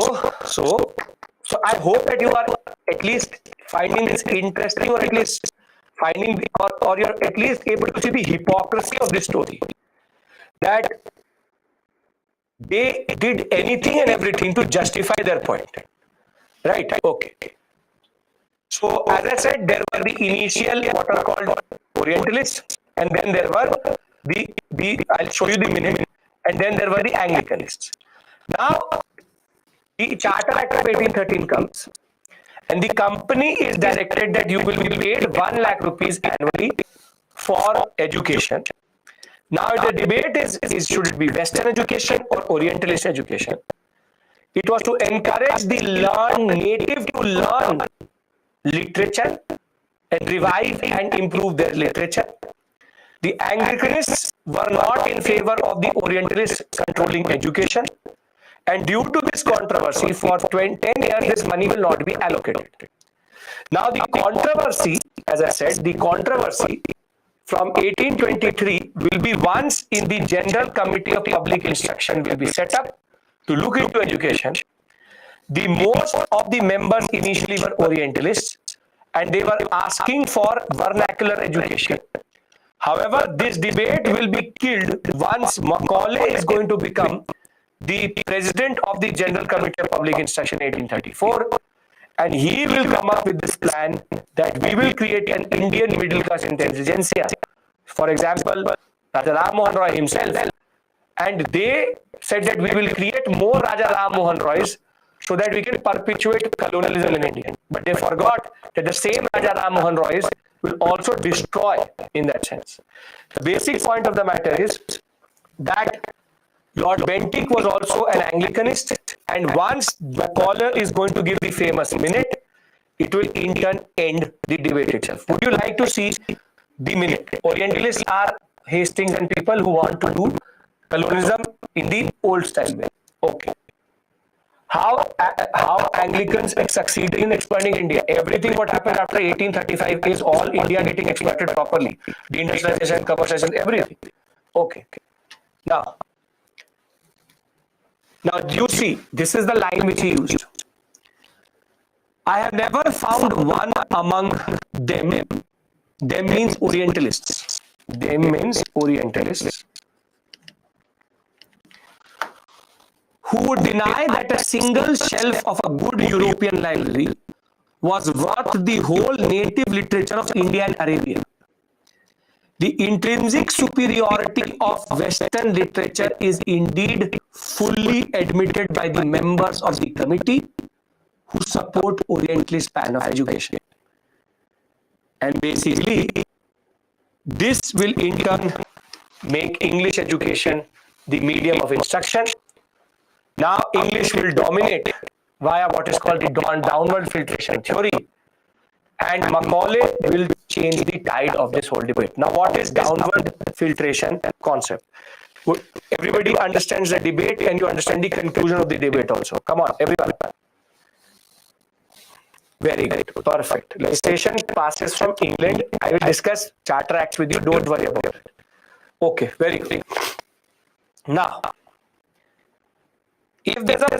[SPEAKER 1] I hope that you are at least finding this interesting, or at least finding, or you're at least able to see the hypocrisy of this story. That they did anything and everything to justify their point. Right? Okay. So as I said, there were the initial what are called Orientalists, and then there were the I'll show you the minute, and then there were the Anglicanists. Now the Charter Act of 1813 comes, and the company is directed that you will be paid 1 lakh rupees annually for education. Now the debate is should it be Western education or Orientalist education? It was to encourage the native to learn literature and revive and improve their literature. The Anglicanists were not in favor of the Orientalists controlling education, and due to this controversy, for 10 years this money will not be allocated. Now the controversy, as I said, the controversy from 1823 will be once in the General Committee of Public Instruction will be set up to look into education. The most of the members initially were Orientalists, and they were asking for vernacular education. However, this debate will be killed once Macaulay is going to become the president of the General Committee of Public Instruction in 1834, and he will come up with this plan that we will create an Indian middle class intelligentsia. For example, Raja Ram Mohan Roy himself, and they said that we will create more Raja Ram Mohan Roys so that we can perpetuate colonialism in India. But they forgot that the same Raja Ram Mohan Roys will also destroy in that sense. The basic point of the matter is that Lord Bentinck was also an Anglicanist, and once Macaulay is going to give the famous minute, it will in turn end the debate itself. Would you like to see the minute? Orientalists are Hastings and people who want to do colonialism in the old style way. Okay. How Anglicans succeeded in expanding India? Everything what happened after 1835 is all India getting exploited properly. Deindustrialization, commercialization, everything. Okay. Now you see, this is the line which he used. I have never found one among them means Orientalists. Them means Orientalists. Who would deny that a single shelf of a good European library was worth the whole native literature of India and Arabia. The intrinsic superiority of Western literature is indeed fully admitted by the members of the committee who support Orientalist plan of education. And basically, this will in turn make English education the medium of instruction. Now English will dominate via what is called the downward filtration theory, and Macaulay will change the tide of this whole debate. Now what is downward filtration concept? Everybody understands the debate, and you understand the conclusion of the debate also. Come on, everyone. Very good, perfect. Legislation passes from England. I will discuss Charter Acts with you, don't worry about it. Okay, very good. Now, if there's a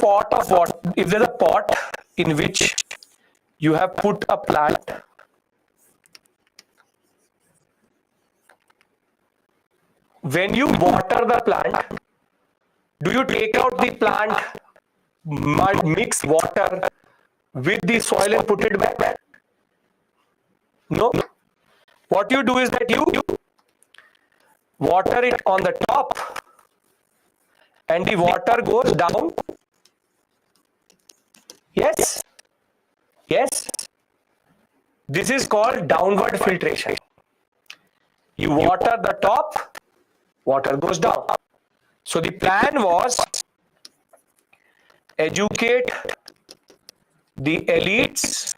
[SPEAKER 1] pot in which you have put a plant. When you water the plant, do you take out the plant, mix water with the soil and put it back? No. What you do is that you water it on the top and the water goes down. Yes. Yes. This is called downward filtration. You water the top, water goes down. So the plan was educate the elites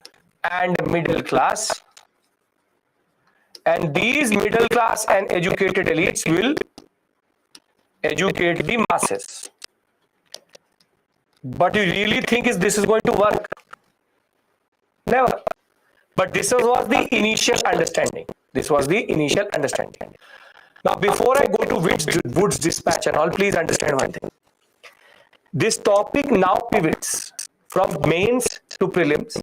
[SPEAKER 1] and middle class, and these middle class and educated elites will educate the masses. But you really think this is going to work? Never. But this was the initial understanding. This was the initial understanding. Now, before I go to Wood's dispatch and all, please understand one thing. This topic now pivots from mains to prelims.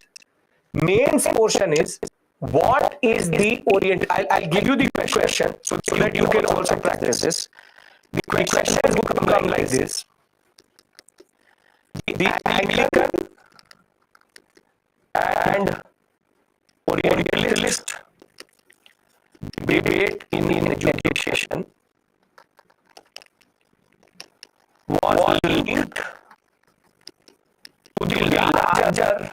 [SPEAKER 1] Mains portion is what is the orient. I'll give you the question so that you can also practice this. The question is going to come like this. The Anglican and Orientalist debate in education was linked to the larger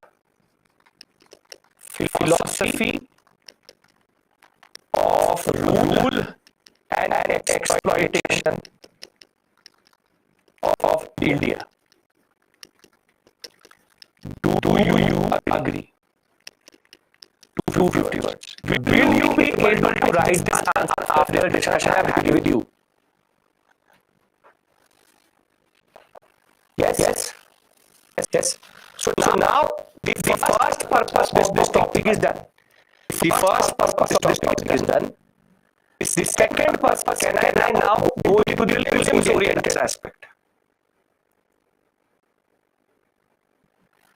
[SPEAKER 1] philosophy of rule and exploitation of India. Do you agree? 250 words. Will you be able to write this answer after the discussion I'm having with you? Yes. So now the first purpose of this topic is done. The first purpose of this topic is done. The second purpose, can I now go into the prelims-oriented aspect?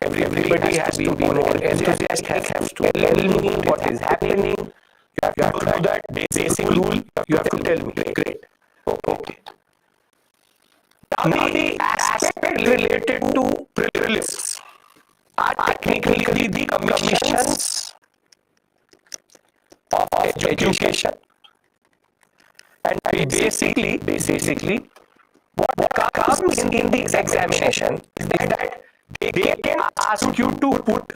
[SPEAKER 1] Everybody has to be more enthusiastic, has to tell me what is happening. You have to do that basic rule. You have to tell me. Great. Okay. Now the aspect related to prelims are technically the commissions of education. And basically, what comes in the examination is that they can ask you to put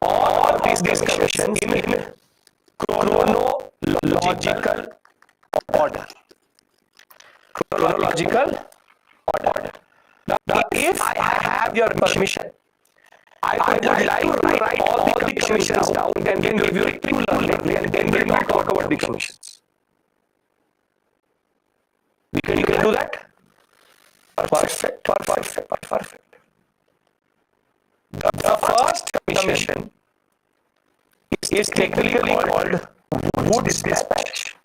[SPEAKER 1] all these commissions in chronological order. Now, if I have your permission, I would like to write all the commissions down and then give you a quick learning, and then we'll talk about the commissions. We can do that? Perfect. The first commission is technically called Wood's dispatch.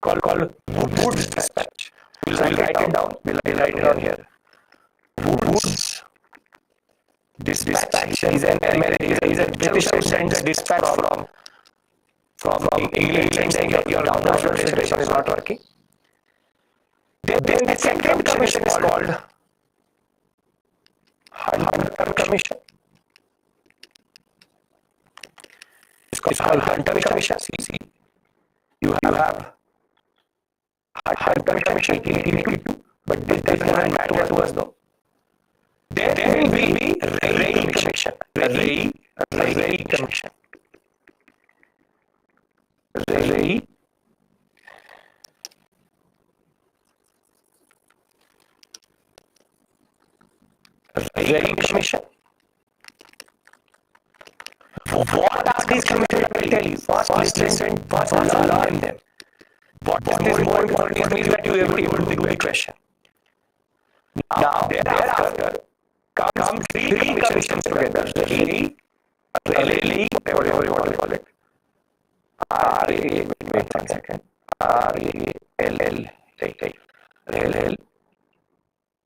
[SPEAKER 1] Called Wood's dispatch. We'll write it down. We'll write it down here. Wood's dispatch is a British who sends a dispatch from England saying that your download registration is not working. Then the second commission is called Hunter Commission. It's called Hunter Commission. See, you have Hunter Commission 1882, but this does not matter to us though. Then will be Ray Commission. Ray Commission. Ray Commission. What are these commissions? I will tell you. First learn them. What is more important is that you are able to do the question. Now, thereafter, come three commissions together. Rally, whatever you want to call it. Wait 1 second. RALL.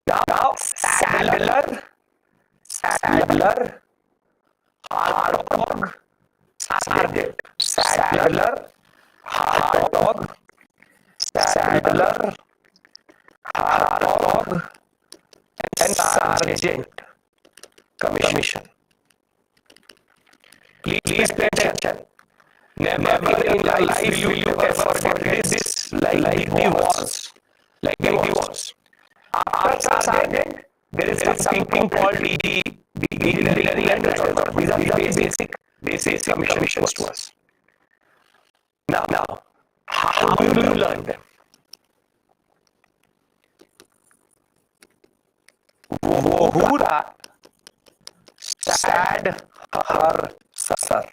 [SPEAKER 1] Now, Sadler Hartog, Sargent, Sadler, Hartog, Sadler, Hartog, and Sargent Commission. Please pay attention. Never in life will you ever forget this like the wars. Like the wars. After Sargent, there is something called the engineering language. These are the basic commissions to us. Now, how do you learn them? Vohura sad her sir.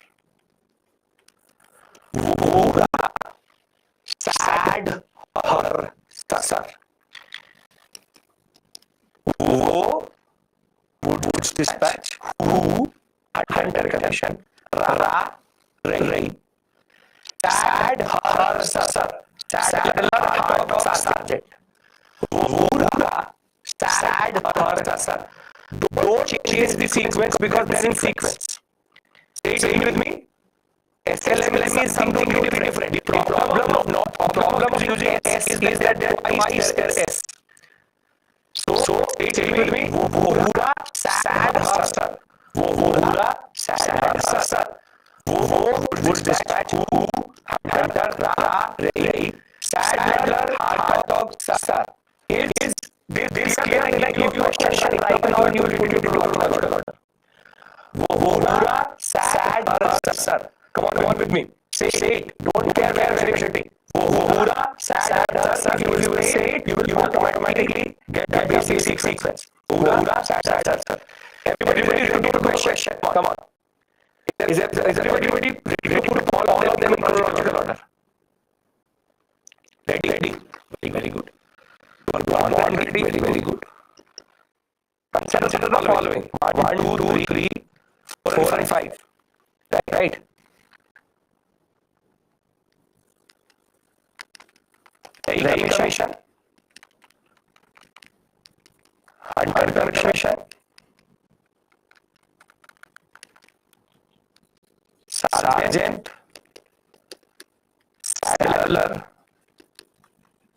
[SPEAKER 1] Vohura sad her sir. Wo would dispatch, who Hunter Commission, Ra Ray, sad her sir, Sadler Hartog Sergeant, Vohura sad her sir. Don't change the sequence because they're in sequence. Say it with me. SLM is something different. The problem of using S is that there twice there S. So say it with me. Vohura sad her sir. Vohura sad her sir. Voho would dispatch, who Hunter Ra Ray, Sadler Hartog sir. Is this clear? I give you a question right now and you will put it into chronological order. Vohura sad her sir. Come on with me. Say it. Don't care where you're sitting. Vohura sad her sir. If you will say it, you will automatically get the basic sequence. Vohura sad her sir. Everybody ready to do the question? Come on. Is everybody ready to put all of them in chronological order? Ready? Very good. One ready? Very good. Consider the following: 1, 2, 3, 4, and 5. Right? Ray Commission, Hunter Commission, Sargent, Sadler,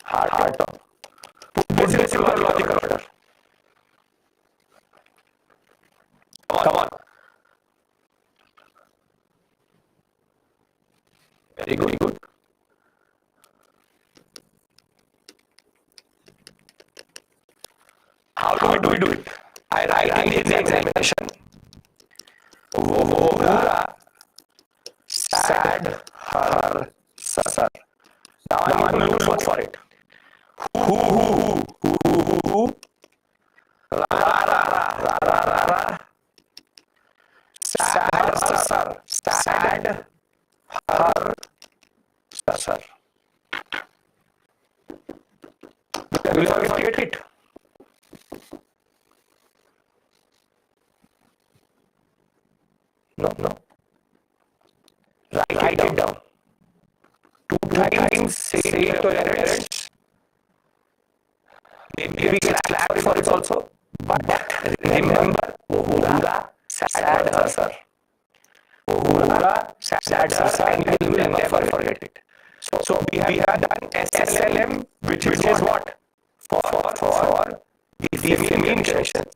[SPEAKER 1] Hartog. Put this in chronological order. Come on. Very good. How do we do it? I write in the examination. Vohura sad her sir. Now I'm going to look for it. Who ra sad her sir. Will you forget it? No. Write it down. 2 times say it to your parents. Maybe clap for it also. But remember, Vohura sad her sir. Vohura sad her sir, and you will never forget it. So we have done SLM, which is what? For the female generations.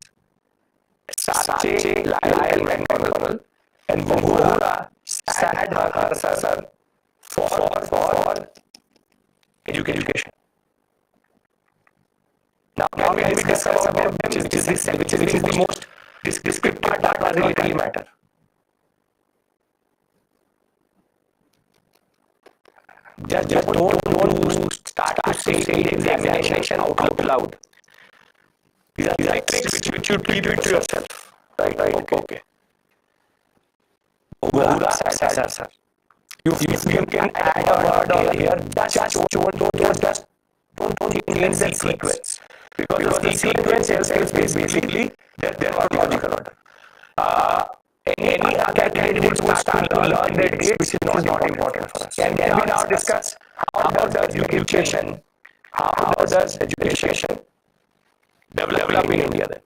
[SPEAKER 1] Sache, Lyle, McDonald, and Vohura sad her sir for education. Now when we discuss about them, which is the most descriptive part that really matter. Just don't start to say the examination out loud. These are tricks which you keep it to yourself. Right. Okay. Vohura sad her sir. You can add a word over here. Just don't change the sequence. Because the sequence is basically their chronological order. Any other candidate would start to learn their dates, which is not important for us. Can we now discuss how does education develop in India then?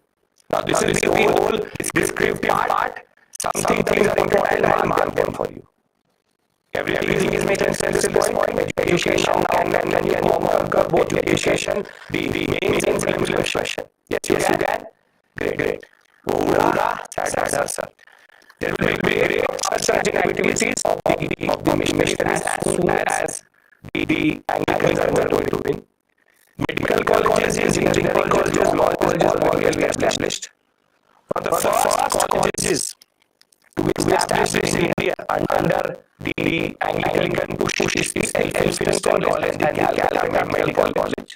[SPEAKER 1] Now this is the whole descriptive part. Some things are important, I'll mark them for you. Everything is making sense at this point. Education now, and you conquer both education, the mains and prelims question. Yes, you can. Great. Sad, sir. There will be great upsurging activities of the missionaries as soon as the Anglicans are going to win. Medical colleges, engineering colleges, law colleges will be established. For the first colleges to be established in India under the Anglican push is the Elphinstone College and the Calcutta Medical College.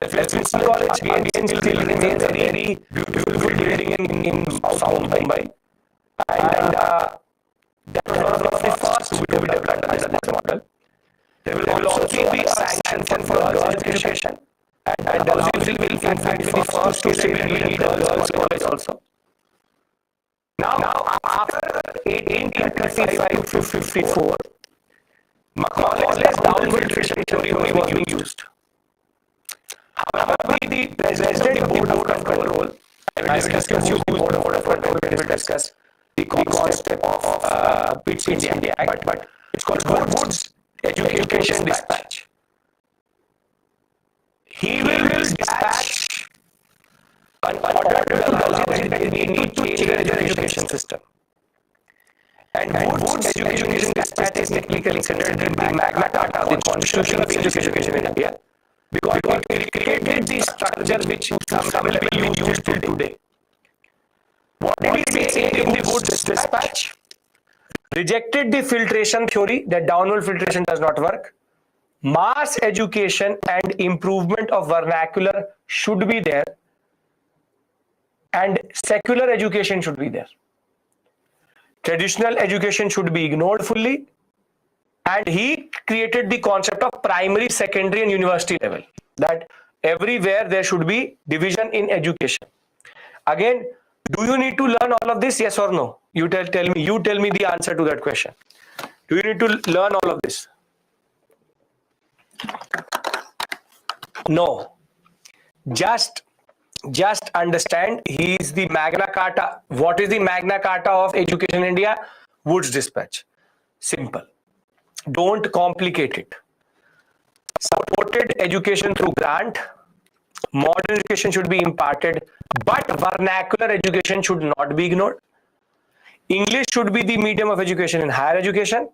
[SPEAKER 1] The Elphinstone College again still remains a very beautiful building in South Mumbai, and that was one of the first to be developed under this model. There will also be a sanction for girls' education, and Dalhousie will in fact be the first to say in girls' college also. Now, after 1835 to 54, Macaulay's downward filtration theory was being used. However, the president of the board of control, I will discuss the board of control, we will discuss the concept of BITS India Act, but it's called Wood's Education Dispatch. He will dispatch an order to Dalhousie that we need to change the education system. And Wood's Education Dispatch is technically considered the Magna Carta of the Constitution of Education in India, because it created the structure which will be used till today. What did he say in the Wood's Dispatch? Rejected the filtration theory that downward filtration does not work. Mass education and improvement of vernacular should be there, and secular education should be there. Traditional education should be ignored fully, and he created the concept of primary, secondary and university level, that everywhere there should be division in education. Again, do you need to learn all of this, yes or no? You tell me the answer to that question. Do you need to learn all of this? No. Just understand, he is the Magna Carta. What is the Magna Carta of education in India? Wood's Dispatch. Simple. Don't complicate it. Supported education through grant. Modern education should be imparted, but vernacular education should not be ignored. English should be the medium of education in higher education.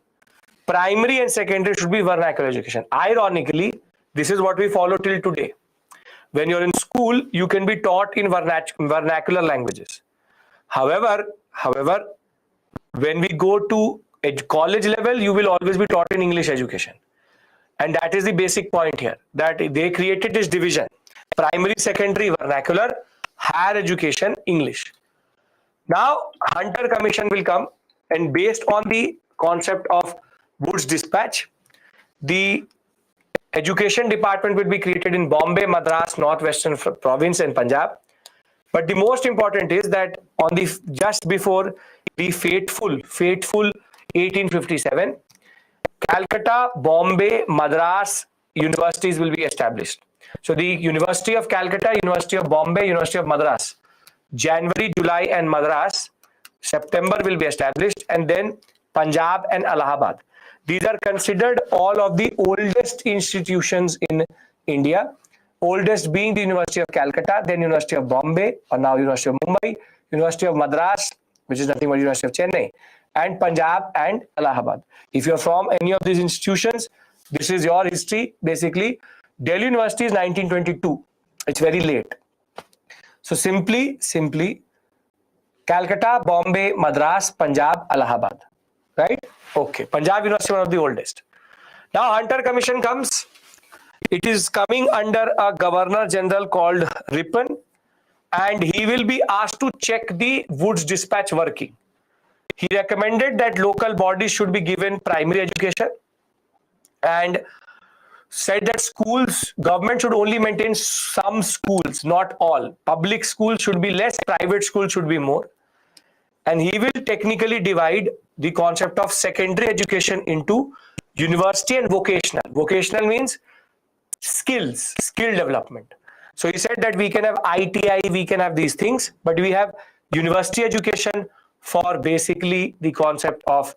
[SPEAKER 1] Primary and secondary should be vernacular education. Ironically, this is what we follow till today. When you're in school, you can be taught in vernacular languages. However, when we go to college level, you will always be taught in English education. And that is the basic point here, that they created this division: primary, secondary, vernacular, higher education, English. Now, Hunter Commission will come, and based on the concept of Wood's Dispatch, the education department will be created in Bombay, Madras, Northwestern Province and Punjab. But the most important is that on the just before the fateful 1857, Calcutta, Bombay, Madras universities will be established. So the University of Calcutta, University of Bombay, University of Madras, January, July and Madras, September will be established, and then Punjab and Allahabad. These are considered all of the oldest institutions in India. Oldest being the University of Calcutta, then University of Bombay, or now University of Mumbai, University of Madras, which is nothing but University of Chennai, and Punjab and Allahabad. If you're from any of these institutions, this is your history. Basically, Delhi University is 1922. It's very late. So simply, Calcutta, Bombay, Madras, Punjab, Allahabad. Right? Okay. Punjab University, one of the oldest. Now Hunter Commission comes. It is coming under a Governor General called Ripon, and he will be asked to check the Wood's Dispatch working. He recommended that local bodies should be given primary education, and said that government should only maintain some schools, not all. Public schools should be less, private schools should be more. And he will technically divide the concept of secondary education into university and vocational. Vocational means skill development. So he said that we can have ITI, we can have these things, but we have university education, for basically the concept of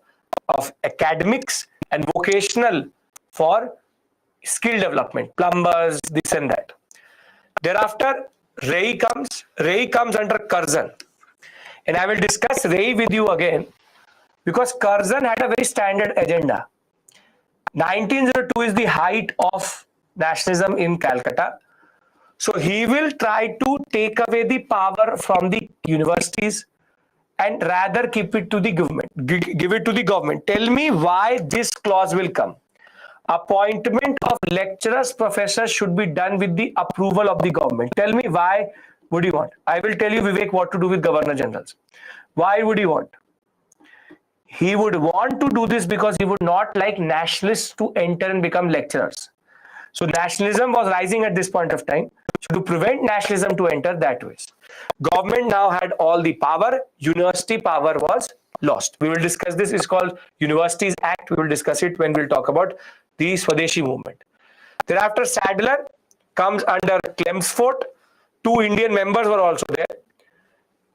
[SPEAKER 1] academics and vocational for skill development, plumbers, this and that. Thereafter, REI comes under Curzon. And I will discuss REI with you again because Curzon had a very standard agenda. 1902 is the height of nationalism in Calcutta. So he will try to take away the power from the universities and rather keep it to the government, give it to the government. Tell me why this clause will come. Appointment of lecturers, professors should be done with the approval of the government. Tell me why would you want? I will tell you, Vivek, what to do with governor generals. Why would he want? He would want to do this because he would not like nationalists to enter and become lecturers. So nationalism was rising at this point of time. So to prevent nationalism to enter that way, government now had all the power. University power was lost. We will discuss this. It's called Universities Act. We will discuss it when we'll talk about the Swadeshi movement. Thereafter, Sadler comes under Chelmsford. 2 Indian members were also there.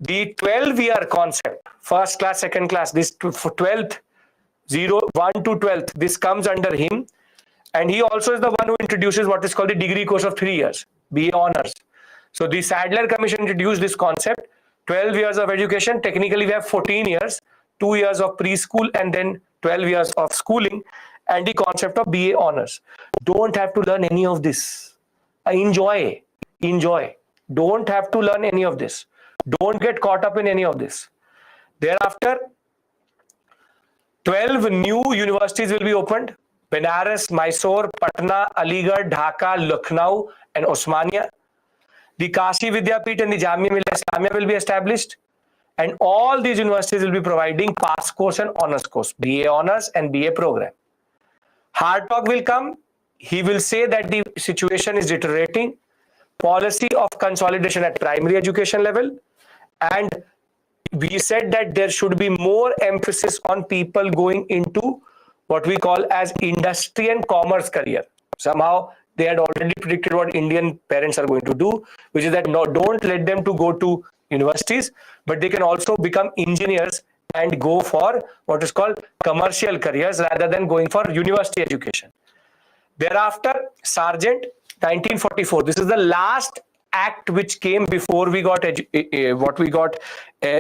[SPEAKER 1] The 12-year concept, first class, second class, this for 12th, 1 to 12th, this comes under him. And he also is the one who introduces what is called the degree course of 3 years, BA honors. So the Sadler Commission introduced this concept, 12 years of education. Technically, we have 14 years, 2 years of preschool and then 12 years of schooling, and the concept of BA honors. Don't have to learn any of this. Enjoy. Don't have to learn any of this. Don't get caught up in any of this. Thereafter, 12 new universities will be opened. Benares, Mysore, Patna, Aligarh, Dhaka, Lucknow, and Osmania. The Kashi Vidyapith and the Jamia Millia Islamia will be established. And all these universities will be providing pass course and honors course, BA honors and BA program. Hartog will come. He will say that the situation is deteriorating. Policy of consolidation at primary education level. And we said that there should be more emphasis on people going into what we call as industry and commerce career. Somehow they had already predicted what Indian parents are going to do, which is that no, don't let them to go to universities, but they can also become engineers and go for what is called commercial careers rather than going for university education. Thereafter, Sargent, 1944. This is the last act which came before we got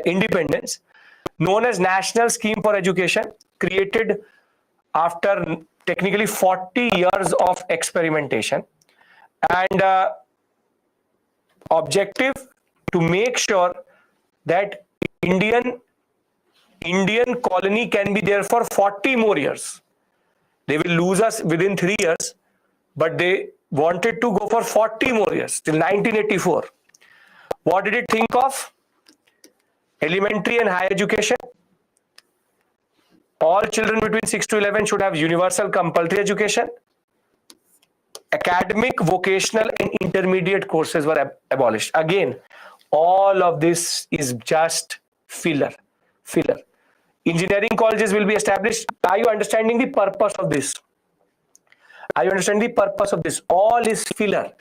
[SPEAKER 1] independence, known as National Scheme for Education, created after technically 40 years of experimentation, and objective to make sure that Indian colony can be there for 40 more years. They will lose us within 3 years, but they wanted to go for 40 more years till 1984. What did it think of? Elementary and higher education. All children between 6 to 11 should have universal compulsory education. Academic, vocational, and intermediate courses were abolished. Again, all of this is just filler. Engineering colleges will be established. Are you understanding the purpose of this? All is filler.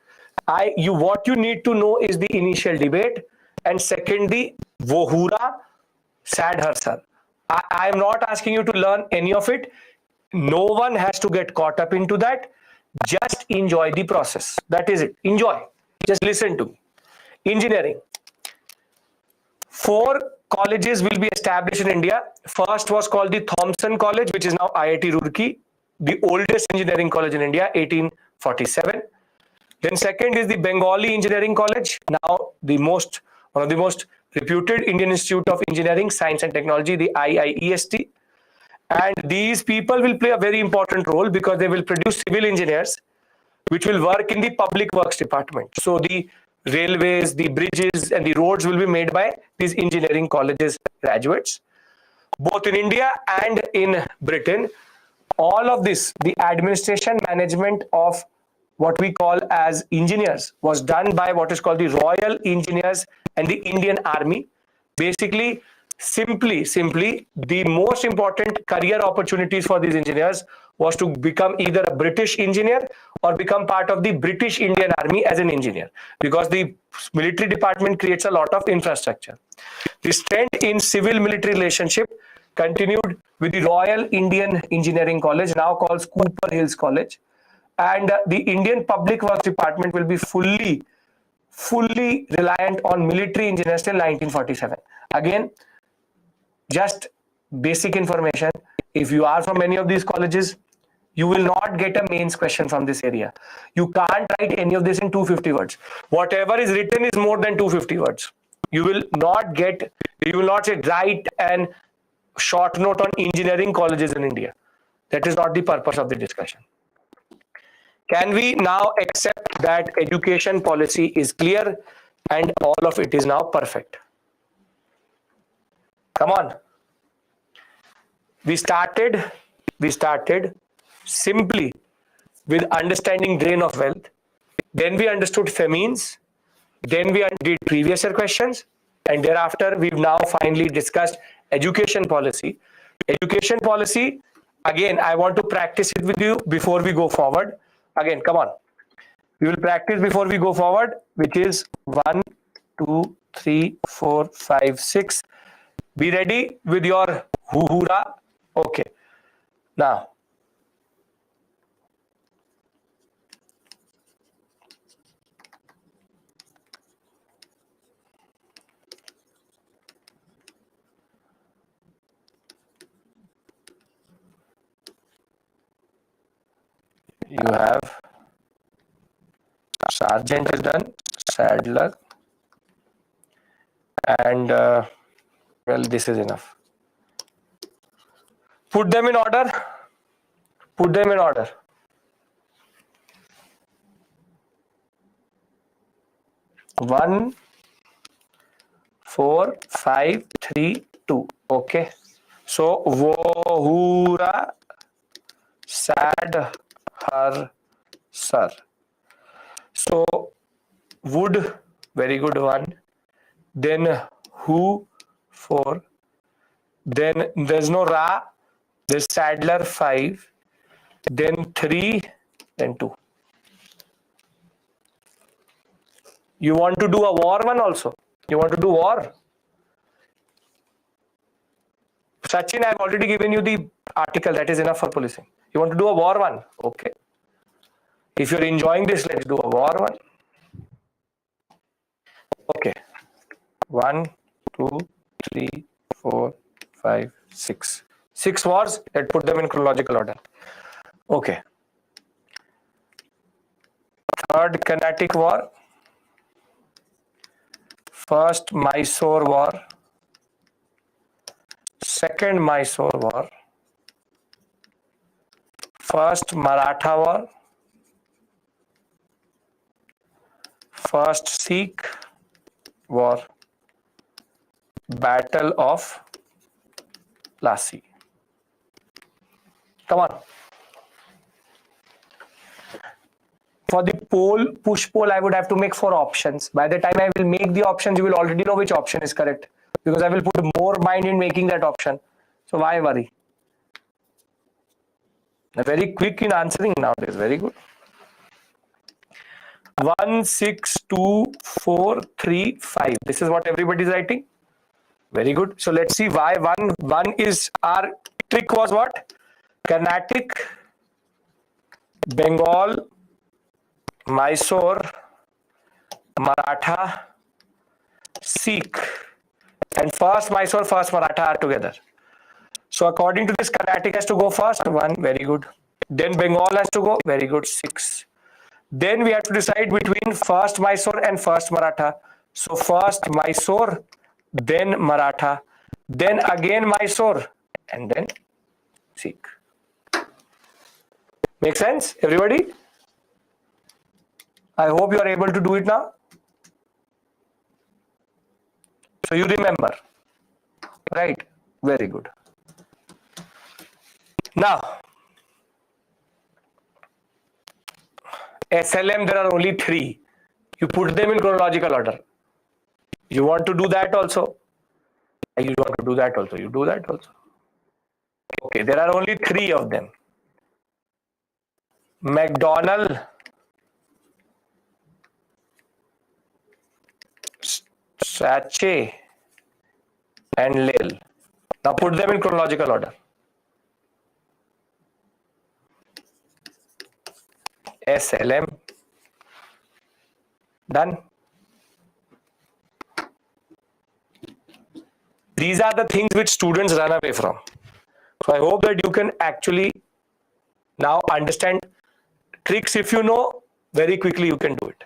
[SPEAKER 1] What you need to know is the initial debate, and secondly, Vohura sad herself. I am not asking you to learn any of it. No one has to get caught up into that. Just enjoy the process. That is it. Enjoy. Just listen to me. Engineering. 4 colleges will be established in India. First was called the Thomson College, which is now IIT Roorkee, the oldest engineering college in India, 1847. Then second is the Bengali Engineering College, now one of the most reputed Indian Institute of Engineering, Science and Technology, the IIEST. And these people will play a very important role because they will produce civil engineers which will work in the public works department. So the railways, the bridges and the roads will be made by these engineering colleges graduates. Both in India and in Britain, all of this, the administration management of what we call as engineers was done by what is called the Royal Engineers and the Indian Army. Basically, simply, the most important career opportunities for these engineers was to become either a British engineer or become part of the British Indian Army as an engineer, because the military department creates a lot of infrastructure. This trend in civil-military relationship continued with the Royal Indian Engineering College, now called Cooper Hills College, and the Indian Public Works Department will be fully reliant on military engineers till 1947. Again, just basic information. If you are from any of these colleges, you will not get a mains question from this area. You can't write any of this in 250 words. Whatever is written is more than 250 words. You will not say write an short note on engineering colleges in India. That is not the purpose of the discussion. Can we now accept that education policy is clear and all of it is now perfect? Come on. We started simply with understanding drain of wealth. Then we understood famines. Then we did previous year questions. And thereafter, we've now finally discussed education policy. Education policy, again, I want to practice it with you before we go forward. Again, come on. We will practice before we go forward, which is 1, 2, 3, 4, 5, 6. Be ready with your hoo-hoora. Okay. Now, you have Sargent is done, Sadler, and well, this is enough. Put them in order. Put them in order. One, 4, 5, 3, 2. Okay. So, Wohura, Sad, Her, Sir. So, would, very good one. Then who, 4. Then there's no Ra, there's Sadler, 5. Then 3, then 2. You want to do a war one also? You want to do war? Sachin, I've already given you the article. That is enough for policing. You want to do a war one? Okay. If you're enjoying this, let's do a war one. Okay. 1, 2, 3, 4, 5, 6. 6 wars. Let's put them in chronological order. Okay. Third Carnatic War. First Mysore War. Second Mysore War. First Maratha War. First Sikh War. Battle of Plassey. Come on. For the push poll, I would have to make 4 options. By the time I will make the options, you will already know which option is correct, because I will put more mind in making that option. So why worry? Very quick in answering nowadays. Very good. 1, 6, 2, 4, 3, 5. This is what everybody is writing. Very good. So let's see why 1. 1 is, our trick was what? Carnatic, Bengal, Mysore, Maratha, Sikh, and first Mysore, first Maratha are together. So according to this, Carnatic has to go first. 1, very good. Then Bengal has to go. Very good. 6. Then we have to decide between first Mysore and first Maratha. So first Mysore, then Maratha, then again Mysore, and then Sikh. Make sense, everybody? I hope you are able to do it now. So you remember, right? Very good. Now, SLM, there are only 3. You put them in chronological order. You want to do that also? You want to do that also? You do that also. Okay, there are only 3 of them. McDonald, Saatchi, and Lyle. Now put them in chronological order. SLM. Done. These are the things which students run away from. So I hope that you can actually now understand tricks. If you know, very quickly you can do it.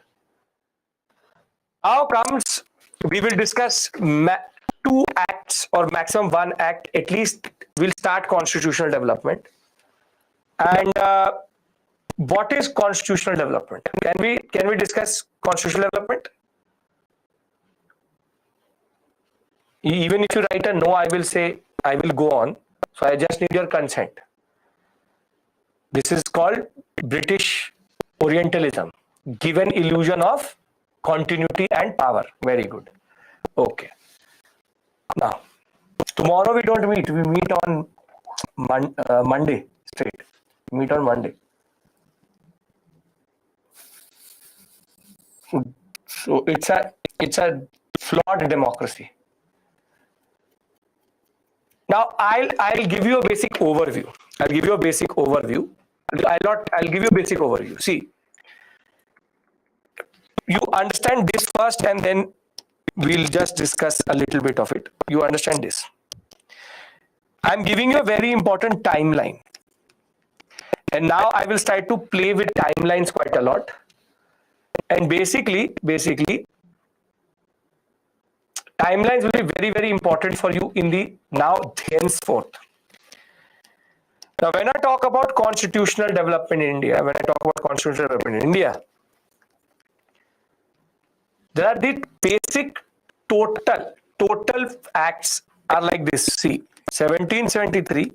[SPEAKER 1] Now comes, we will discuss two acts or maximum one act. At least we'll start constitutional development. And what is constitutional development? Can we discuss constitutional development? Even if you write a no, I will say I will go on. So I just need your consent. This is called British Orientalism. Give an illusion of continuity and power. Very good. Okay. Now, tomorrow we don't meet. We meet on Monday straight. We meet on Monday. So it's a flawed democracy. Now I'll give you a basic overview. I'll give you a basic overview. See, you understand this first, and then we'll just discuss a little bit of it. You understand this. I'm giving you a very important timeline. And now I will start to play with timelines quite a lot. And basically, timelines will be very, very important for you in the now henceforth. Now, when I talk about constitutional development in India, there are the basic total acts are like this. See, 1773,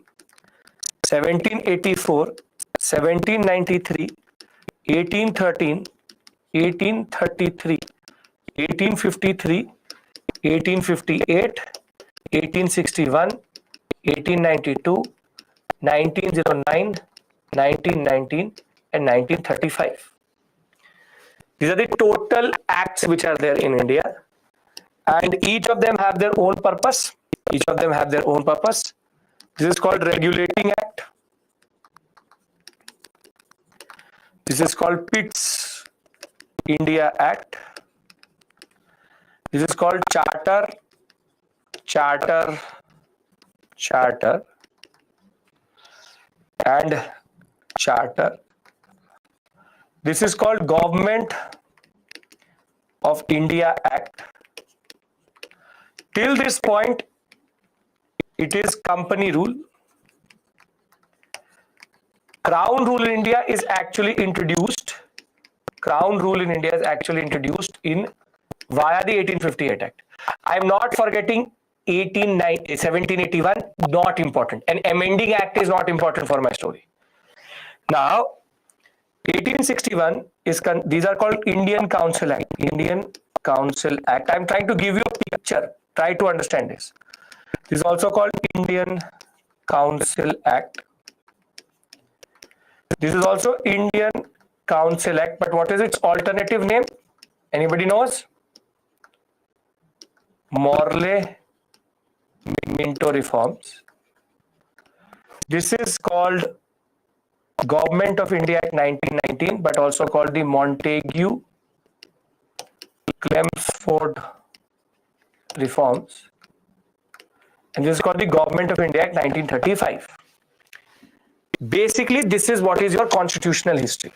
[SPEAKER 1] 1784, 1793, 1813, 1833, 1853, 1858, 1861, 1892, 1909, 1919, and 1935. These are the total acts which are there in India, and each of them have their own purpose. This is called Regulating Act. This is called Pitt's India Act. This is called Charter. This is called Government of India Act. Till this point, it is company rule. Crown rule in India is actually introduced. In via the 1858 Act. I am not forgetting 1781, not important. An amending act is not important for my story. Now, 1861 is, these are called Indian Council Act. I am trying to give you a picture. Try to understand this. This is also called Indian Council Act. This is also Indian Council Act, but what is its alternative name? Anybody knows? Morley-Minto reforms. This is called Government of India Act 1919, but also called the Montagu-Chelmsford reforms. And this is called the Government of India Act 1935. Basically, this is what is your constitutional history.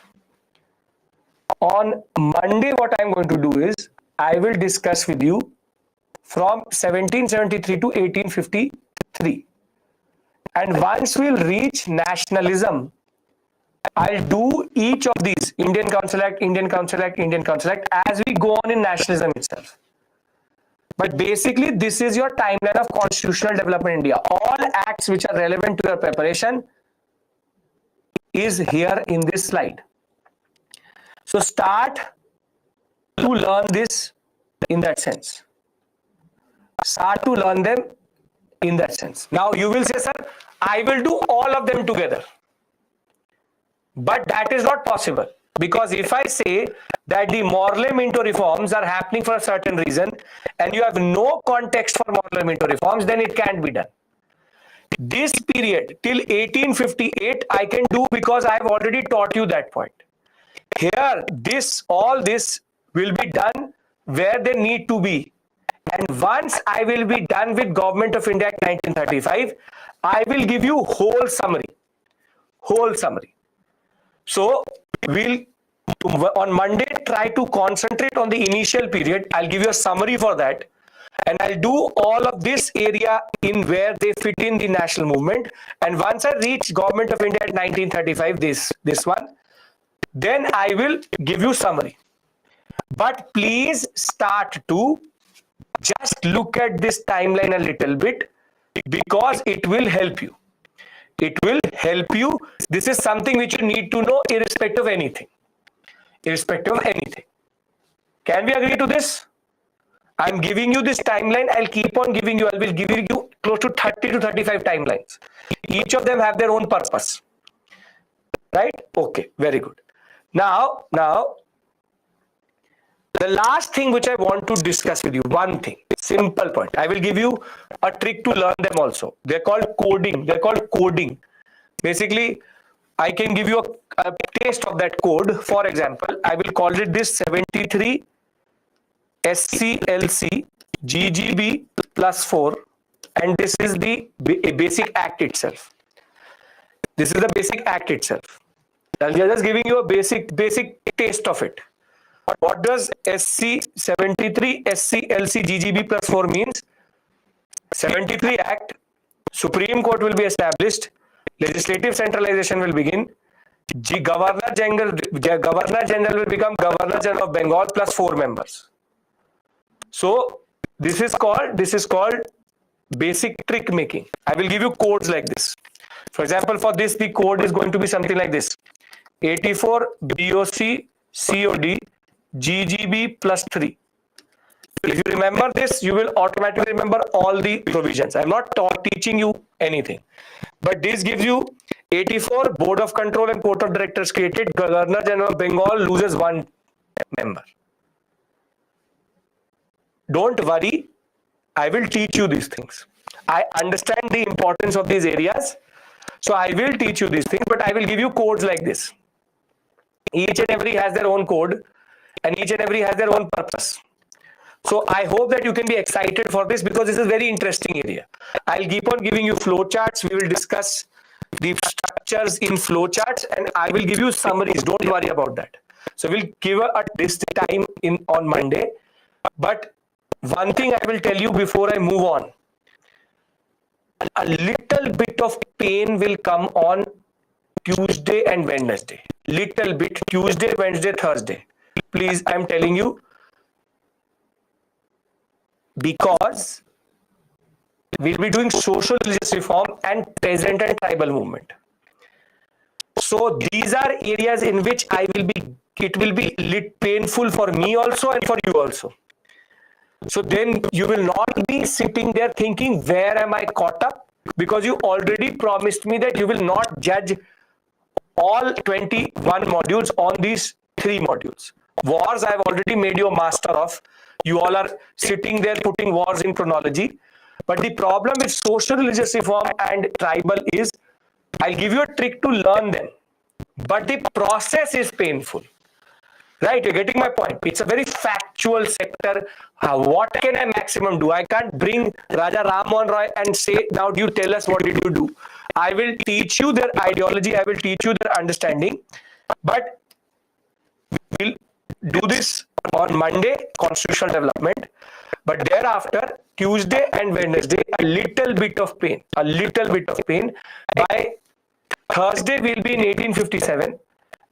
[SPEAKER 1] On Monday, what I'm going to do is, I will discuss with you from 1773 to 1853. And once we'll reach nationalism, I'll do each of these, Indian Council Act, as we go on in nationalism itself. But basically, this is your timeline of constitutional development in India. All acts which are relevant to your preparation is here in this slide. So start to learn this in that sense. Start to learn them in that sense. Now you will say, sir, I will do all of them together. But that is not possible, because if I say that the Morley-Minto reforms are happening for a certain reason and you have no context for Morley-Minto reforms, then it can't be done. This period till 1858 I can do because I have already taught you that point. Here, all this will be done where they need to be. And once I will be done with Government of India Act 1935, I will give you whole summary. So we'll on Monday try to concentrate on the initial period. I'll give you a summary for that. And I'll do all of this area in where they fit in the national movement. And once I reach Government of India at 1935, this one, then I will give you summary. But please start to just look at this timeline a little bit, because it will help you. It will help you. This is something which you need to know irrespective of anything. Irrespective of anything. Can we agree to this? I'm giving you this timeline. I'll keep on giving you. I will give you close to 30 to 35 timelines. Each of them have their own purpose. Right? Okay. Very good. Now, the last thing which I want to discuss with you, one thing, simple point. I will give you a trick to learn them also. They're called coding. Basically, I can give you a taste of that code. For example, I will call it this 73 SCLC GGB plus 4, and this is the basic act itself. This is the basic act itself. I'm just giving you a basic taste of it. What does SC 73 SCLC GGB plus 4 means? 73 Act, Supreme Court will be established, legislative centralization will begin, Governor General will become Governor General of Bengal plus 4 members. So this is called basic trick making. I will give you codes like this. For example, for this the code is going to be something like this: 84 BOC COD GGB plus 3. If you remember this, you will automatically remember all the provisions. I'm not teaching you anything, but this gives you 84 Board of Control and Court of Directors created. Governor General of Bengal loses 1 member. Don't worry, I will teach you these things. I understand the importance of these areas, so I will teach you these things, but I will give you codes like this. Each and every has their own code, and each and every has their own purpose. So I hope that you can be excited for this, because this is a very interesting area. I'll keep on giving you flowcharts. We will discuss the structures in flowcharts, and I will give you summaries. Don't worry about that. So we'll give this time on Monday. But one thing I will tell you before I move on: a little bit of pain will come on Tuesday and Wednesday. Little bit, Tuesday, Wednesday, Thursday. Please, I'm telling you, because we'll be doing social religious reform and peasant and tribal movement. So these are areas in which it will be painful for me also and for you also. So then you will not be sitting there thinking, where am I caught up? Because you already promised me that you will not judge all 21 modules on these 3 modules. Wars, I've already made you a master of. You all are sitting there putting wars in chronology. But the problem with social religious reform and tribal is, I'll give you a trick to learn them, but the process is painful. Right, you're getting my point. It's a very factual sector. What can I maximum do? I can't bring Raja Ram Mohan Roy and say, now you tell us what did you do. I will teach you their ideology. I will teach you their understanding. But we'll do this on Monday, constitutional development. But thereafter, Tuesday and Wednesday, a little bit of pain. By Thursday, we'll be in 1857.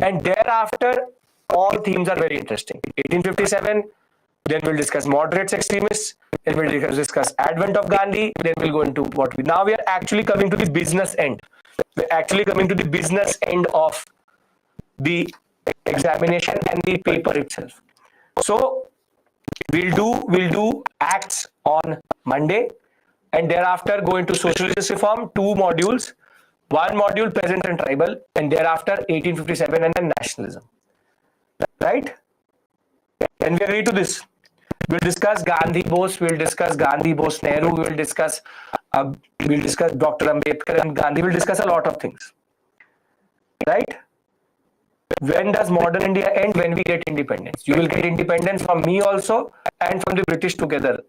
[SPEAKER 1] And thereafter, all themes are very interesting. 1857, then we'll discuss moderates, extremists, then we'll discuss advent of Gandhi, then we'll go into now we are actually coming to the business end. We're actually coming to the business end of the examination and the paper itself. So we'll do acts on Monday, and thereafter go into social justice reform, 2 modules. One module, peasant and tribal, and thereafter 1857 and then nationalism. Right? Can we agree to this? We'll discuss Gandhi Bose, we'll discuss Gandhi Bose Nehru, we'll discuss Dr. Ambedkar and Gandhi, we'll discuss a lot of things. Right? When does modern India end? When we get independence. You will get independence from me also and from the British together,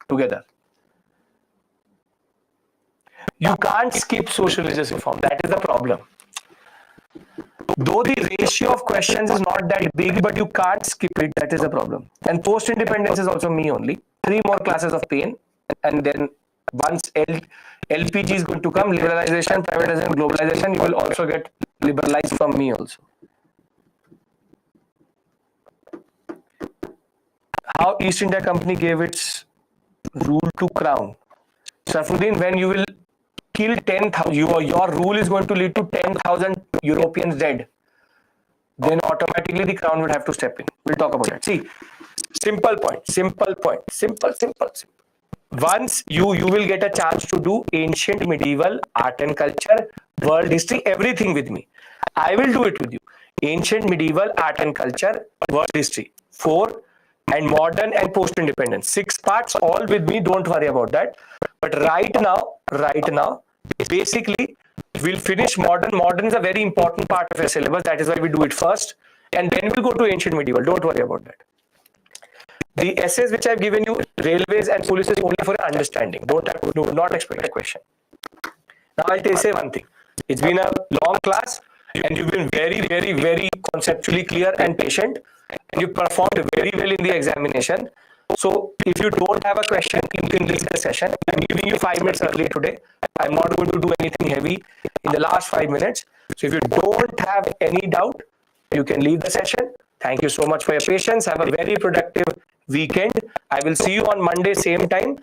[SPEAKER 1] together. You can't skip social religious reform. That is the problem. Though the ratio of questions is not that big, but you can't skip it. That is the problem. And post-independence is also me only. 3 more classes of pain. And then once LPG is going to come, liberalization, privatization, globalization, you will also get liberalized from me also. How East India Company gave its rule to Crown. Sarafuddin, when you will kill 10,000, your rule is going to lead to 10,000 Europeans dead, then automatically the Crown would have to step in. We'll talk about that. See, simple point. Simple. Once you will get a chance to do ancient, medieval, art and culture, world history, everything with me. I will do it with you. Ancient, medieval, art and culture, world history. 4. And modern and post-independence. 6 parts, all with me. Don't worry about that. But right now, basically, we'll finish modern. Modern is a very important part of your syllabus. That is why we do it first. And then we'll go to ancient, medieval. Don't worry about that. The essays which I've given you, railways and police, is only for understanding. Do not expect a question. Now, I'll say one thing. It's been a long class and you've been very conceptually clear and patient. And you performed very well in the examination. So if you don't have a question, you can leave the session. I'm giving you 5 minutes early today. I'm not going to do anything heavy in the last 5 minutes. So if you don't have any doubt, you can leave the session. Thank you so much for your patience. Have a very productive weekend. I will see you on Monday, same time.